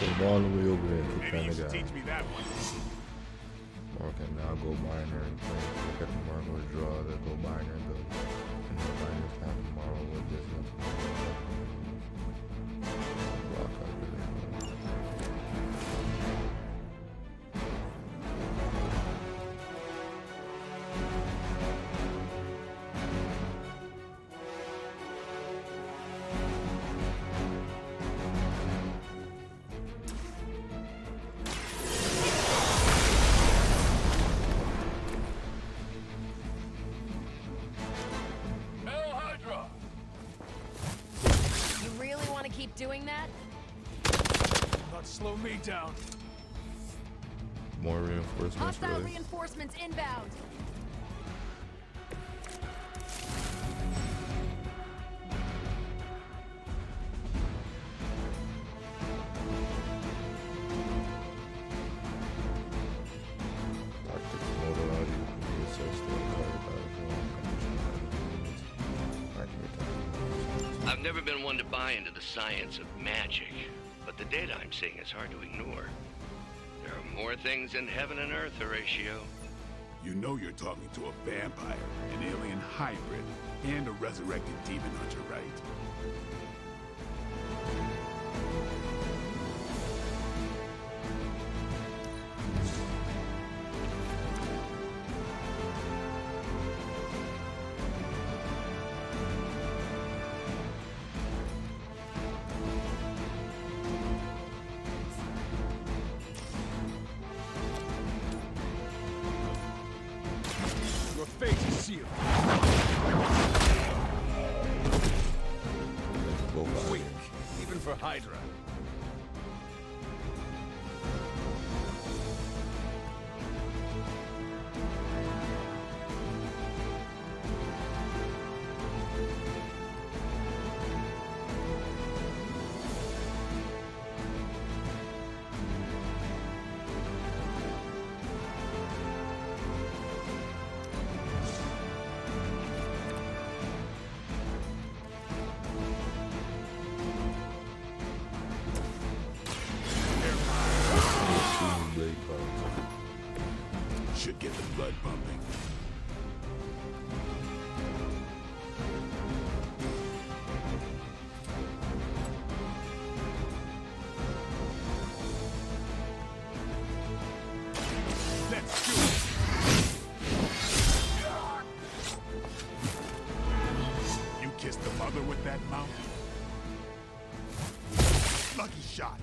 Came all the way over there to Maybe you kind should of teach guy. me that one. Okay, now go minor and play. Look at the Marco draw. Let's go minor and build. And the minor time tomorrow with this. Block up with it. You really want to keep doing that? Not slow me down. More reinforcements, Hostile really. reinforcements inbound. Tactics modality. Research the I've never been one to buy into the science of magic, but the data I'm seeing is hard to ignore. There are more things in heaven and earth, Horatio. You know you're talking to a vampire, an alien hybrid, and a resurrected demon hunter, right? Your fate is sealed. Weak, even for Hydra. Should get the blood pumping. Let's do it. You kissed the mother with that mouth? Lucky shot.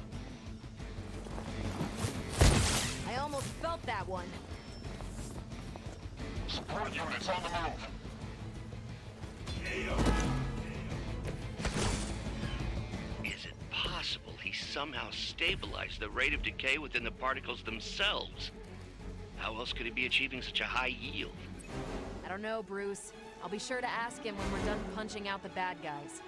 I almost felt that one. Support units on the move. Is it possible he somehow stabilized the rate of decay within the particles themselves? How else could he be achieving such a high yield? I don't know, Bruce. I'll be sure to ask him when we're done punching out the bad guys.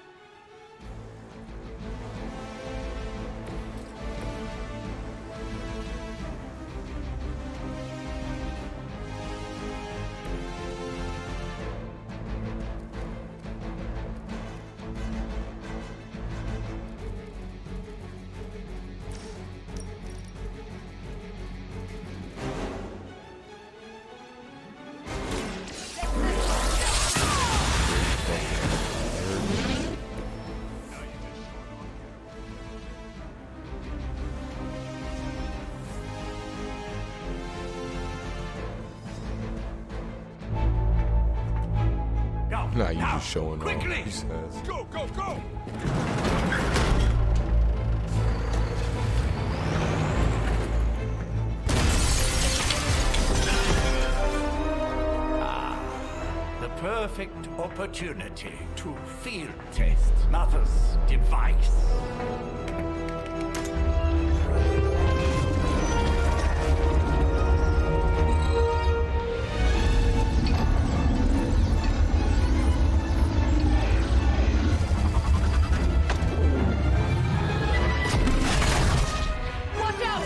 Nah, you just showing off. He says. Go, go, go! The perfect opportunity to field test Mother's device. Watch out!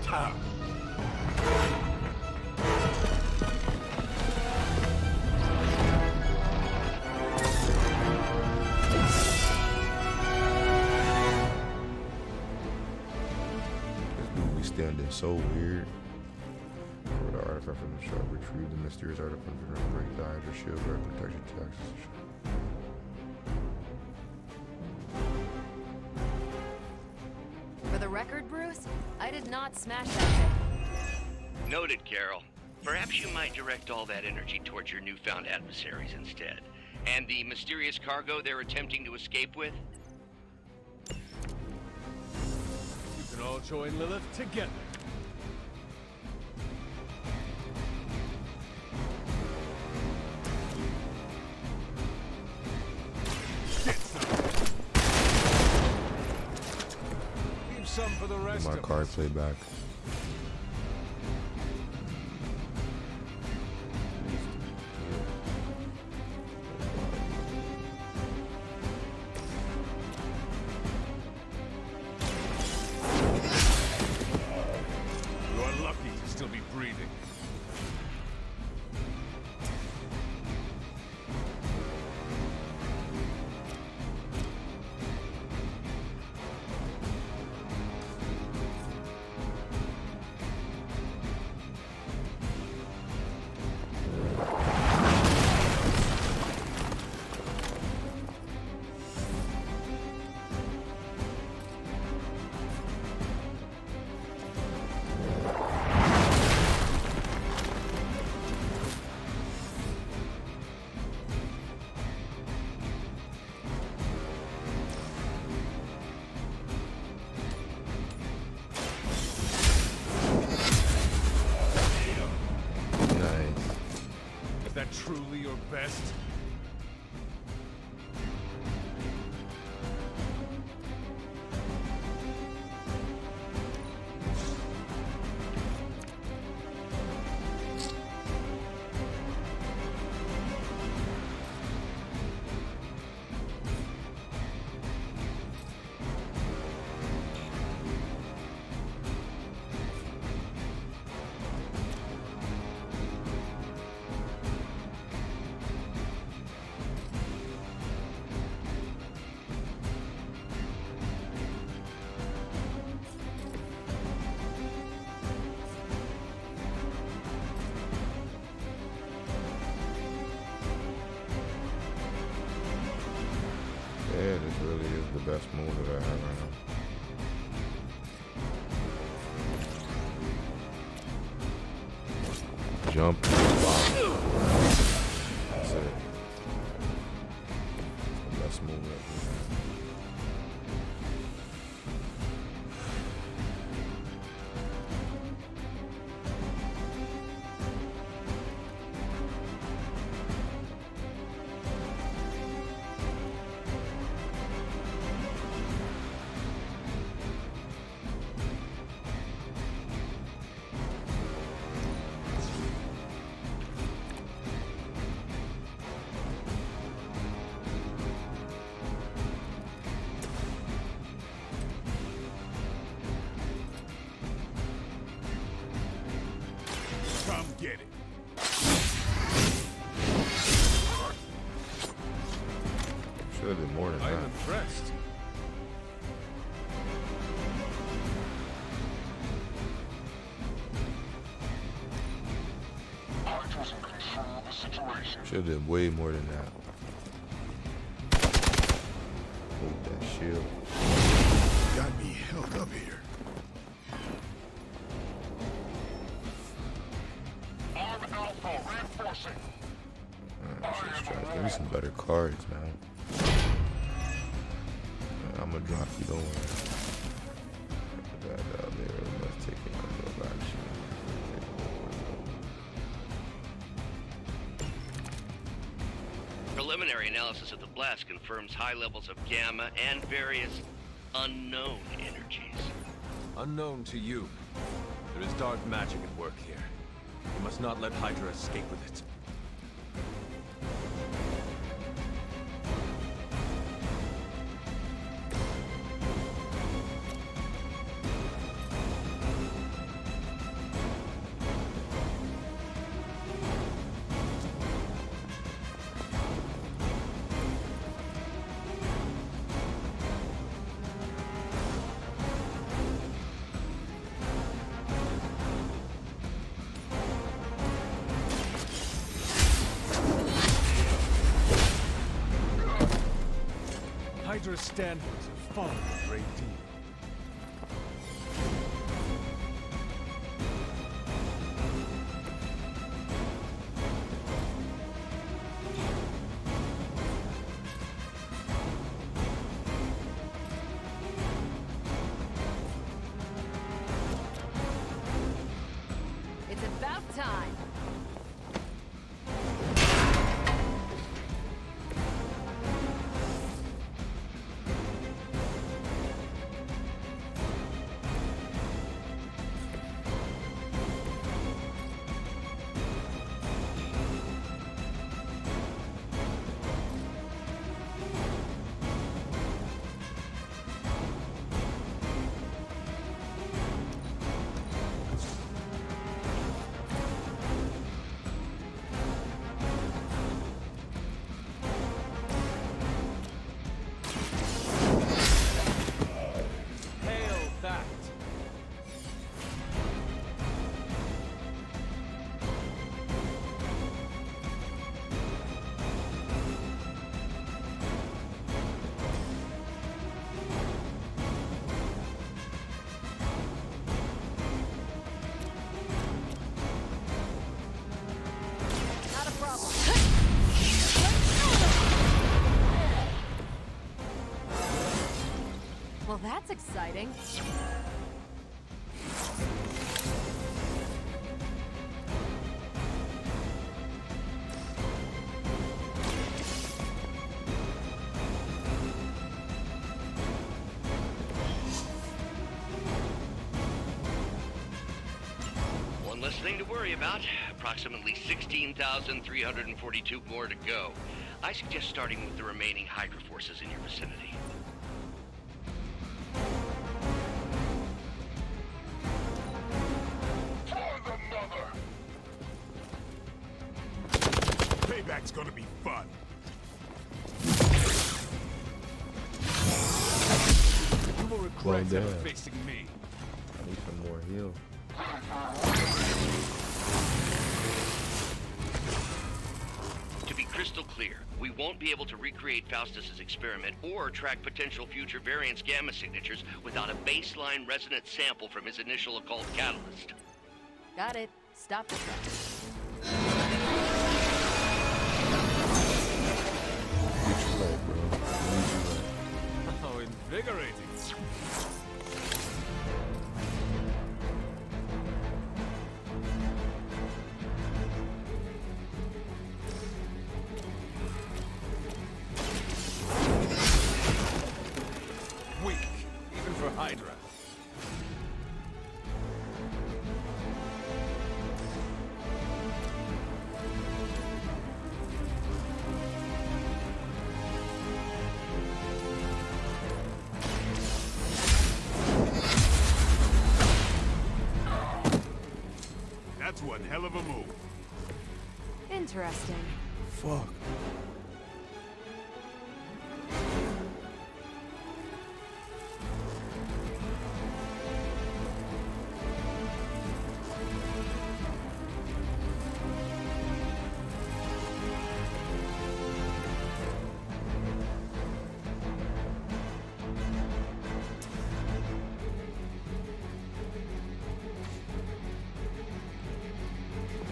town. This movie standing so weird. For the artifact from the shop, retrieve the mysterious artifact from the break the Hydra shield, grab protection taxes. For the record, Bruce, I did not smash that thing. Noted, Carol. Perhaps you might direct all that energy towards your newfound adversaries instead. And the mysterious cargo they're attempting to escape with? You can all join Lilith together. Get some. Leave some for the rest My of card us. play back. You're lucky to still be breathing. Is that truly your best? Yeah, this really is the best move that I have right now. Jump and block. That's it. It's the best move that we have. Come get it. Should have did more than I'm that. impressed. Hydra's in control of the situation. Should have did way more than that. Hold that shield. Got me held up here. I'm Alpha, reinforcing. Give me some better cards, man. I'm gonna drop you, don't worry. That down there, let's take it under action. Preliminary analysis of the blast confirms high levels of gamma and various unknown energies. Unknown to you. There is dark magic at work here. You must not let Hydra escape with it. Hydra's standards have fallen a great deal. It's about time. Hail that! Not a problem. Well, that's exciting. One less thing to worry about. Approximately 16,342 more to go. I suggest starting with the remaining Hydra forces in your vicinity. For the mother! Payback's gonna be fun. You will regret Well, ever damn. facing me. I need some more heal. To be crystal clear, we won't be able to recreate Faustus's experiment or track potential future variants' gamma signatures without a baseline resonant sample from his initial occult catalyst. Got it. Stop the truck. Get your leg, bro. Use your leg. Oh, invigorating. Weak, even for Hydra. That's one hell of a move. Interesting. Fuck.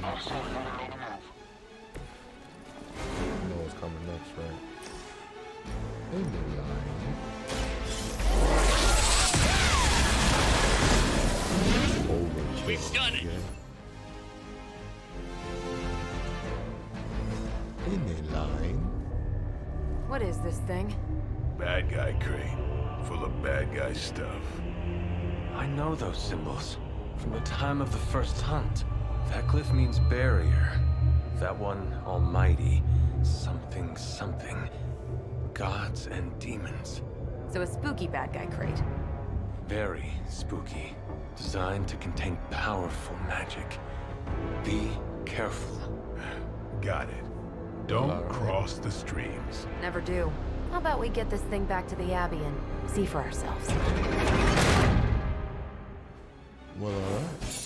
Also, you're gonna make a move. You know what's coming next, right? In the line. Overkill. We've done it. Yeah. In the line. What is this thing? Bad guy crate, full of bad guy stuff. I know those symbols from the time of the first hunt. That glyph means barrier. That one, almighty. Something, something. Gods and demons. So a spooky bad guy crate. Very spooky. Designed to contain powerful magic. Be careful. Got it. Don't cross the streams. Never do. How about we get this thing back to the Abbey and see for ourselves? Well, alright.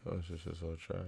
Oh, it's just all trash.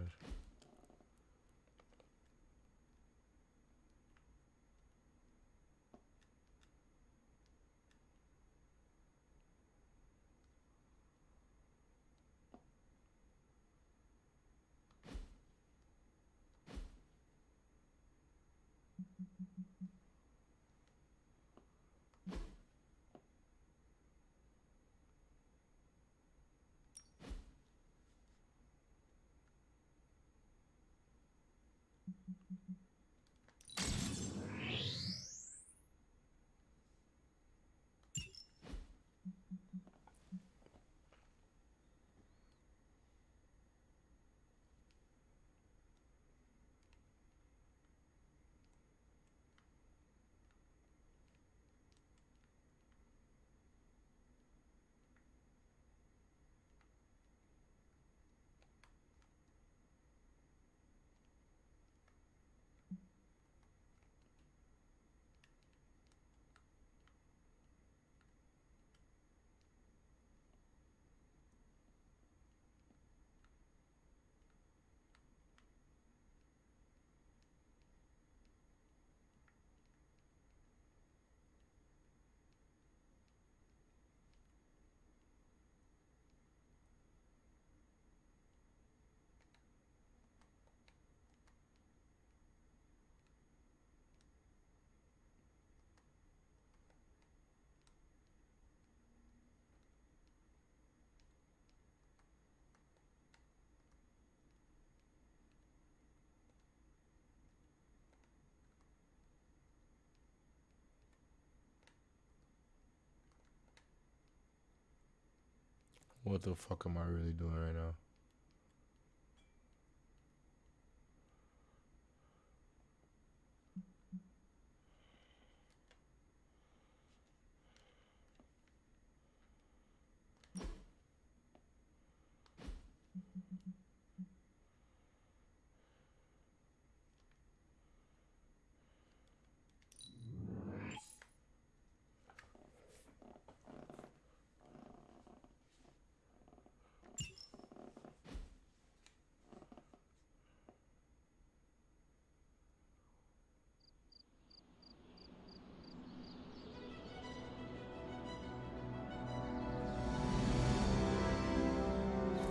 What the fuck am I really doing right now?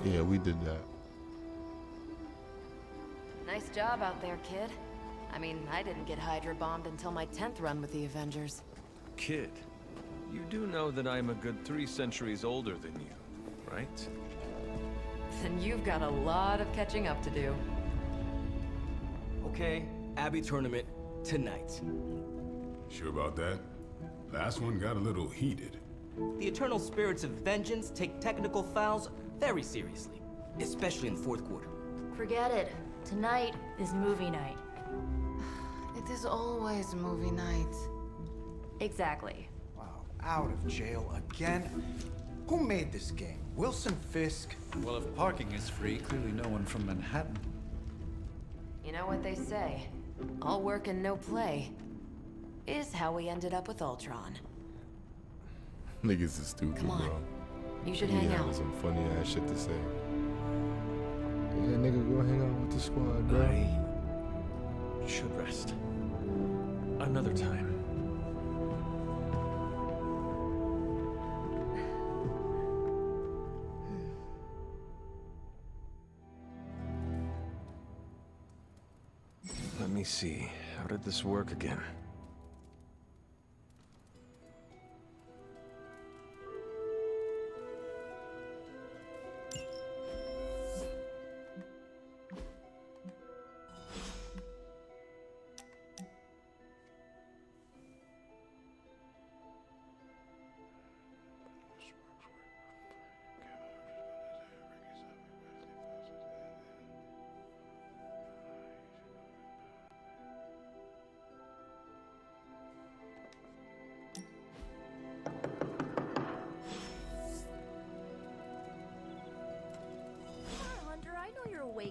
Yeah, we did that. Nice job out there, kid. I mean, I didn't get Hydra bombed until my 10th run with the Avengers. Kid, you do know that I'm a good 3 centuries older than you, right? Then you've got a lot of catching up to do. Okay, Abbey tournament tonight. Sure about that? Last one got a little heated. The Eternal Spirits of Vengeance take technical fouls very seriously, especially in the fourth quarter. Forget it. Tonight is movie night. It is always movie night. Exactly. Wow, out of jail again? Who made this game? Wilson Fisk? Well, if parking is free, clearly no one from Manhattan. You know what they say? All work and no play is how we ended up with Ultron. Niggas is stupid, Come on. bro. You should He hang having out. some funny ass shit to say. Yeah, nigga, go hang out with the squad, bro. I should rest. Another time. Let me see. How did this work again?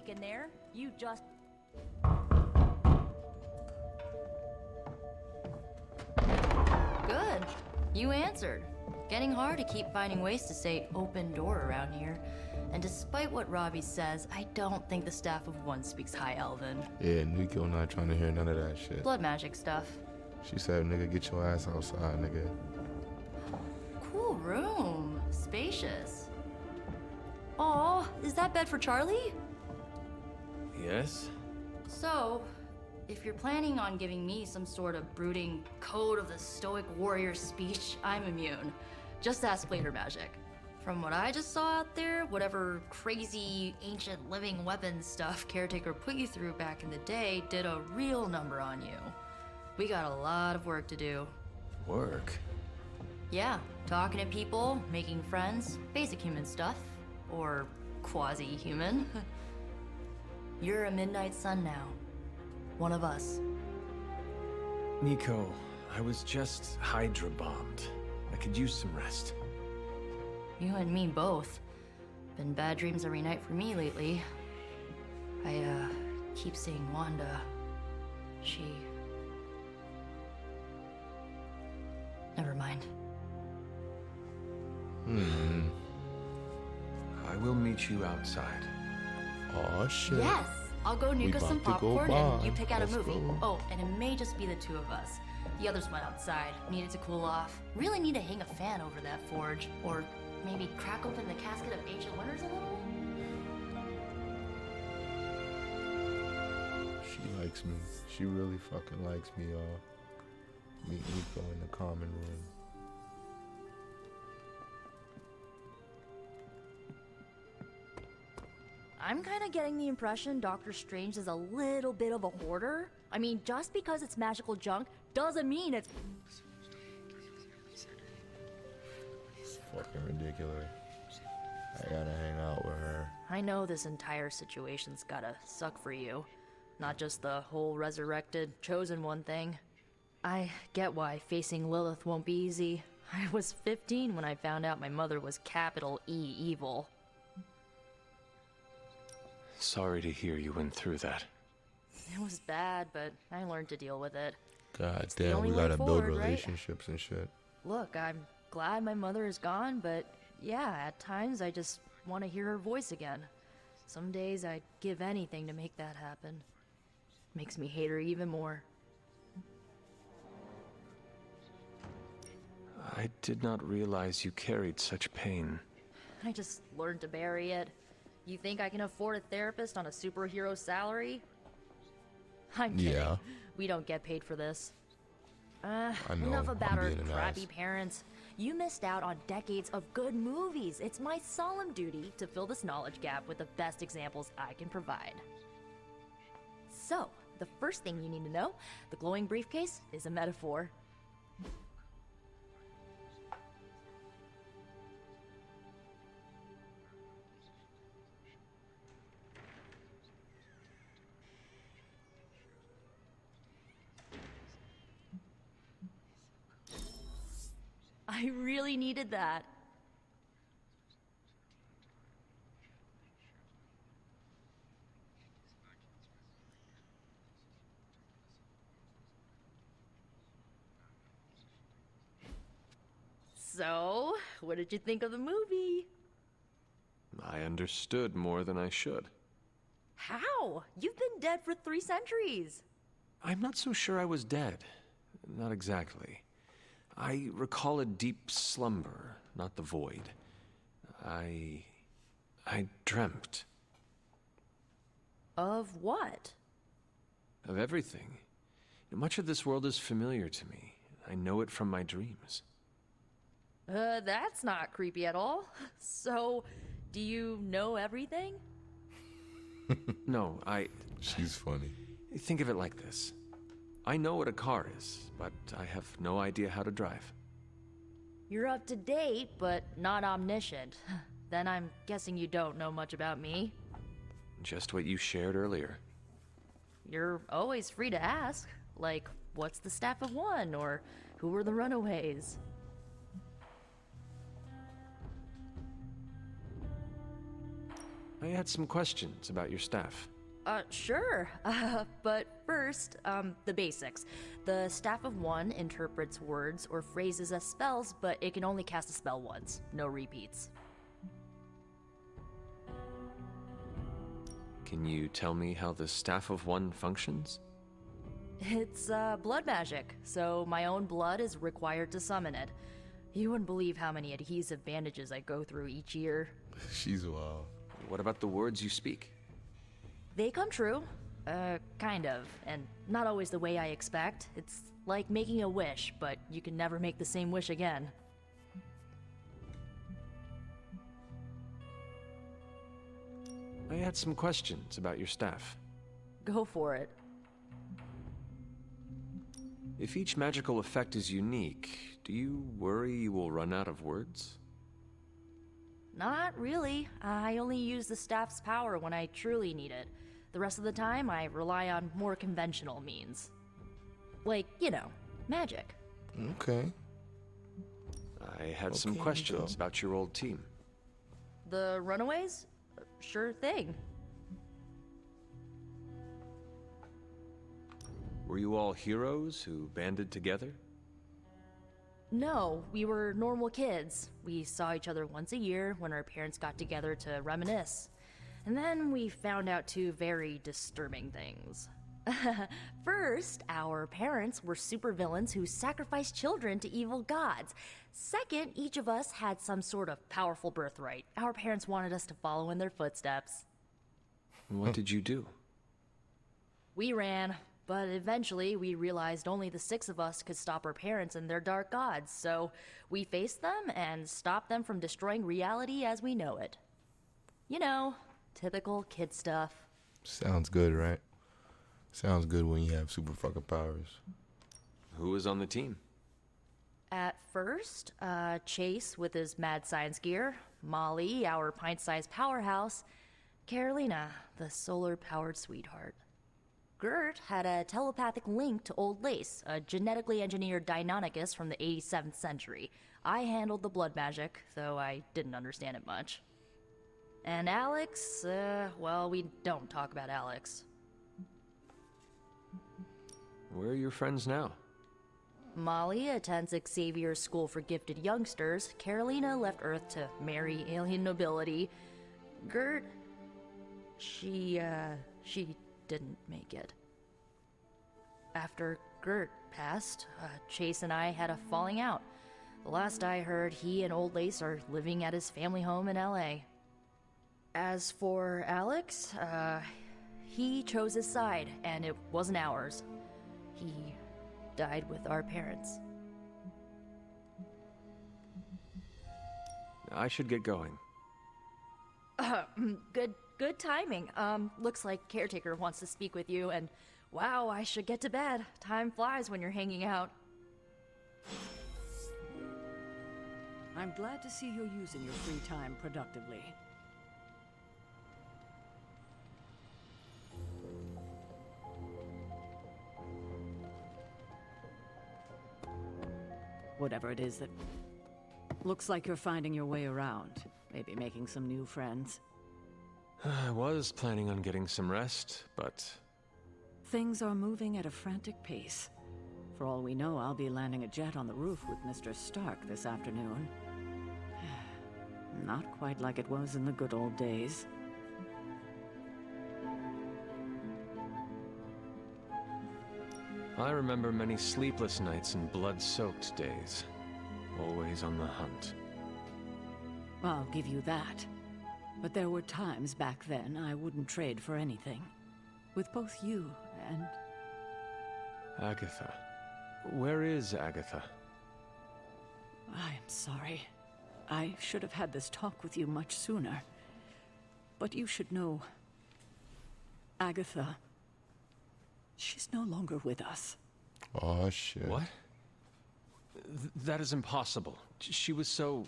quick in there. You just... Good. You answered. Getting hard to keep finding ways to say open door around here. And despite what Robbie says, I don't think the staff of one speaks High Elven. Yeah, Nico not trying to hear none of that shit. Blood magic stuff. She said, nigga, get your ass outside, nigga. Cool room. Spacious. Aw, is that bed for Charlie? Yes? So, if you're planning on giving me some sort of brooding code of the stoic warrior speech, I'm immune. Just ask Blader Magic. From what I just saw out there, whatever crazy ancient living weapons stuff Caretaker put you through back in the day did a real number on you. We got a lot of work to do. Work? Yeah, talking to people, making friends, basic human stuff. Or quasi-human. You're a Midnight Sun now. One of us. Nico, I was just Hydra bombed. I could use some rest. You and me both. Been bad dreams every night for me lately. I, keep seeing Wanda. She... Never mind. I will meet you outside. Aw, shit. Yes! I'll go nuke us some popcorn and you pick out a movie. Go. Oh, and it may just be the two of us. The others went outside, needed to cool off. Really need to hang a fan over that forge. Or maybe crack open the casket of Ancient Wonders a little? She likes me. She really fucking likes me, y'all. Meet Nico in the common room. I'm kind of getting the impression Doctor Strange is a little bit of a hoarder. I mean, just because it's magical junk doesn't mean it's... It's fucking ridiculous. I gotta hang out with her. I know this entire situation's gotta suck for you. Not just the whole resurrected, chosen one thing. I get why facing Lilith won't be easy. I was 15 when I found out my mother was capital E evil. Sorry to hear you went through that. It was bad, but I learned to deal with it. God damn, we gotta build relationships and shit. Look, I'm glad my mother is gone, but yeah, at times I just want to hear her voice again. Some days I'd give anything to make that happen. Makes me hate her even more. I did not realize you carried such pain. I just learned to bury it. You think I can afford a therapist on a superhero salary? I'm kidding. Yeah. We don't get paid for this. I know, Enough about I'm our being an crappy ass. parents. You missed out on decades of good movies. It's my solemn duty to fill this knowledge gap with the best examples I can provide. So, the first thing you need to know, the glowing briefcase is a metaphor. I really needed that. So, what did you think of the movie? I understood more than I should. How? You've been dead for 3 centuries. I'm not so sure I was dead. Not exactly. I recall a deep slumber, not the void. I dreamt. Of what? Of everything. Much of this world is familiar to me. I know it from my dreams. That's not creepy at all. So, do you know everything? No, She's funny. Think of it like this. I know what a car is, but I have no idea how to drive. You're up to date, but not omniscient. Then I'm guessing you don't know much about me. Just what you shared earlier. You're always free to ask. Like, what's the staff of one? Or who were the runaways? I had some questions about your staff. Sure. But first, the basics. The Staff of One interprets words or phrases as spells, but it can only cast a spell once. No repeats. Can you tell me how the Staff of One functions? It's, blood magic, so my own blood is required to summon it. You wouldn't believe how many adhesive bandages I go through each year. She's wild. What about the words you speak? They come true. Kind of. And not always the way I expect. It's like making a wish, but you can never make the same wish again. I had some questions about your staff. Go for it. If each magical effect is unique, do you worry you will run out of words? Not really. I only use the staff's power when I truly need it. The rest of the time, I rely on more conventional means. Like, you know, magic. Okay. I had some questions about your old team. The Runaways? Sure thing. Were you all heroes who banded together? No, we were normal kids. We saw each other once a year when our parents got together to reminisce. And then we found out two very disturbing things. First, our parents were supervillains who sacrificed children to evil gods. Second, each of us had some sort of powerful birthright. Our parents wanted us to follow in their footsteps. What did you do? We ran, but eventually we realized only the 6 of us could stop our parents and their dark gods, so we faced them and stopped them from destroying reality as we know it. You know, typical kid stuff. Sounds good, right? Sounds good when you have super fucking powers. Who was on the team? At first, Chase with his mad science gear, Molly, our pint-sized powerhouse, Carolina, the solar-powered sweetheart. Gert had a telepathic link to Old Lace, a genetically engineered Deinonychus from the 87th century. I handled the blood magic, though I didn't understand it much. And Alex, well, we don't talk about Alex. Where are your friends now? Molly attends Xavier's School for Gifted Youngsters. Carolina left Earth to marry alien nobility. Gert, she didn't make it. After Gert passed, Chase and I had a falling out. The last I heard, he and Old Lace are living at his family home in LA. As for Alex, he chose his side, and it wasn't ours. He died with our parents. I should get going. Good timing. Looks like Caretaker wants to speak with you, and wow, I should get to bed. Time flies when you're hanging out. I'm glad to see you're using your free time productively. Whatever it is that... Looks like you're finding your way around. Maybe making some new friends. I was planning on getting some rest, but... Things are moving at a frantic pace. For all we know, I'll be landing a jet on the roof with Mr. Stark this afternoon. Not quite like it was in the good old days. I remember many sleepless nights and blood-soaked days. Always on the hunt. I'll give you that. But there were times back then I wouldn't trade for anything. With both you and... Agatha. Where is Agatha? I'm sorry. I should have had this talk with you much sooner. But you should know... Agatha... She's no longer with us. Oh, shit. What? That is impossible. She was so...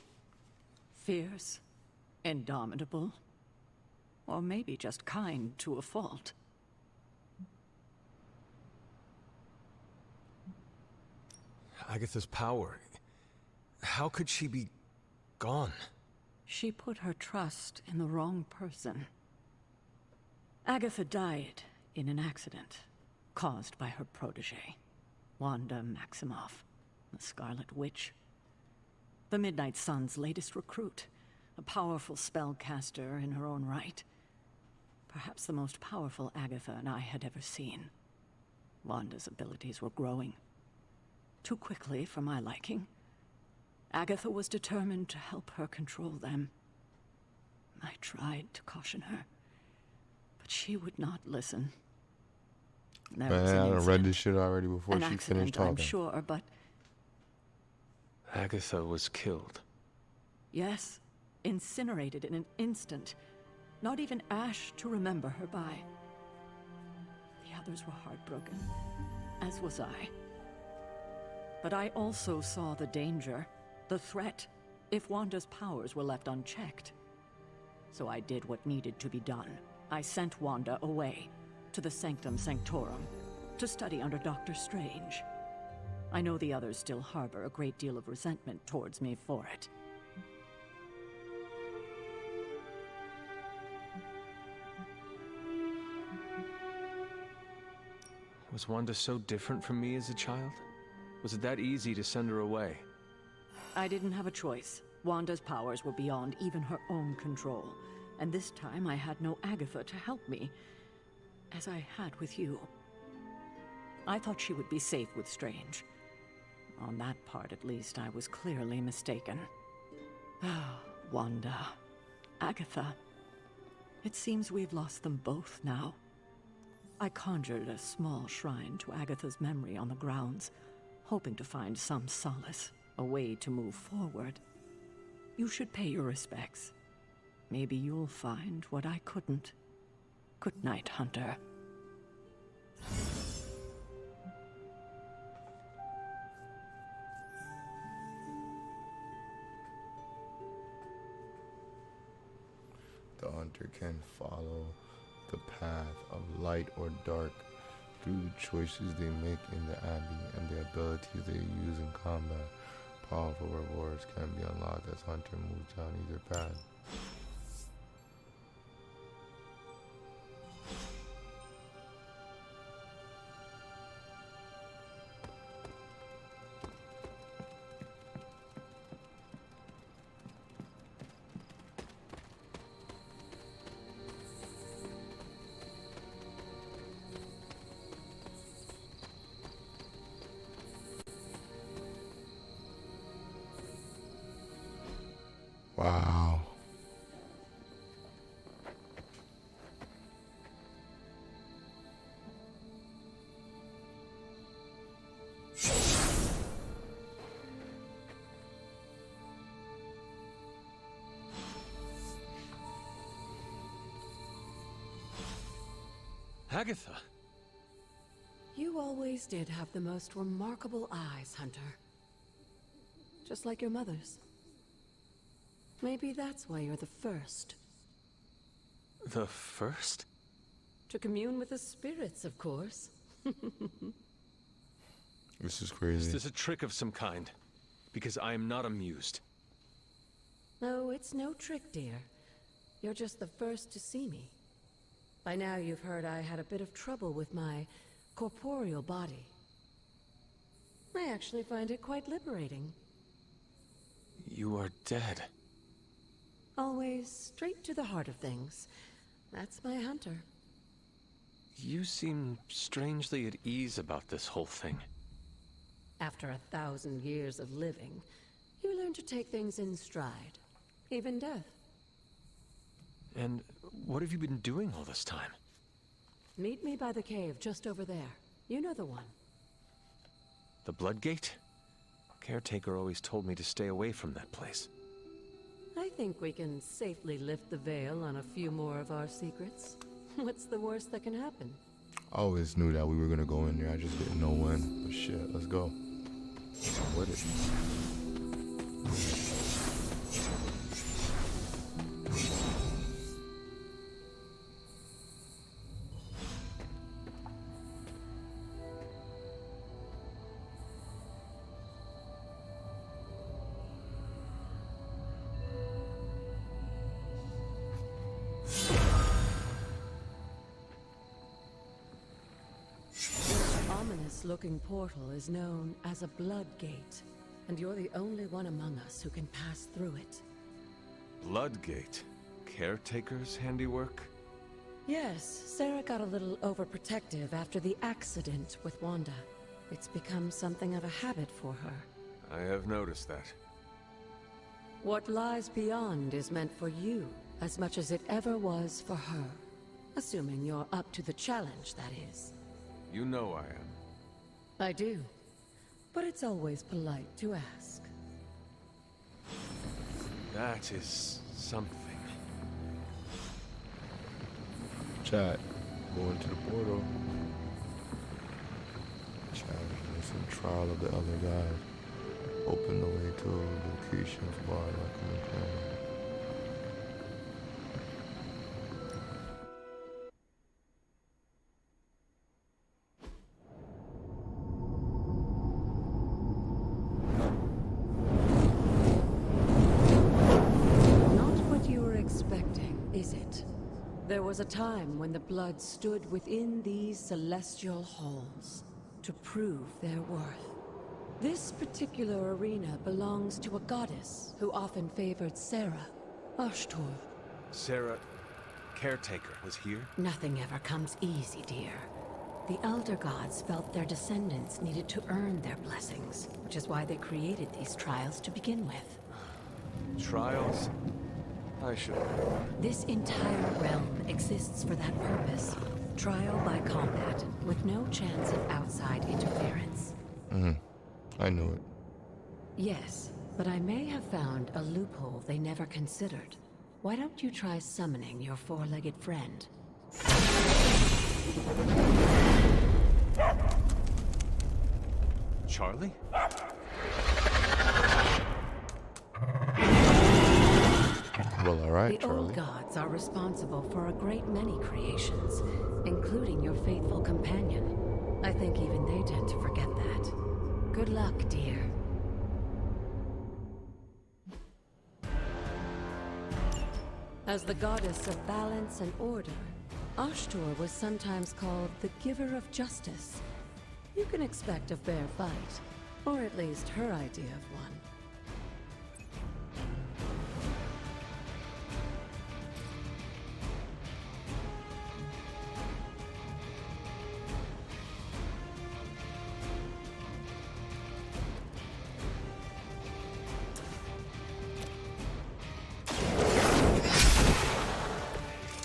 Fierce, indomitable, or maybe just kind to a fault. Agatha's power... How could she be gone? She put her trust in the wrong person. Agatha died in an accident caused by her protege, Wanda Maximoff, the Scarlet Witch. The Midnight Sun's latest recruit, a powerful spellcaster in her own right. Perhaps the most powerful Agatha and I had ever seen. Wanda's abilities were growing. Too quickly for my liking. Agatha was determined to help her control them. I tried to caution her, but she would not listen. Man, I done read this shit already before An she accident, finished talking. I'm sure, but Agatha was killed. yes, incinerated in an instant. Not even ash to remember her by. The others were heartbroken, as was I. But I also saw the danger, the threat, if Wanda's powers were left unchecked. So I did what needed to be done. I sent Wanda away, to the Sanctum Sanctorum, to study under Dr. Strange. I know the others still harbor a great deal of resentment towards me for it. Was Wanda so different from me as a child? Was it that easy to send her away? I didn't have a choice. Wanda's powers were beyond even her own control. And this time I had no Agatha to help me, as I had with you. I thought she would be safe with Strange. On that part, at least, I was clearly mistaken. Wanda. Agatha. It seems we've lost them both now. I conjured a small shrine to Agatha's memory on the grounds, hoping to find some solace, a way to move forward. You should pay your respects. Maybe you'll find what I couldn't. Good night, Hunter. The hunter can follow the path of light or dark through the choices they make in the Abbey and the abilities they use in combat. Powerful rewards can be unlocked as Hunter moves down either path. Wow. Agatha! You always did have the most remarkable eyes, Hunter. Just like your mother's. Maybe that's why you're the first. The first? To commune with the spirits, of course. This is crazy. Is this a trick of some kind? Because I am not amused. No, it's no trick, dear. You're just the first to see me. By now you've heard I had a bit of trouble with my corporeal body. I actually find it quite liberating. You are dead. Always straight to the heart of things. That's my Hunter. You seem strangely at ease about this whole thing. After 1,000 years of living, you learn to take things in stride. Even death. And what have you been doing all this time? Meet me by the cave just over there. You know the one. The Blood Gate? Caretaker always told me to stay away from that place. I think we can safely lift the veil on a few more of our secrets. What's the worst that can happen? I always knew that we were gonna go in there. I just didn't know when. But shit, let's go. What is This-looking portal is known as a blood gate, and you're the only one among us who can pass through it. Bloodgate? Caretaker's handiwork? Yes, Sarah got a little overprotective after the accident with Wanda. It's become something of a habit for her. I have noticed that. What lies beyond is meant for you as much as it ever was for her. Assuming you're up to the challenge, that is. You know I am. I do. But it's always polite to ask. That is something. Chat, going to the portal. Chat, some trial of the other guys. Open the way to the locations bar like I'm There was a time when the blood stood within these celestial halls to prove their worth. This particular arena belongs to a goddess who often favored Sarah, Ashtor. Sarah, Caretaker, was here? Nothing ever comes easy, dear. The Elder Gods felt their descendants needed to earn their blessings, which is why they created these trials to begin with. Trials? I should have known. This entire realm exists for that purpose. Trial by combat, with no chance of outside interference. I knew it. Yes, but I may have found a loophole they never considered. Why don't you try summoning your four-legged friend? Charlie? Well, alright, The Charlie. old gods are responsible for a great many creations, including your faithful companion. I think even they tend to forget that. Good luck, dear. As the goddess of balance and order, Ashtor was sometimes called the giver of justice. You can expect a fair fight, or at least her idea of one.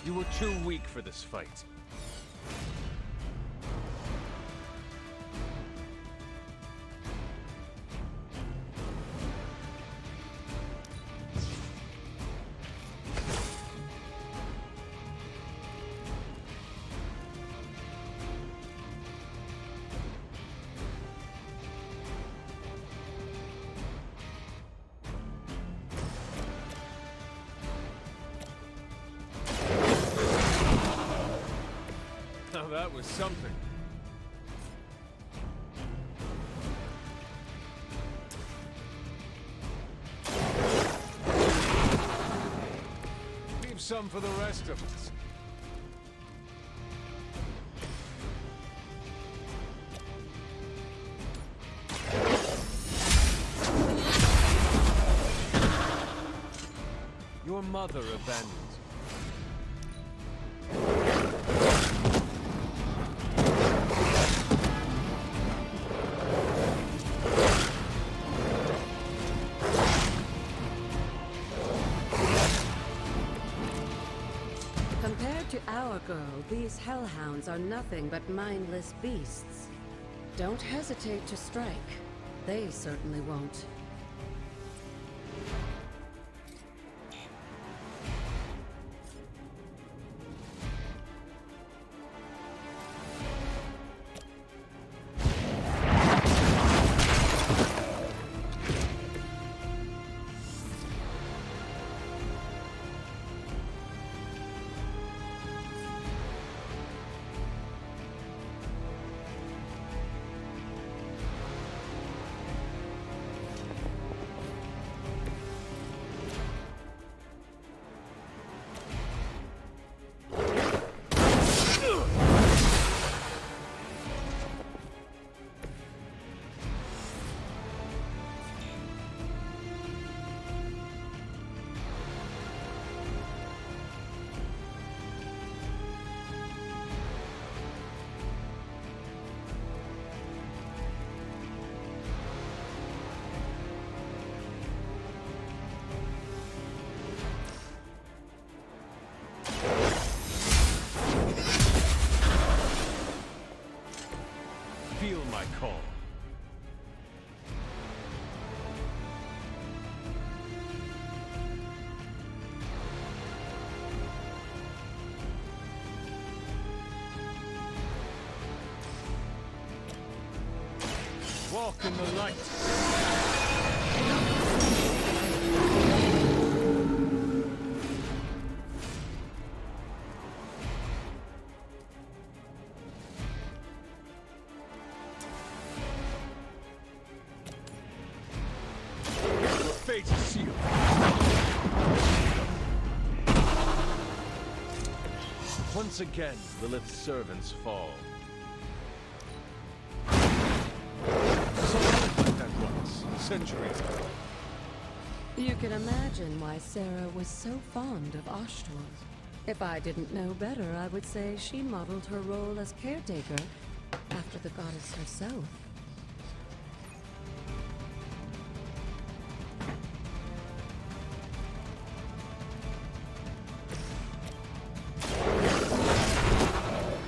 You were too weak for this fight. Now that was something. Leave some for the rest of us. Your mother abandoned you. Compared to our girl, these hellhounds are nothing but mindless beasts. Don't hesitate to strike. They certainly won't. walk in the light. Your fate is sealed. Once again, Lilith's servants fall. Something like that once, centuries ago. You can imagine why Sarah was so fond of Ashtor. If I didn't know better, I would say she modeled her role as caretaker after the goddess herself.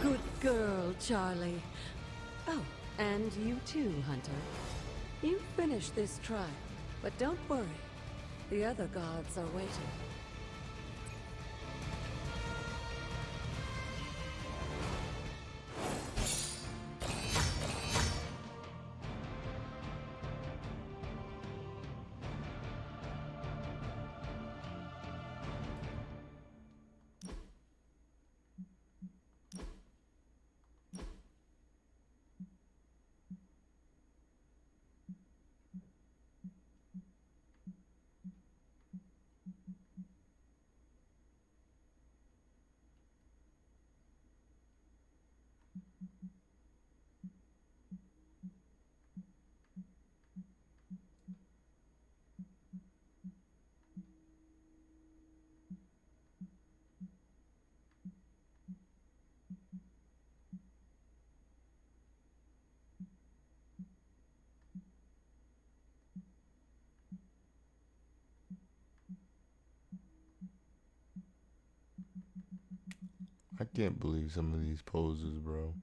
Good girl, Charlie. Oh, and you too, Hunter. You finished this trial, but don't worry. The other gods are waiting. I can't believe some of these poses, bro.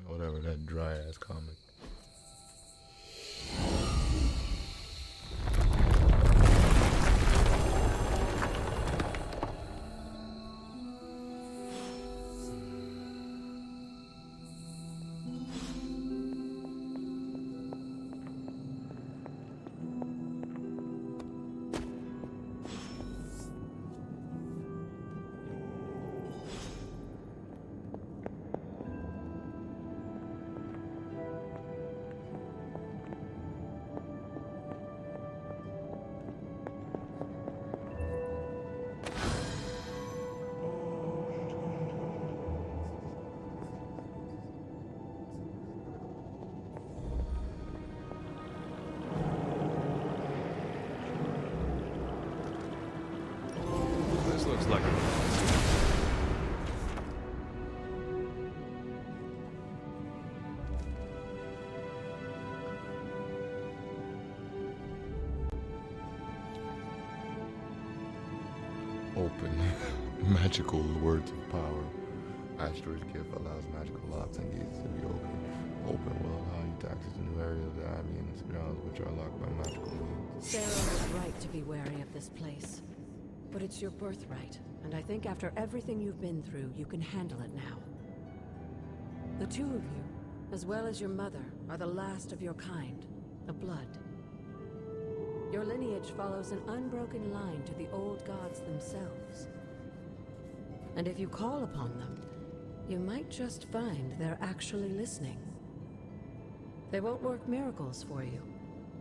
Whatever, that dry ass comic. This looks like a... Open. Magical words of power. Asteroid's gift allows magical locks and gates to be open. Open will allow you to access new areas of the ambience grounds which are locked by magical means. Sarah was right to be wary of this place. But it's your birthright, and I think after everything you've been through, you can handle it now. The two of you, as well as your mother, are the last of your kind, the Blood. Your lineage follows an unbroken line to the old gods themselves. And if you call upon them, you might just find they're actually listening. They won't work miracles for you,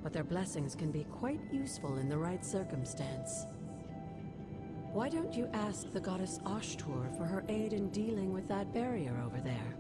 but their blessings can be quite useful in the right circumstance. Why don't you ask the goddess Ashtur for her aid in dealing with that barrier over there?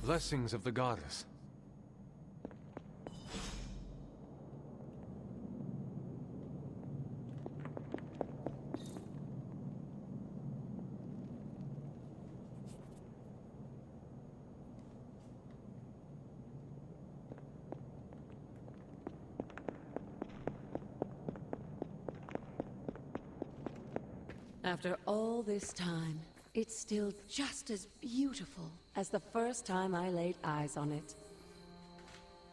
Blessings of the goddess. After all this time, it's still just as beautiful as the first time I laid eyes on it.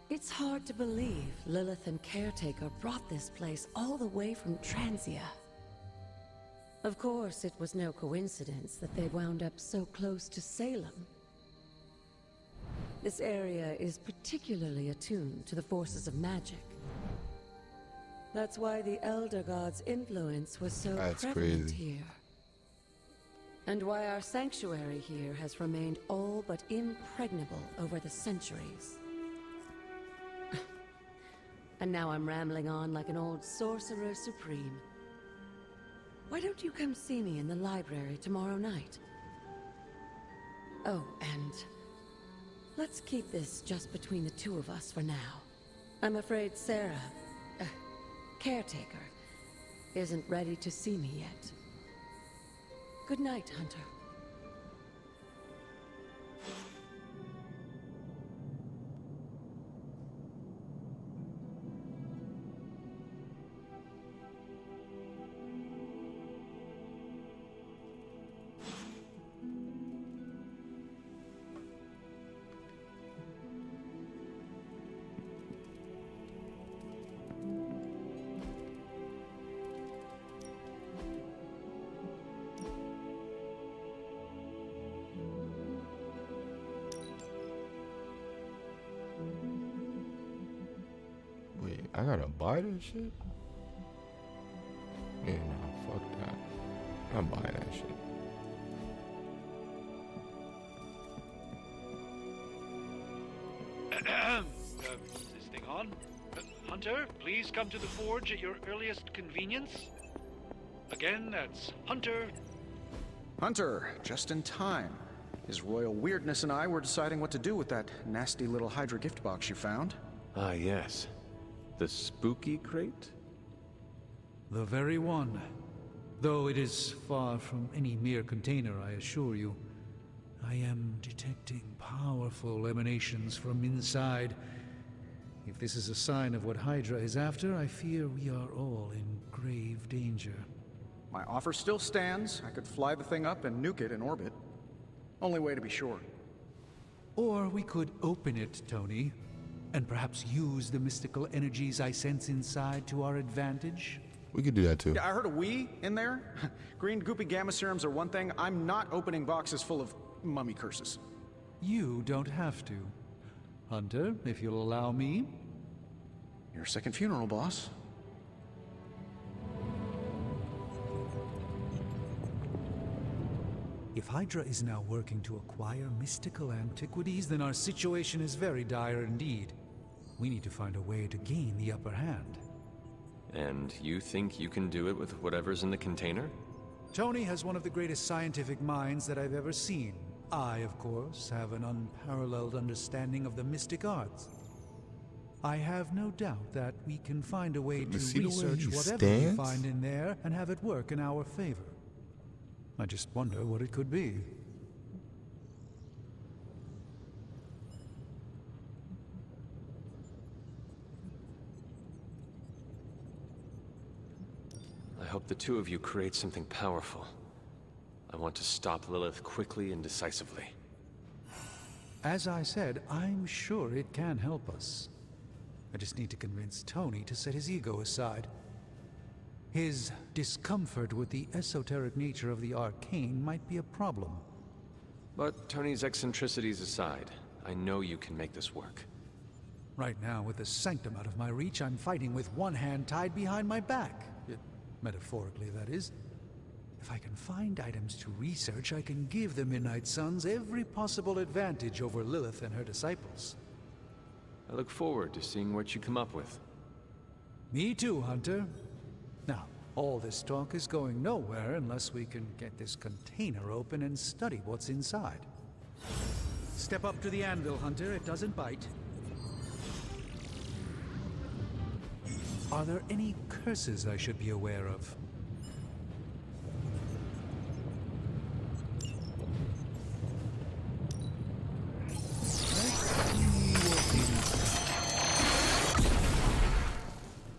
It's hard to believe Lilith and Caretaker brought this place all the way from Transia. Of course, it was no coincidence that they wound up so close to Salem. This area is particularly attuned to the forces of magic. That's why the Elder God's influence was so prevalent here. And why our sanctuary here has remained all but impregnable over the centuries. And now I'm rambling on like an old sorcerer supreme. Why don't you come see me in the library tomorrow night? Oh, and let's keep this just between the two of us for now. I'm afraid Sarah, Caretaker, isn't ready to see me yet. Good night, Hunter. I gotta buy this shit? Yeah, nah, fuck that. I'm buying that shit. Is this thing on? Hunter, please come to the forge at your earliest convenience. Again, that's Hunter. Hunter, just in time. His royal weirdness and I were deciding what to do with that nasty little Hydra gift box you found. Ah, yes. The spooky crate? The very one. Though it is far from any mere container, I assure you. I am detecting powerful emanations from inside. If this is a sign of what Hydra is after, I fear we are all in grave danger. My offer still stands. I could fly the thing up and nuke it in orbit. Only way to be sure. Or we could open it, Tony, and perhaps use the mystical energies I sense inside to our advantage. We could do that too. Yeah, I heard a "we" in there. Green goopy gamma serums are one thing. I'm not opening boxes full of mummy curses. You don't have to. Hunter, if you'll allow me. Your second funeral, boss. If Hydra is now working to acquire mystical antiquities, then our situation is very dire indeed. We need to find a way to gain the upper hand. And you think you can do it with whatever's in the container? Tony has one of the greatest scientific minds that I've ever seen. I, of course, have an unparalleled understanding of the mystic arts. I have no doubt that we can find a way to See the way research he whatever we stands? find in there and have it work in our favor. I just wonder what it could be. I hope the two of you create something powerful. I want to stop Lilith quickly and decisively. As I said, I'm sure it can help us. I just need to convince Tony to set his ego aside. His discomfort with the esoteric nature of the arcane might be a problem. But Tony's eccentricities aside, I know you can make this work. Right now, with the sanctum out of my reach, I'm fighting with one hand tied behind my back. Metaphorically, that is. If I can find items to research, I can give the Midnight Suns every possible advantage over Lilith and her disciples. I look forward to seeing what you come up with. Me too, Hunter. Now, all this talk is going nowhere unless we can get this container open and study what's inside. Step up to the anvil, Hunter. It doesn't bite. Are there any curses I should be aware of?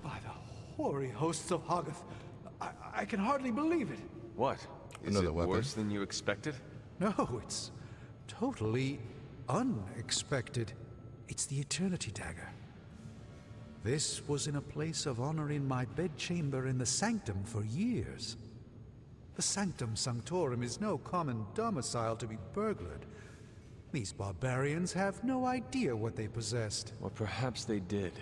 By the hoary hosts of Hoggoth, I can hardly believe it. What? Is Another it weapon? worse than you expected? No, it's totally unexpected. It's the Eternity Dagger. This was in a place of honor in my bedchamber in the Sanctum for years. The Sanctum Sanctorum is no common domicile to be burglared. These barbarians have no idea what they possessed. Or perhaps they did.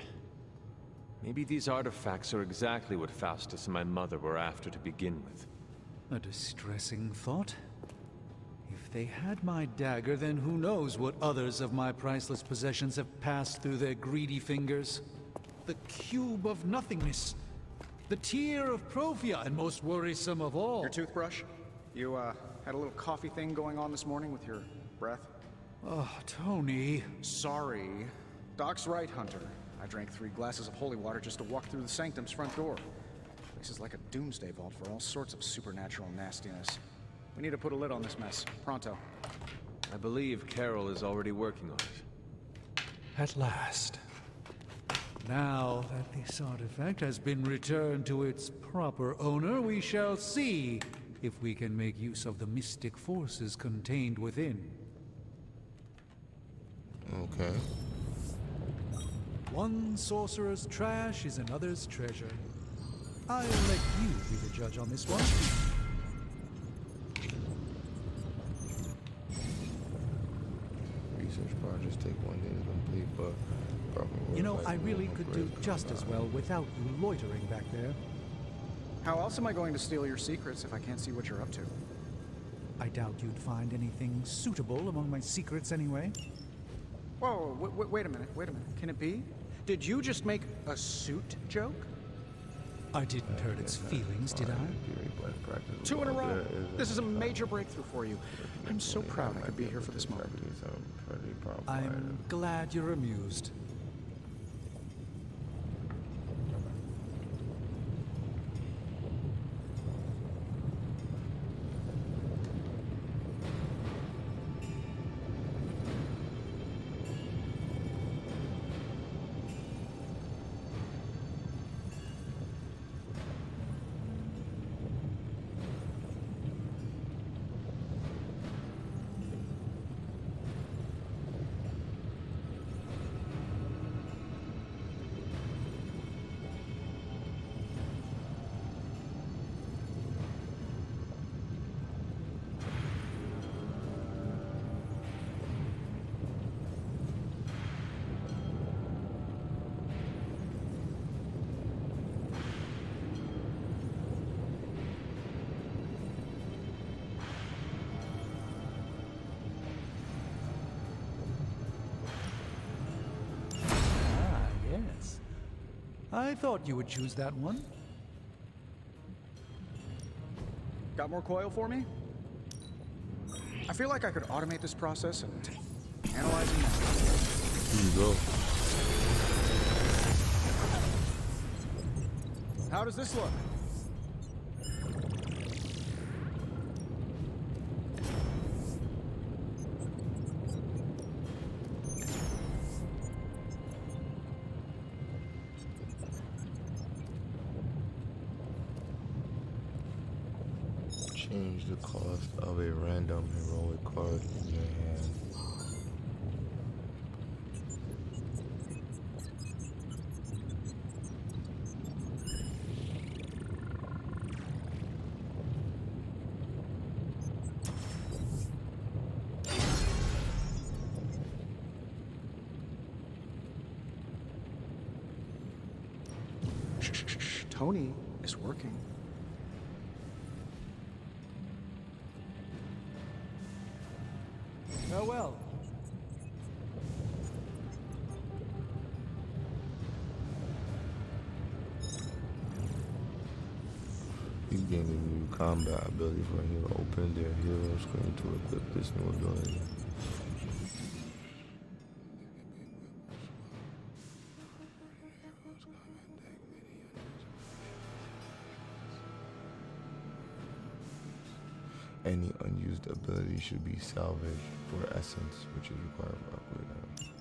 Maybe these artifacts are exactly what Faustus and my mother were after to begin with. A distressing thought. If they had my dagger, then who knows what others of my priceless possessions have passed through their greedy fingers. The cube of nothingness. The tear of Profia, and most worrisome of all. Your toothbrush? You, had a little coffee thing going on this morning with your breath? Oh, Tony. Sorry. Doc's right, Hunter. I drank 3 glasses of holy water just to walk through the Sanctum's front door. This is like a doomsday vault for all sorts of supernatural nastiness. We need to put a lid on this mess. Pronto. I believe Carol is already working on it. At last. Now that this artifact has been returned to its proper owner, we shall see if we can make use of the mystic forces contained within. Okay. One sorcerer's trash is another's treasure. I'll let you be the judge on this one. Research projects take 1 day to complete, but You know, I really could do just as well without you loitering back there. How else am I going to steal your secrets if I can't see what you're up to? I doubt you'd find anything suitable among my secrets anyway. Whoa, wait a minute, Can it be? Did you just make a suit joke? I didn't hurt its feelings, did I? 2 in a row. This is a major breakthrough for you. I'm so proud I could be here for this moment. I'm glad you're amused. I thought you would choose that one. Got more coil for me? I feel like I could automate this process and analyze it now. Here you go. How does this look? Change the cost of a random heroic card in your hand. Shh. Tony is working. Oh well. You gain a new combat ability for a hero. Open their hero screen to equip this new ability. Any unused ability should be salvaged for essence, which is required for upgrade items.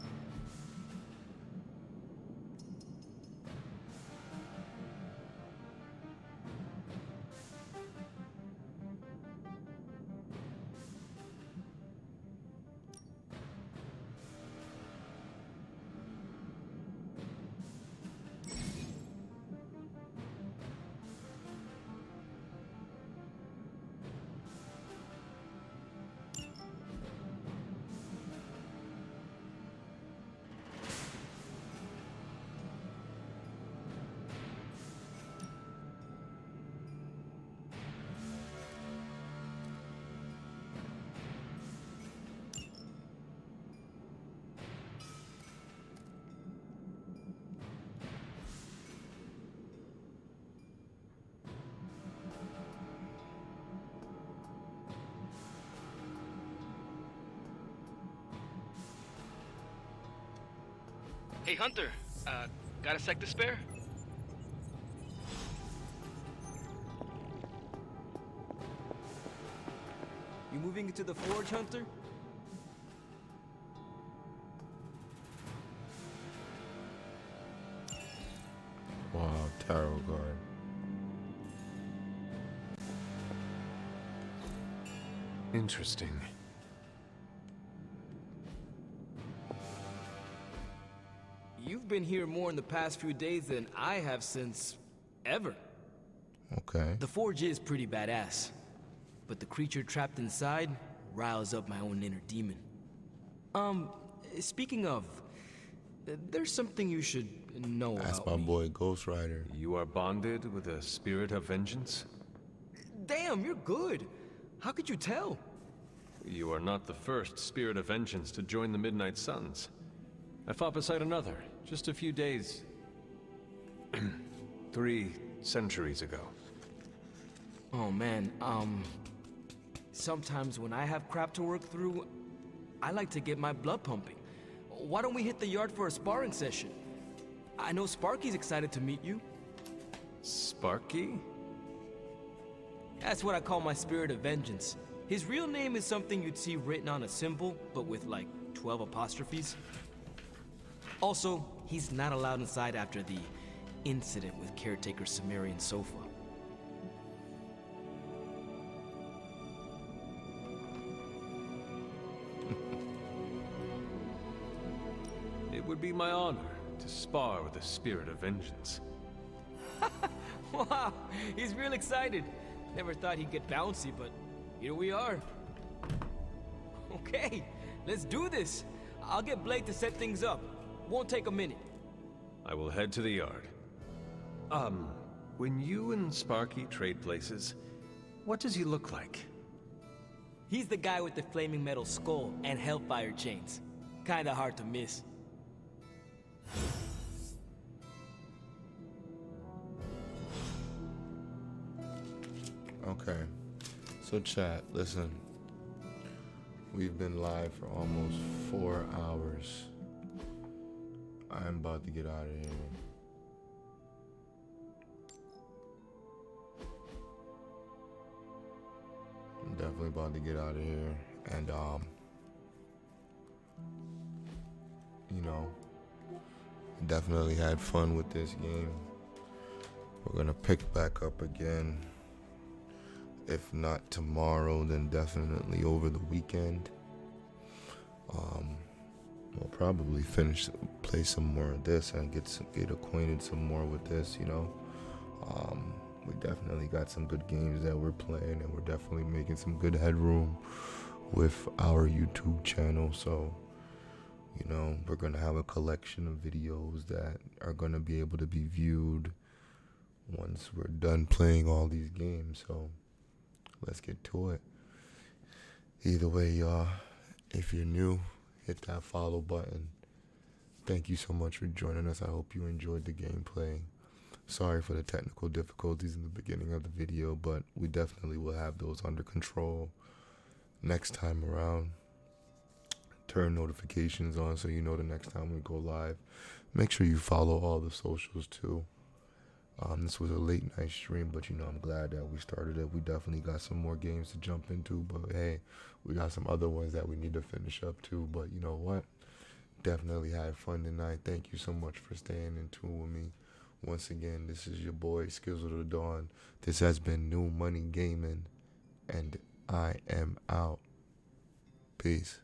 Hey, Hunter. Got a sec to spare? You moving into the forge, Hunter? Wow, tarot card. Interesting. You've been here more in the past few days than I have since ever. Okay. The forge is pretty badass, but the creature trapped inside riles up my own inner demon. Speaking of, there's something you should know That's about my boy Ghost Rider. You are bonded with a spirit of vengeance? Damn, you're good. How could you tell? You are not the first spirit of vengeance to join the Midnight Suns. I fought beside another, just a few days... 3 centuries ago. Oh man, sometimes when I have crap to work through, I like to get my blood pumping. Why don't we hit the yard for a sparring session? I know Sparky's excited to meet you. Sparky? That's what I call my spirit of vengeance. His real name is something you'd see written on a symbol, but with like 12 apostrophes. Also, he's not allowed inside after the incident with caretaker Sumerian Sofa. It would be my honor to spar with a spirit of vengeance. Wow, he's real excited. Never thought he'd get bouncy, but here we are. Okay, let's do this. I'll get Blake to set things up. Won't take a minute. I will head to the yard. When you and Sparky trade places, what does he look like? He's the guy with the flaming metal skull and hellfire chains. Kinda hard to miss. Okay. So chat, listen. We've been live for almost 4 hours. I'm about to get out of here. I'm definitely about to get out of here. And, you know, definitely had fun with this game. We're gonna pick back up again. If not tomorrow, then definitely over the weekend. We'll probably play some more of this and get acquainted some more with this, you know. We definitely got some good games that we're playing, and we're definitely making some good headroom with our YouTube channel. So, you know, we're gonna have a collection of videos that are gonna be able to be viewed once we're done playing all these games. So let's get to it. Either way, y'all, if you're new, hit that follow button. Thank you so much for joining us. I hope you enjoyed the gameplay. Sorry for the technical difficulties in the beginning of the video, but we definitely will have those under control next time around. Turn notifications on so you know the next time we go live. Make sure you follow all the socials too. This was a late night stream, but you know, I'm glad that we started it. We definitely got some more games to jump into, but hey, we got some other ones that we need to finish up too. But you know what? Definitely had fun tonight. Thank you so much for staying in tune with me. Once again, this is your boy, Skills of the Dawn. This has been New Money Gaming, and I am out. Peace.